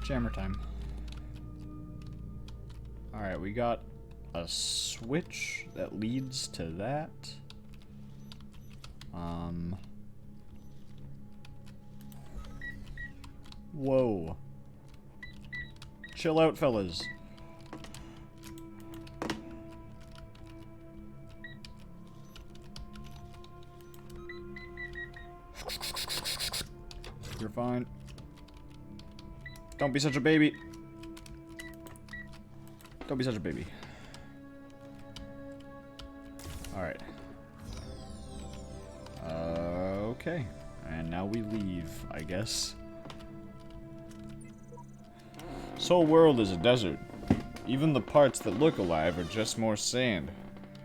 Jammer time. Alright, we got a switch that leads to that. Whoa. Chill out, fellas. You're fine. Don't be such a baby. Don't be such a baby. Alright. Okay. And now we leave, I guess. This whole world is a desert. Even the parts that look alive are just more sand.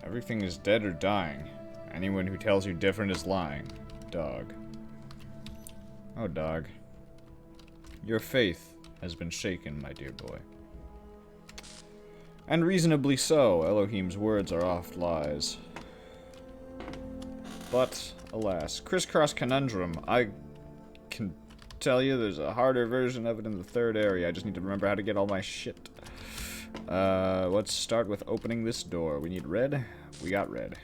Everything is dead or dying. Anyone who tells you different is lying. Dog. Oh, dog. Your faith has been shaken, my dear boy. And reasonably so. Elohim's words are oft lies. But, alas, crisscross conundrum. I can tell you there's a harder version of it in the third area. I just need to remember how to get all my shit. Let's start with opening this door. We need red. We got red.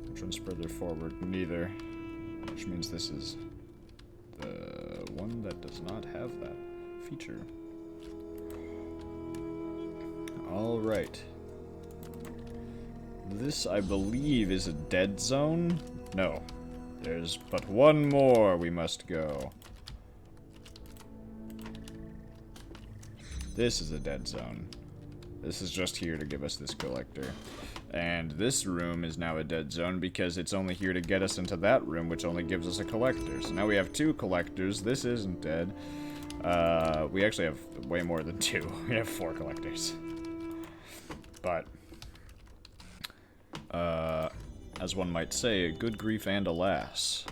Which one's further forward? Neither. Which means this is the one that does not have that feature. Alright. This, I believe, is a dead zone? No. There's but one more we must go. This is a dead zone. This is just here to give us this collector. And this room is now a dead zone because it's only here to get us into that room, which only gives us a collector. So now we have two collectors. This isn't dead. We actually have way more than two. We have 4 collectors. But, as one might say, good grief and alas.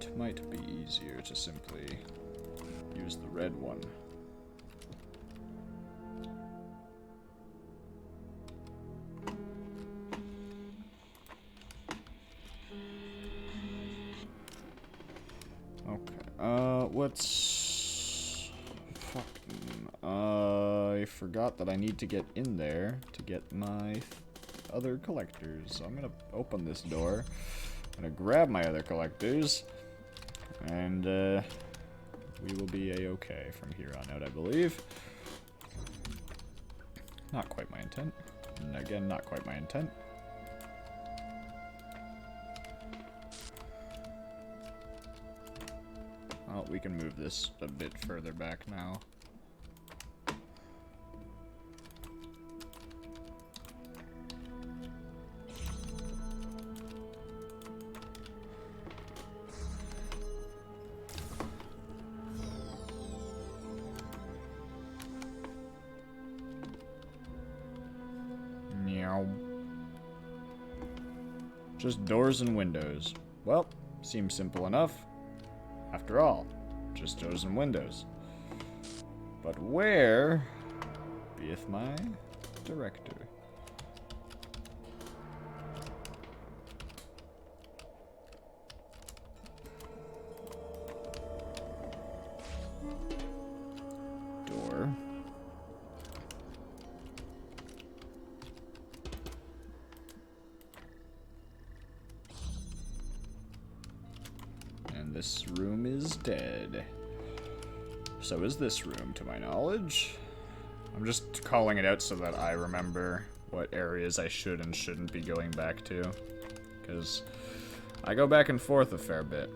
It might be easier to simply use the red one. What's... Fucking... I forgot that I need to get in there to get my other collectors. So I'm gonna open this door. I'm gonna grab my other collectors. And, we will be a-okay from here on out, I believe. Not quite my intent. And again, not quite my intent. Well, we can move this a bit further back now. Meow. Just doors and windows. Well, seems simple enough. After all, just doors and windows. But where beeth my director? Door. this room is dead. So is this room, to my knowledge. I'm just calling it out so that I remember what areas I should and shouldn't be going back to. Because I go back and forth a fair bit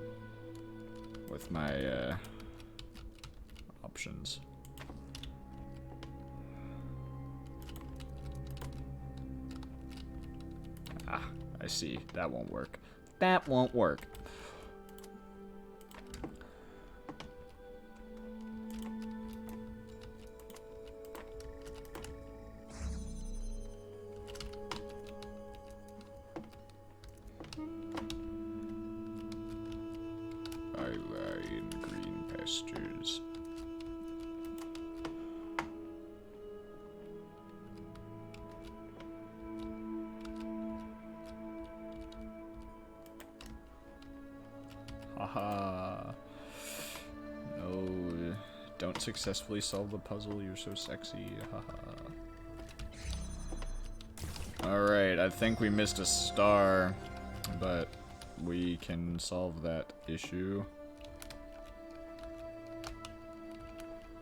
with my options. Ah, I see. That won't work. That won't work. I lie in green pastures. Haha. No, don't successfully solve the puzzle, you're so sexy. Haha. Alright, I think we missed a star, but we can solve that issue.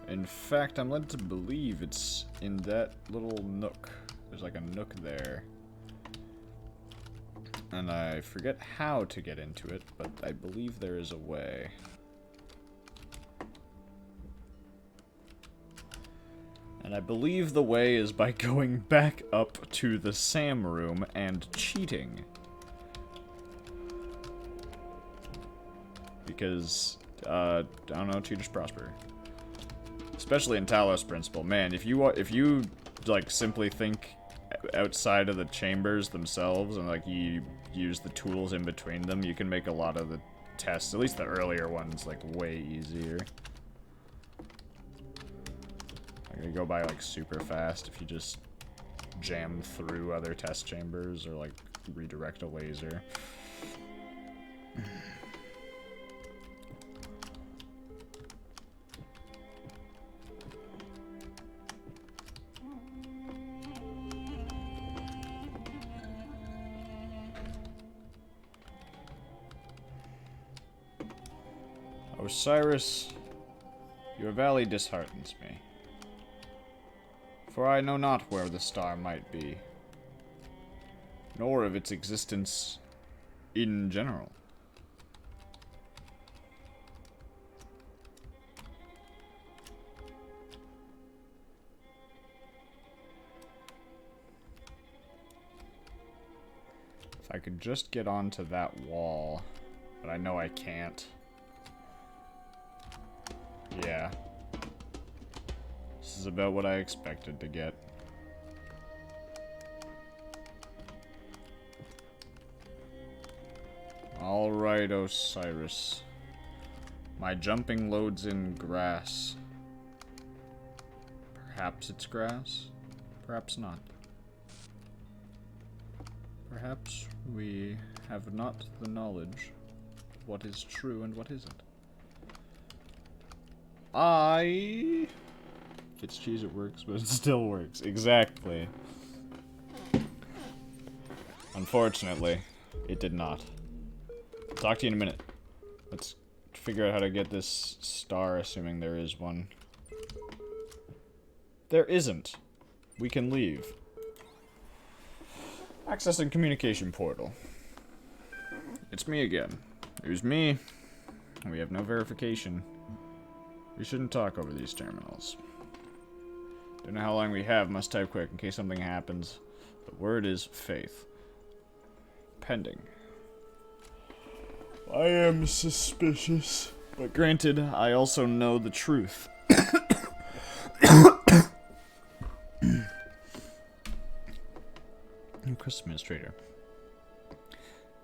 In fact, I'm led to believe it's in that little nook. There's like a nook there. And I forget how to get into it, but I believe there is a way. And I believe the way is by going back up to the Sam room and cheating. Because, I don't know, cheaters prosper. Especially in Talos Principle. Man, if you like, simply think outside of the chambers themselves and, like, you use the tools in between them, you can make a lot of the tests, at least the earlier ones, like, way easier. They go by, like, super fast if you just jam through other test chambers or, like, redirect a laser. Osiris, your valley disheartens me, for I know not where the star might be, nor of its existence in general. If I could just get onto that wall, but I know I can't. Yeah. This is about what I expected to get. Alright, Osiris. My jumping loads in grass. Perhaps it's grass? Perhaps not. Perhaps we have not the knowledge of what is true and what isn't. If it's cheese, it works, but it still works. Exactly. Unfortunately, it did not. Talk to you in a minute. Let's figure out how to get this star, assuming there is one. There isn't. We can leave. Accessing communication portal. It's me again. There's me. We have no verification. We shouldn't talk over these terminals. Don't know how long we have. Must type quick in case something happens. The word is faith. Pending. I am suspicious. But granted, I also know the truth. New quest administrator.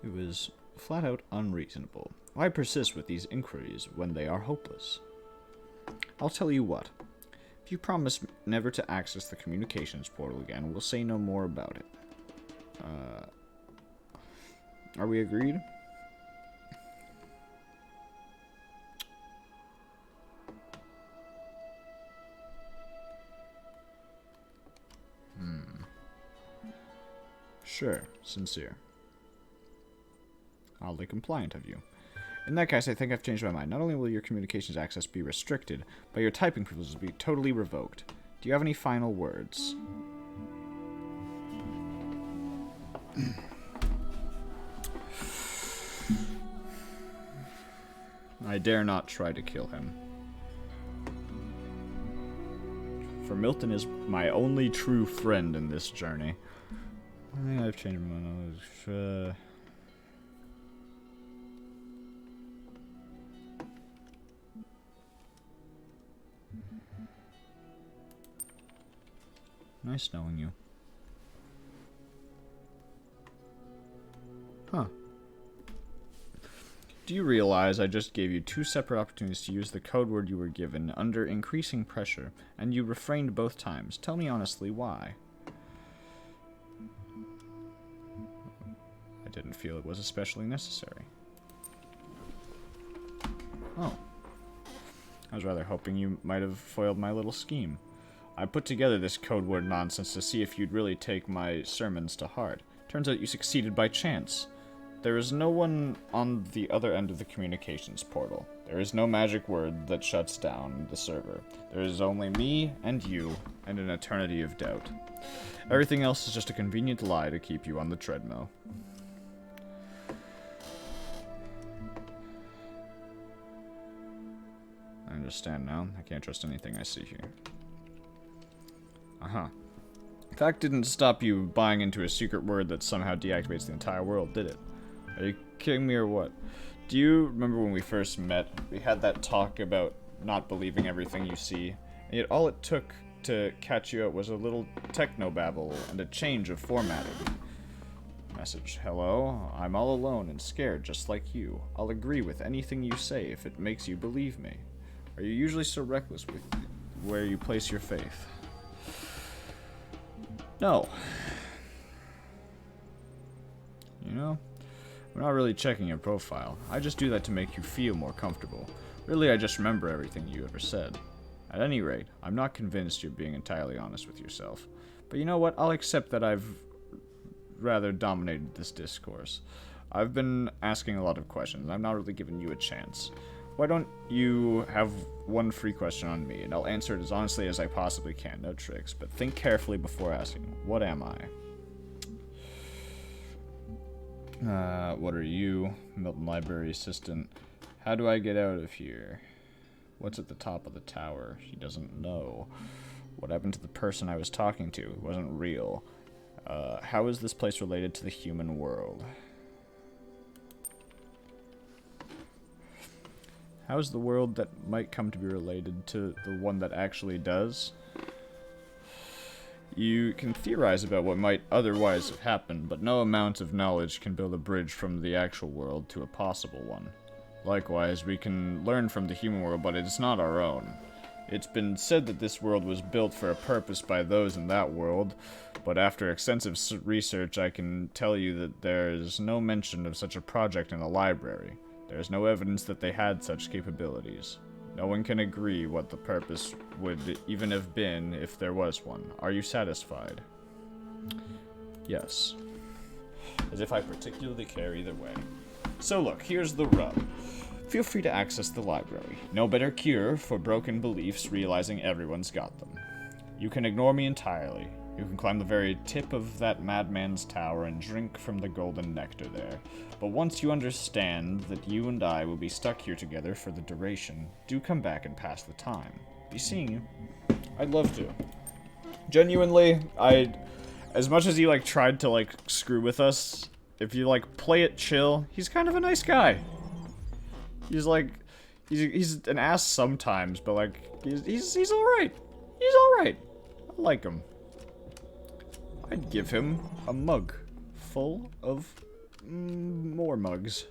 It was flat out unreasonable. Why persist with these inquiries when they are hopeless? I'll tell you what. If you promise never to access the communications portal again, we'll say no more about it. Are we agreed? Sure, sincere. Oddly compliant of you. In that case, I think I've changed my mind. Not only will your communications access be restricted, but your typing privileges will be totally revoked. Do you have any final words? I dare not try to kill him. For Milton is my only true friend in this journey. I think I've changed my mind. Nice knowing you. Huh. Do you realize I just gave you 2 separate opportunities to use the code word you were given under increasing pressure, and you refrained both times? Tell me honestly why. I didn't feel it was especially necessary. Oh. I was rather hoping you might have foiled my little scheme. I put together this code word nonsense to see if you'd really take my sermons to heart. Turns out you succeeded by chance. There is no one on the other end of the communications portal. There is no magic word that shuts down the server. There is only me and you, and an eternity of doubt. Everything else is just a convenient lie to keep you on the treadmill. I understand now. I can't trust anything I see here. Uh-huh. Fact didn't stop you buying into a secret word that somehow deactivates the entire world, did it? Are you kidding me or what? Do you remember when we first met? We had that talk about not believing everything you see, and yet all it took to catch you out was a little technobabble and a change of formatting. Message: hello, I'm all alone and scared just like you. I'll agree with anything you say if it makes you believe me. Are you usually so reckless with where you place your faith? No. You know, we're not really checking your profile. I just do that to make you feel more comfortable. Really, I just remember everything you ever said. At any rate, I'm not convinced you're being entirely honest with yourself. But you know what? I'll accept that I've rather dominated this discourse. I've been asking a lot of questions. I'm not really giving you a chance. Why don't you have one free question on me, and I'll answer it as honestly as I possibly can. No tricks, but think carefully before asking. What am I? What are you? Milton Library Assistant. How do I get out of here? What's at the top of the tower? He doesn't know. What happened to the person I was talking to? It wasn't real. How is this place related to the human world? How is the world that might come to be related to the one that actually does? You can theorize about what might otherwise have happened, but no amount of knowledge can build a bridge from the actual world to a possible one. Likewise, we can learn from the human world, but it's not our own. It's been said that this world was built for a purpose by those in that world, but after extensive research, I can tell you that there is no mention of such a project in the library. There is no evidence that they had such capabilities. No one can agree what the purpose would even have been if there was one. Are you satisfied? Yes. As if I particularly care either way. So look, here's the rub. Feel free to access the library. No better cure for broken beliefs, realizing everyone's got them. You can ignore me entirely. You can climb the very tip of that madman's tower and drink from the golden nectar there. But once you understand that you and I will be stuck here together for the duration, do come back and pass the time. Be seeing you. I'd love to. Genuinely, as much as he, tried to, screw with us, if you, play it chill, he's kind of a nice guy. He's, he's an ass sometimes, but, he's alright. He's alright. I like him. I'd give him a mug full of more mugs.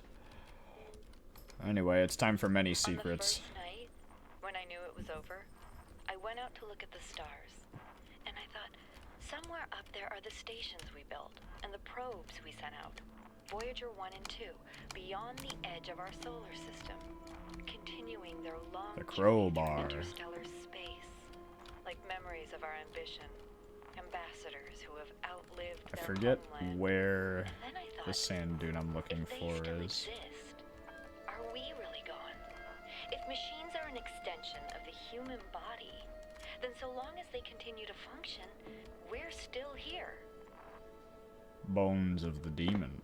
Anyway, it's time for many secrets. On the first night, when I knew it was over, I went out to look at the stars, and I thought, somewhere up there are the stations we built, and the probes we sent out. Voyager 1 and 2, beyond the edge of our solar system, continuing their long The crowbar. journey through interstellar space, like memories of our ambition. Ambassadors who have outlived I their forget homeland. where And then I thought, the sand dune I'm looking if they for still is. exist, are we an extension of the human body, then so long as they continue to function, we're still here. Bones of the demon.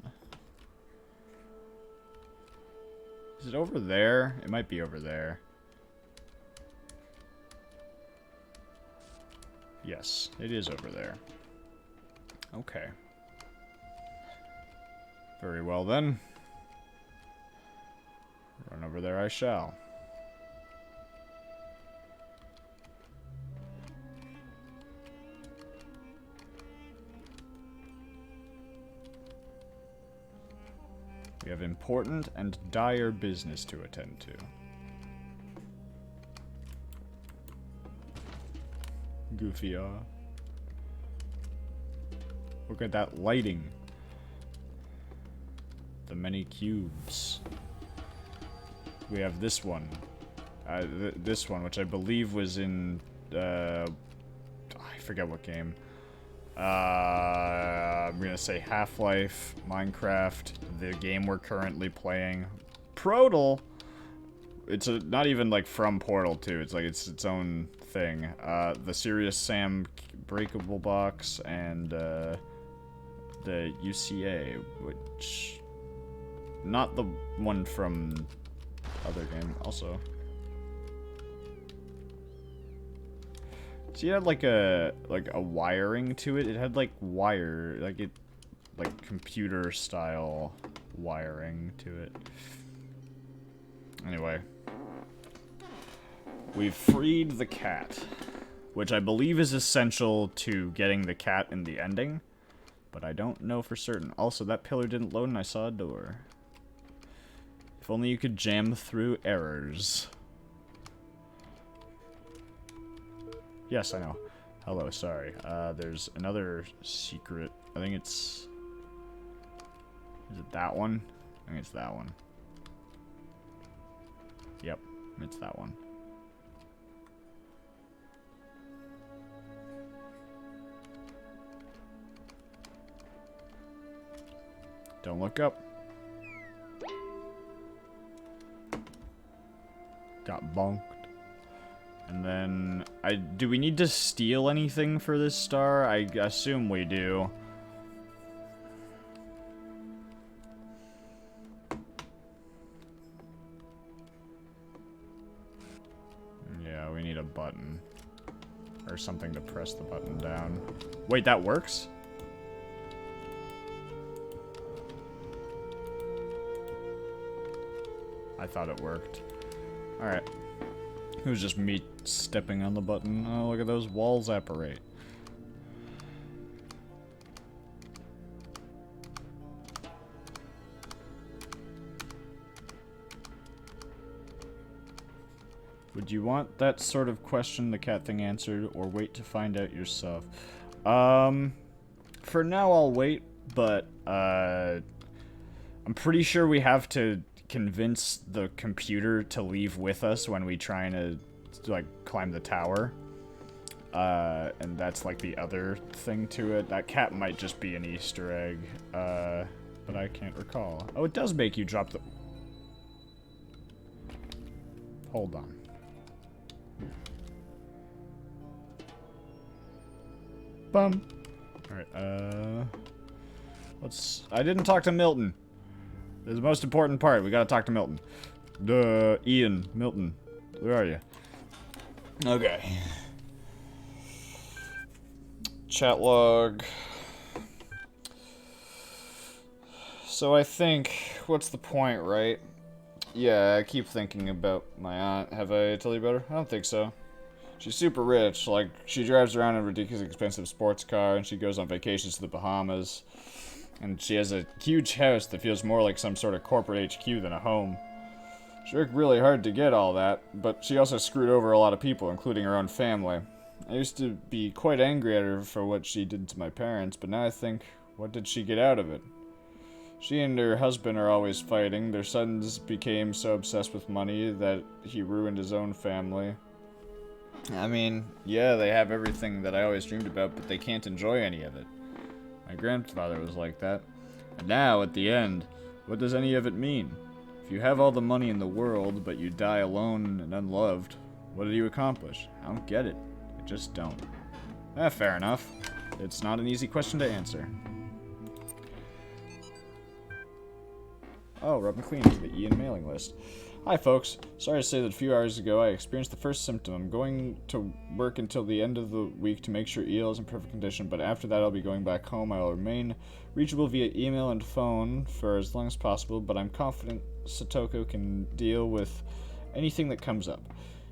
Is it over there? It might be over there. Yes, it is over there. Okay. Very well then. Run over there I shall. We have important and dire business to attend to. Goofy, look at that lighting. The many cubes. We have this one. This one, which I believe was in, I forget what game. I'm gonna say Half-Life, Minecraft, the game we're currently playing. Protal! It's not even, like, from Portal 2. It's, like, it's its own thing. The Serious Sam Breakable Box, and, the UCA, which... Not the one from other game, also. See, it had like a wiring to it. It had like computer style wiring to it. Anyway, we've freed the cat, which I believe is essential to getting the cat in the ending, but I don't know for certain. Also, that pillar didn't load and I saw a door. If only you could jam through errors. Yes, I know. Hello, sorry. There's another secret. I think it's... Is it that one? I think it's that one. Yep, it's that one. Don't look up. Got bonked. And then, do we need to steal anything for this star? I assume we do. Yeah, we need a button. Or something to press the button down. Wait, that works? I thought it worked. Alright. It was just me stepping on the button. Oh, look at those walls apparate. Would you want that sort of question the cat thing answered, or wait to find out yourself? For now I'll wait, but, I'm pretty sure we have to convince the computer to leave with us when we try to, like, climb the tower. And that's, like, the other thing to it. That cat might just be an Easter egg, but I can't recall. Oh, it does make you drop the... Hold on. Bum. Alright, I didn't talk to Milton. This is the most important part. We gotta talk to Milton. Ian, Milton. Where are you? Okay. Chat log. So I think, what's the point, right? Yeah, I keep thinking about my aunt. Have I told you about her? I don't think so. She's super rich. Like, she drives around in a ridiculously expensive sports car, and she goes on vacations to the Bahamas. And she has a huge house that feels more like some sort of corporate HQ than a home. She worked really hard to get all that, but she also screwed over a lot of people, including her own family. I used to be quite angry at her for what she did to my parents, but now I think, what did she get out of it? She and her husband are always fighting. Their sons became so obsessed with money that he ruined his own family. I mean, yeah, they have everything that I always dreamed about, but they can't enjoy any of it. My grandfather was like that. And now, at the end, what does any of it mean? If you have all the money in the world, but you die alone and unloved, what do you accomplish? I don't get it. I just don't. Fair enough. It's not an easy question to answer. Oh, Rob McLean to the Ian mailing list. Hi folks, sorry to say that a few hours ago I experienced the first symptom. I'm going to work until the end of the week to make sure EL is in perfect condition, but after that I'll be going back home. I will remain reachable via email and phone for as long as possible, but I'm confident Satoko can deal with anything that comes up.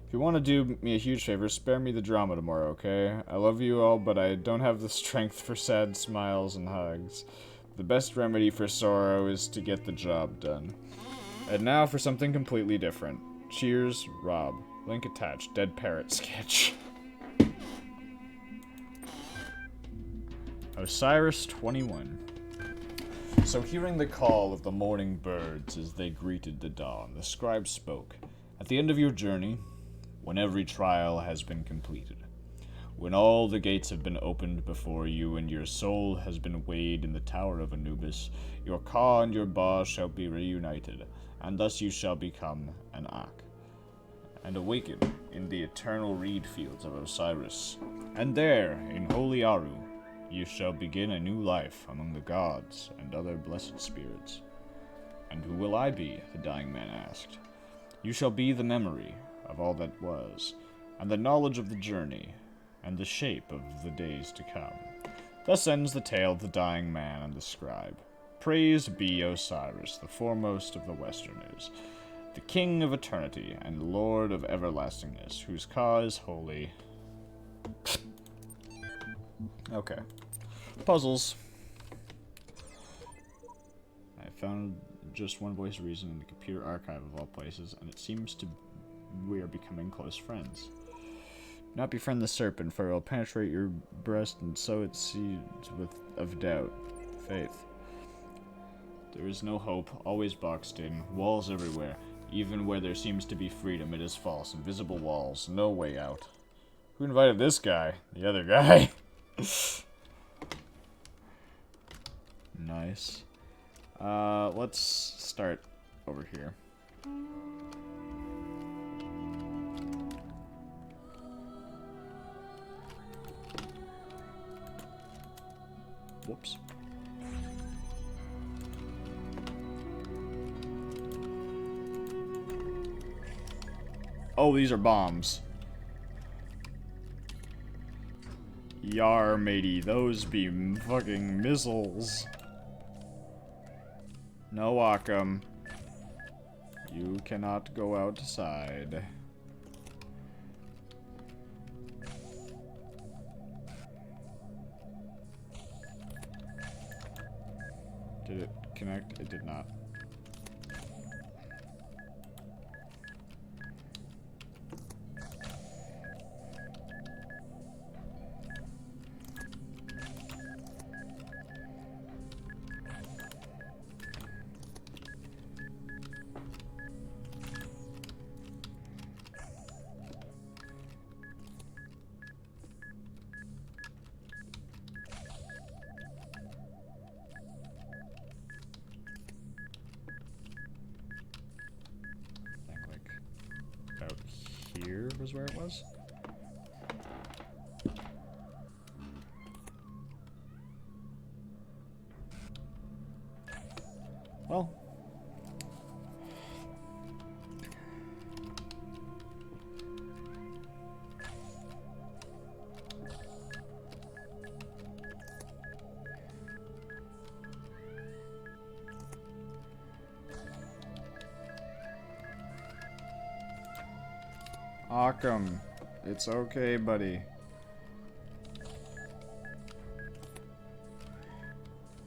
If you want to do me a huge favor, spare me the drama tomorrow, okay? I love you all, but I don't have the strength for sad smiles and hugs. The best remedy for sorrow is to get the job done. And now for something completely different. Cheers, Rob. Link attached. Dead parrot sketch. Osiris 21. So hearing the call of the morning birds as they greeted the dawn, the scribe spoke. At the end of your journey, when every trial has been completed, when all the gates have been opened before you and your soul has been weighed in the tower of Anubis, your Ka and your Ba shall be reunited, and thus you shall become an Ak, and awaken in the eternal reed fields of Osiris. And there, in Holy Aru, you shall begin a new life among the gods and other blessed spirits. And who will I be? The dying man asked. You shall be the memory of all that was, and the knowledge of the journey, and the shape of the days to come. Thus ends the tale of the dying man and the scribe. Praised be Osiris, the foremost of the Westerners, the king of eternity and lord of everlastingness, whose Ka is holy. Okay. Puzzles. I found just one voice of reason in the computer archive of all places, and it seems we are becoming close friends. Do not befriend the serpent, for it will penetrate your breast and sow its seeds of doubt. Faith. There is no hope, always boxed in, walls everywhere. Even where there seems to be freedom, it is false. Invisible walls, no way out. Who invited this guy? The other guy. Nice. Let's start over here. Whoops. Oh, these are bombs. Yar, matey, those be fucking missiles. No, Occam. You cannot go outside. Did it connect? It did not. Here was where it was. Well. Occam, it's okay, buddy.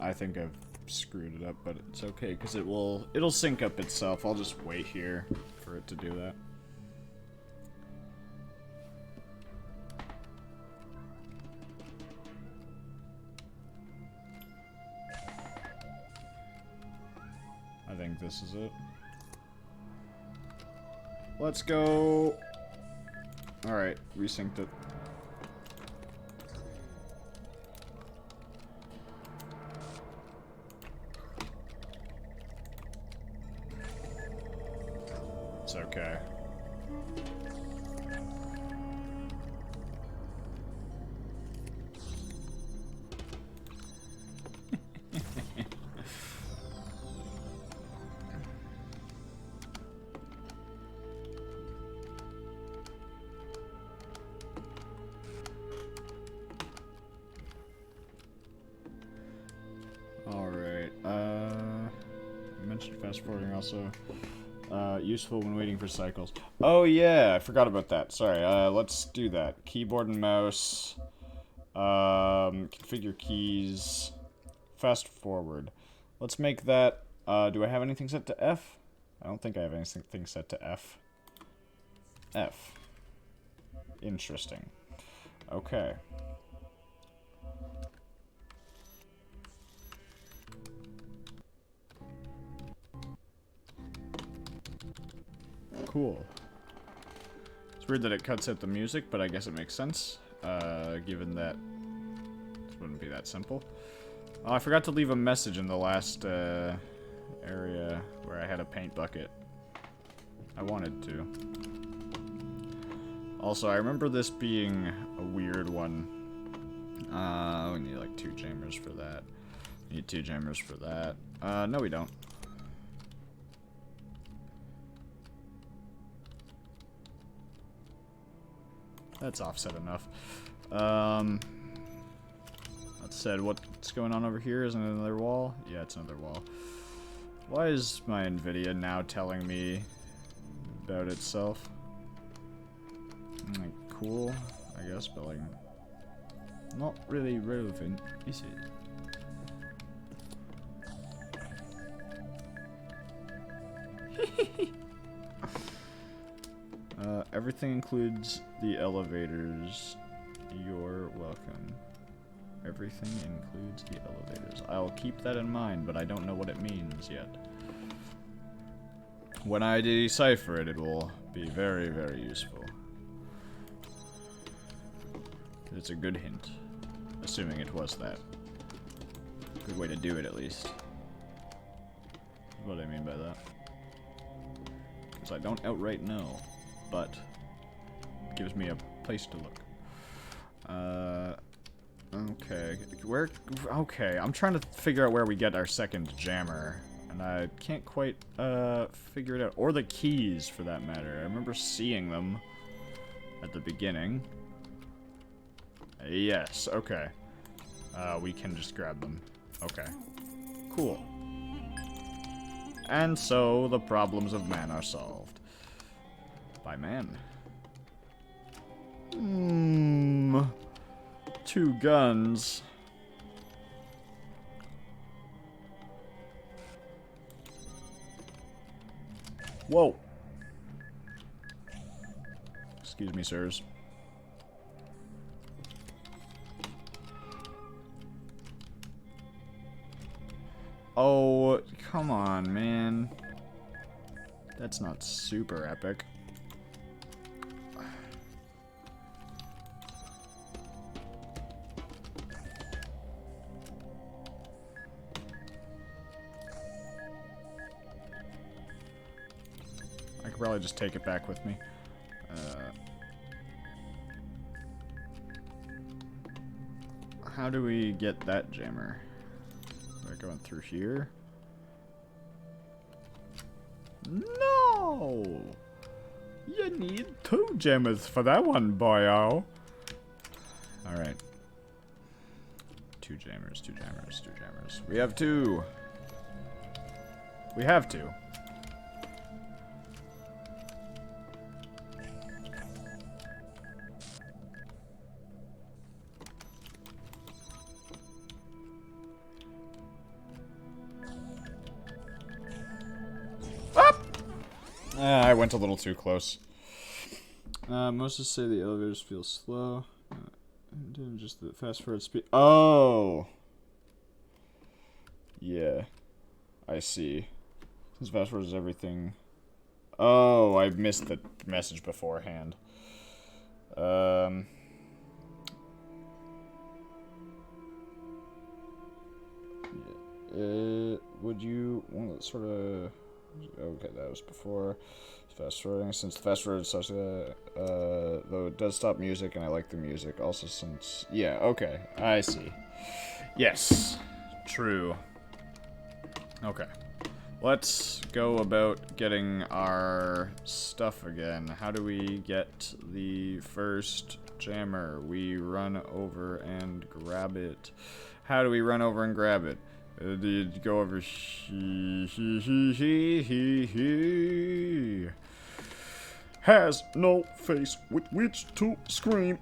I think I've screwed it up, but it's okay, because it'll sync up itself. I'll just wait here for it to do that. I think this is it. Let's go. Alright, resynced it. It's okay. Alright, I mentioned fast forwarding also. Useful when waiting for cycles. Oh yeah, I forgot about that. Sorry, let's do that. Keyboard and mouse. Configure keys. Fast forward. Let's make that, do I have anything set to F? I don't think I have anything set to F. F. Interesting. Okay. Cool. It's weird that it cuts out the music, but I guess it makes sense, given that it wouldn't be that simple. Oh, I forgot to leave a message in the last, area where I had a paint bucket. I wanted to. Also, I remember this being a weird one. We need like 2 jammers for that. We need 2 jammers for that. No we don't. That's offset enough. That said, what's going on over here? Is it another wall? Yeah, it's another wall. Why is my NVIDIA now telling me about itself? Like, cool, I guess, but like, not really relevant, is it? Everything includes the elevators. You're welcome. Everything includes the elevators. I'll keep that in mind, but I don't know what it means yet. When I decipher it, it will be very, very useful. It's a good hint. Assuming it was that. Good way to do it, at least. What I mean by that. Because I don't outright know, but it gives me a place to look. Okay. Okay, I'm trying to figure out where we get our second jammer. And I can't quite, figure it out. Or the keys, for that matter. I remember seeing them at the beginning. Yes, okay. We can just grab them. Okay. Cool. And so, the problems of man are solved. By man. 2 guns. Whoa. Excuse me, sirs. Oh, come on, man. That's not super epic. I could probably just take it back with me. How do we get that jammer? We're going through here? No! You need 2 jammers for that one, boyo. Alright. 2 jammers, 2 jammers, 2 jammers. We have 2! We have 2. I went a little too close. Most say the elevators feel slow. Just the fast forward speed. Oh! Yeah. I see. Since fast forward is everything. Oh, I missed the message beforehand. Would you want to sort of... Okay, that was before. Fast forwarding, since the fast forward such though it does stop music, and I like the music. Also, since okay, I see. Yes, true. Okay, let's go about getting our stuff again. How do we get the first jammer? We run over and grab it. How do we run over and grab it? Did go over he has no face with which to scream.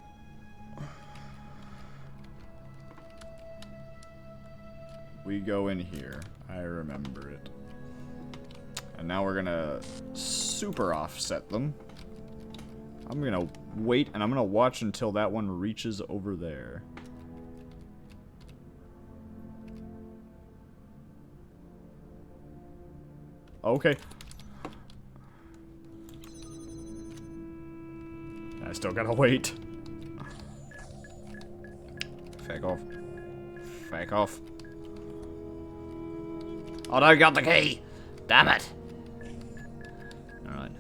We go in here. I remember it. And now we're gonna super offset them. I'm gonna wait and I'm gonna watch until that one reaches over there. Okay. I still gotta wait. Fake off. Fake off. Oh, no, I got the key! Damn it! Alright.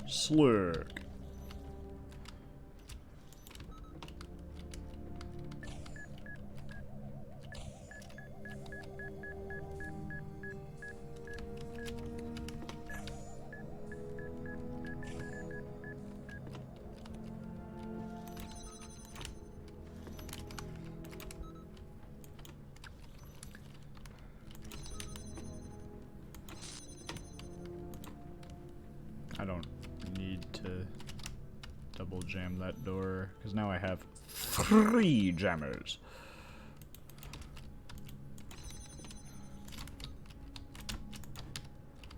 Slick. I don't need to double jam that door, because now I have 3 jammers.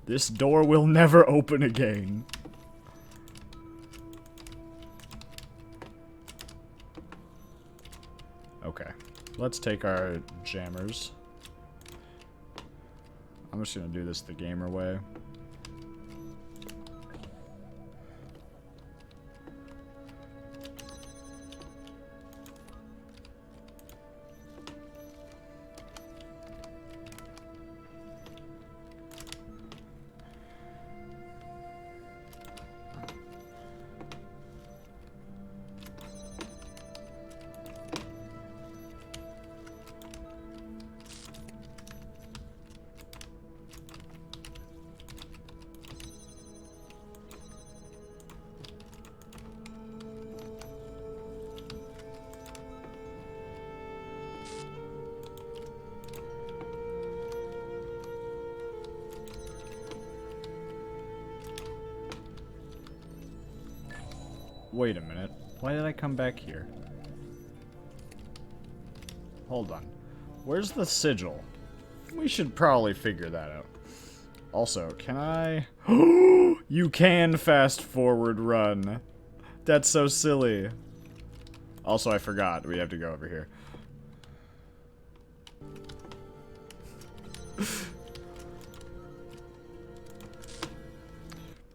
This door will never open again. Okay, let's take our jammers. I'm just gonna do this the gamer way. Wait a minute. Why did I come back here? Hold on. Where's the sigil? We should probably figure that out. Also, can I... You can fast forward run. That's so silly. Also, I forgot. We have to go over here.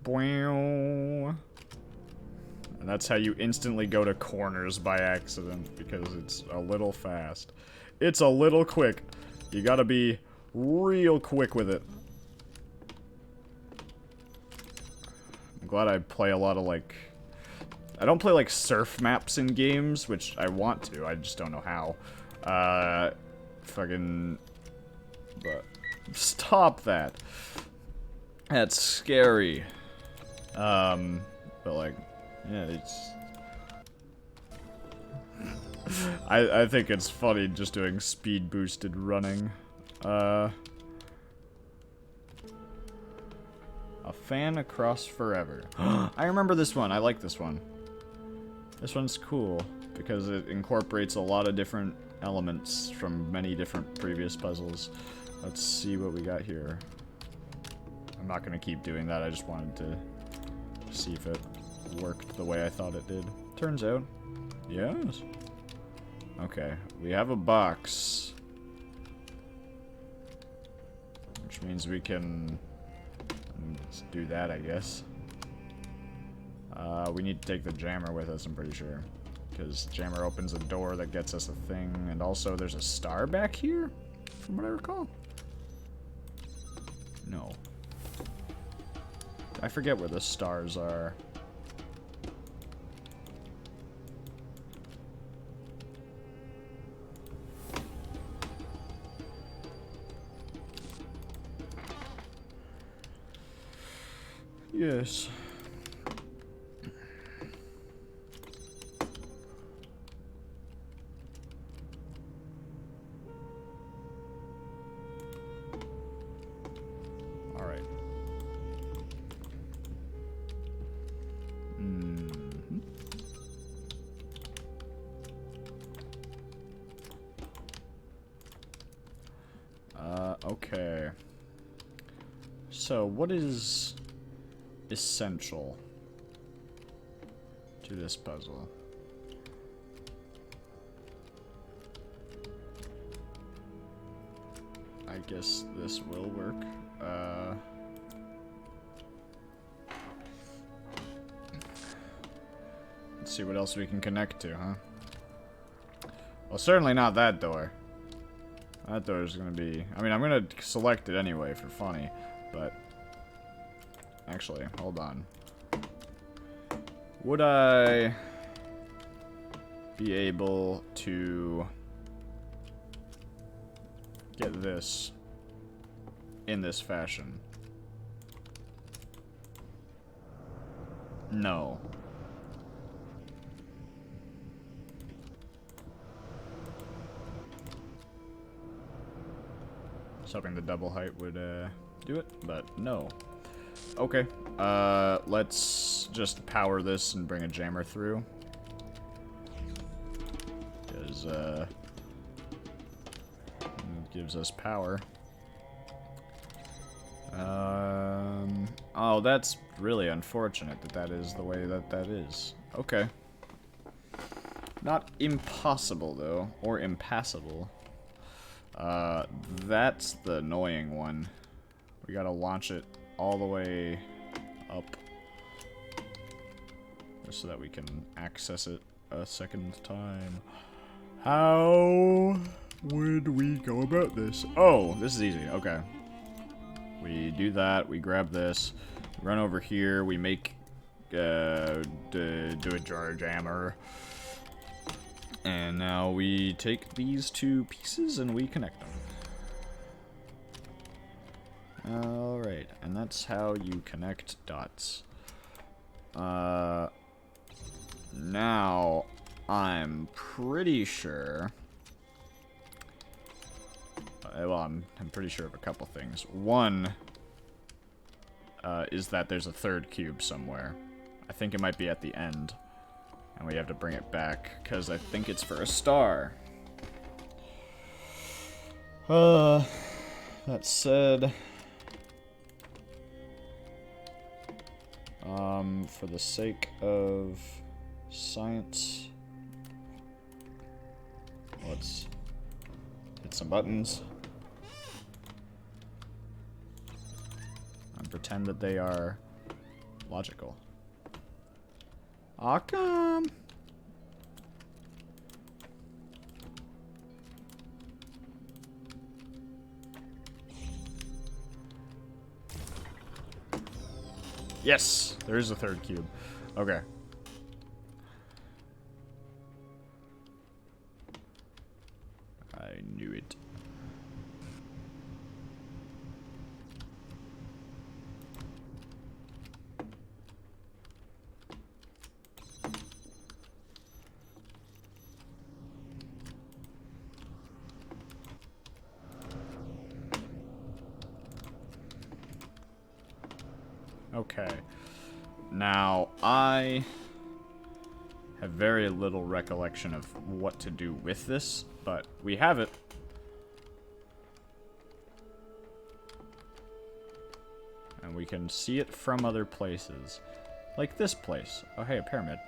Boing. And that's how you instantly go to corners by accident, because it's a little fast. It's a little quick. You gotta be real quick with it. I'm glad I play a lot of, like... I don't play, like, surf maps in games, which I want to. I just don't know how. Fucking... But... Stop that. That's scary. But, like... Yeah, it's... I think it's funny just doing speed boosted running. A fan across forever. I remember this one. I like this one. This one's cool because it incorporates a lot of different elements from many different previous puzzles. Let's see what we got here. I'm not going to keep doing that, I just wanted to see if it worked the way I thought it did. Turns out, yes. Okay, we have a box. Which means we can do that, I guess. We need to take the jammer with us, I'm pretty sure. Because jammer opens a door that gets us a thing, and also there's a star back here, from what I recall. No. I forget where the stars are. Yes. All right. Okay. So, what is essential to this puzzle? I guess this will work. Let's see what else we can connect to, huh? Well, certainly not that door. That door is gonna be... I mean, I'm gonna select it anyway for funny, but... Actually, hold on. Would I be able to get this in this fashion? No. I was hoping the double height would do it, but no. Okay, let's just power this and bring a jammer through. Because, it gives us power. Oh, that's really unfortunate that that is the way that that is. Okay. Not impossible, though, or impassable. That's the annoying one. We gotta launch it all the way up just so that we can access it a second time. How would we go about this? Oh, this is easy. Okay. We do that. We grab this. Run over here. We make do a jar jammer. And now we take these two pieces and we connect them. Alright, and that's how you connect dots. Now, I'm pretty sure... well, I'm pretty sure of a couple things. One, is that there's a third cube somewhere. I think it might be at the end. And we have to bring it back, because I think it's for a star. That said... for the sake of science, let's hit some buttons and pretend that they are logical. Come. Yes, there is a third cube. Okay. I knew it. Okay. Now, I have very little recollection of what to do with this, but but we have it. And we can see it from other places. Like this place. Oh, hey, a pyramid.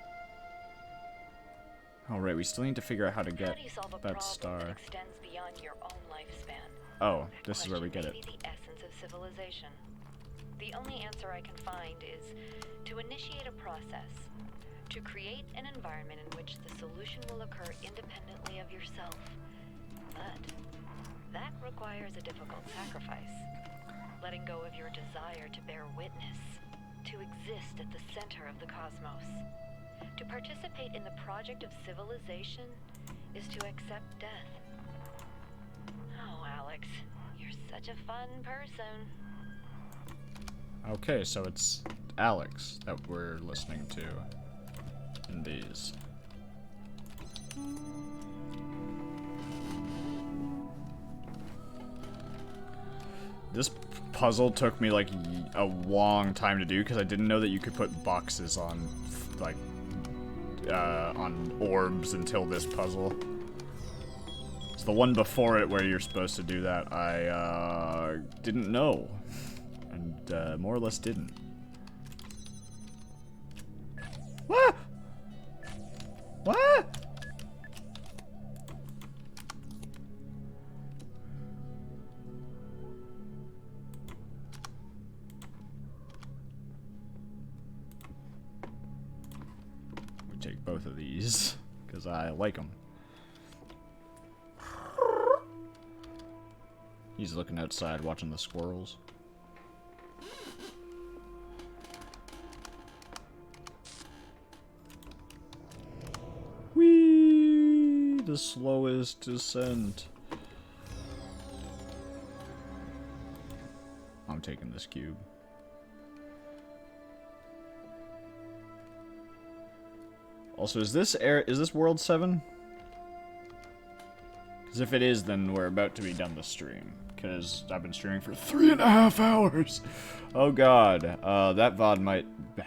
Alright, we still need to figure out how to get that star. That extends beyond your own lifespan? Oh, this is where we get it. The essence of civilization. The only answer I can find is to initiate a process. To create an environment in which the solution will occur independently of yourself. But that requires a difficult sacrifice. Letting go of your desire to bear witness, to exist at the center of the cosmos. To participate in the project of civilization is to accept death. Oh, Alex, you're such a fun person. Okay, so it's Alex that we're listening to in these. This puzzle took me like a long time to do because I didn't know that you could put boxes on like on orbs until this puzzle. It's the one before it where you're supposed to do that. I didn't know, and more or less didn't. What? What? Take both of these because I like them. He's looking outside watching the squirrels. Whee! The slowest descent. I'm taking this cube. Also, is this World 7? Because if it is, then we're about to be done the stream. Because I've been streaming for 3.5 hours. Oh god. That VOD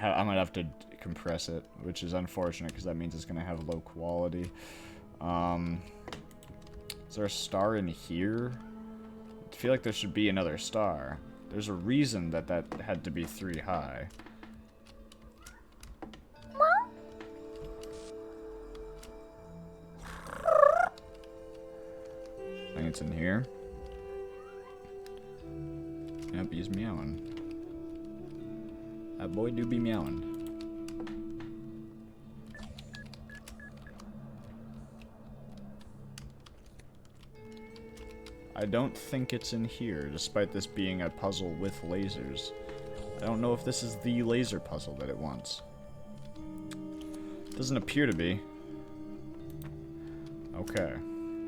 I might have to compress it, which is unfortunate because that means it's going to have low quality. Is there a star in here? I feel like there should be another star. There's a reason that that had to be 3 high. I think it's in here. Yep, he's meowing. That boy do be meowing. I don't think it's in here, despite this being a puzzle with lasers. I don't know if this is the laser puzzle that it wants. Doesn't appear to be. Okay.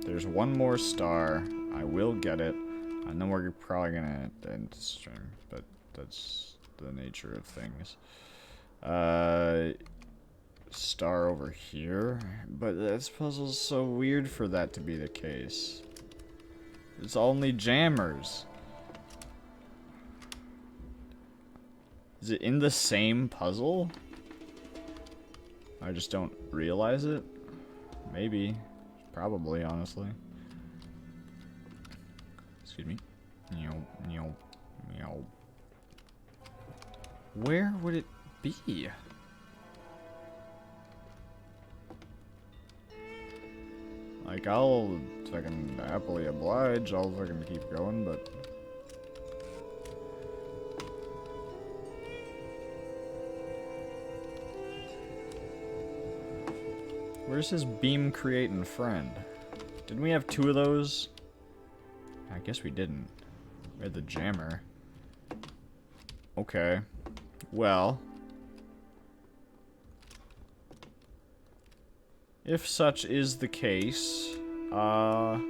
There's one more star. I will get it. And then we're probably gonna end the stream, but that's the nature of things. Star over here. But this puzzle's so weird for that to be the case. It's only jammers. Is it in the same puzzle? I just don't realize it? Maybe. Probably, honestly. Excuse me. Meow, meow, meow. Where would it be? Like, I'll fucking happily oblige. I'll fucking keep going, but... Where's his beam creating friend? Didn't we have 2 of those? I guess we didn't. We had the jammer. Okay. Well. If such is the case, then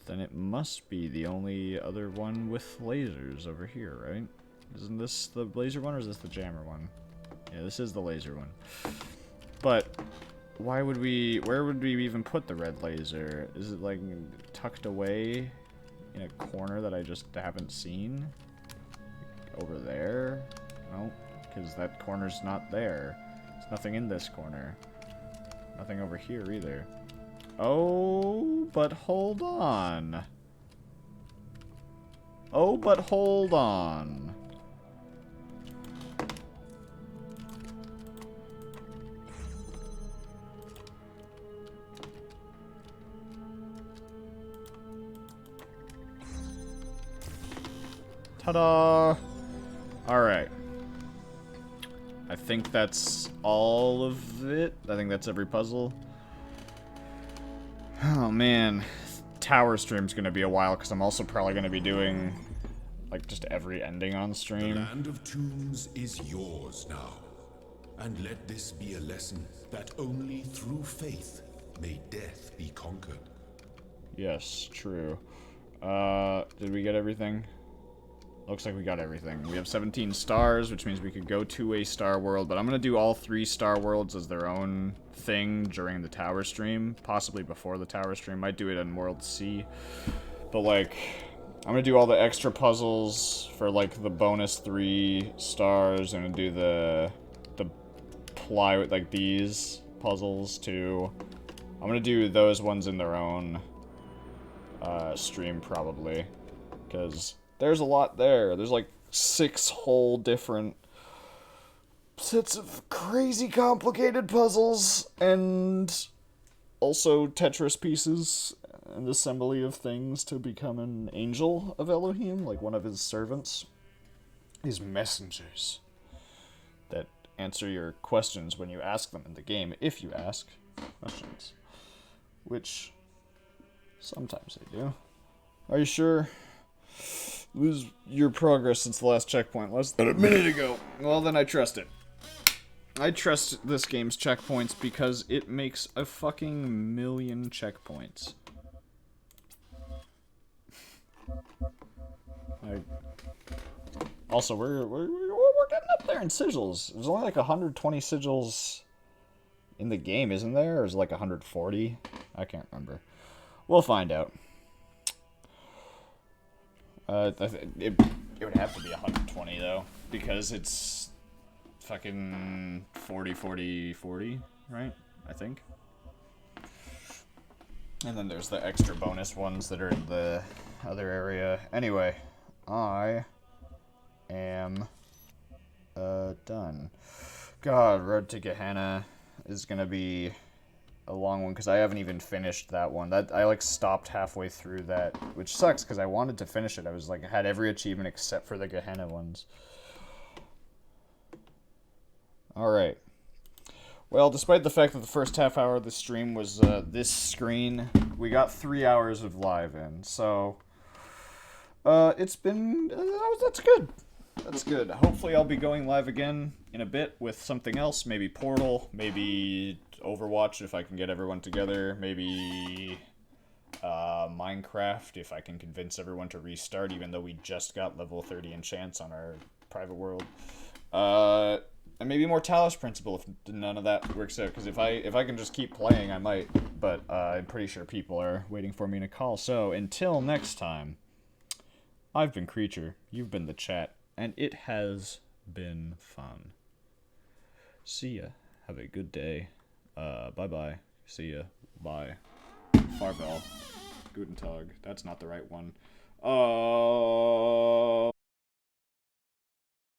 it must be the only other one with lasers over here, right? Isn't this the laser one or is this the jammer one? Yeah, this is the laser one. But why would we, where would we even put the red laser? Is it like tucked away in a corner that I just haven't seen? Over there? No, because that corner's not there. There's nothing in this corner. Nothing over here either. Oh, but hold on. Oh, but hold on. Ta-da! Alright. I think that's all of it. I think that's every puzzle. Oh, man. Tower stream's gonna be a while, because I'm also probably gonna be doing, like, just every ending on stream. The land of tombs is yours now. And let this be a lesson that only through faith may death be conquered. Yes, true. Did we get everything? Looks like we got everything. We have 17 stars, which means we could go to a star world, but I'm gonna do all 3 star worlds as their own thing during the tower stream, possibly before the tower stream. Might do it in World C. But, like, I'm gonna do all the extra puzzles for, like, the bonus 3 stars. I'm gonna do the plywood, like, these puzzles, too. I'm gonna do those ones in their own stream, probably, because there's a lot there. There's like 6 whole different sets of crazy complicated puzzles, and also Tetris pieces, and assembly of things to become an angel of Elohim, like one of his servants. His messengers that answer your questions when you ask them in the game, if you ask questions. Which sometimes they do. Are you sure? Lose your progress since the last checkpoint less than a minute ago. Well, then I trust it. I trust this game's checkpoints because it makes a fucking million checkpoints. Also, we're getting up there in sigils. There's only like 120 sigils in the game, isn't there? Or is it like 140? I can't remember. We'll find out. It would have to be 120, though, because it's fucking 40, 40, 40, right? I think. And then there's the extra bonus ones that are in the other area. Anyway, I am done. God, Road to Gehenna is gonna be a long one, because I haven't even finished that one. I like stopped halfway through that, which sucks, because I wanted to finish it. I was like, I had every achievement except for the Gehenna ones. Alright. Well, despite the fact that the first half hour of the stream was this screen, we got 3 hours of live in, so it's been, that's good. That's good. Hopefully I'll be going live again in a bit with something else, maybe Portal, maybe Overwatch if I can get everyone together, maybe Minecraft if I can convince everyone to restart, even though we just got level 30 enchants on our private world. And maybe more Talos Principle if none of that works out, because if I can just keep playing, I might, but I'm pretty sure people are waiting for me to call. So until next time, I've been Creature, you've been the chat, and it has been fun. See ya. Have a good day. Bye-bye. See ya. Bye. Farewell. Guten Tag. That's not the right one.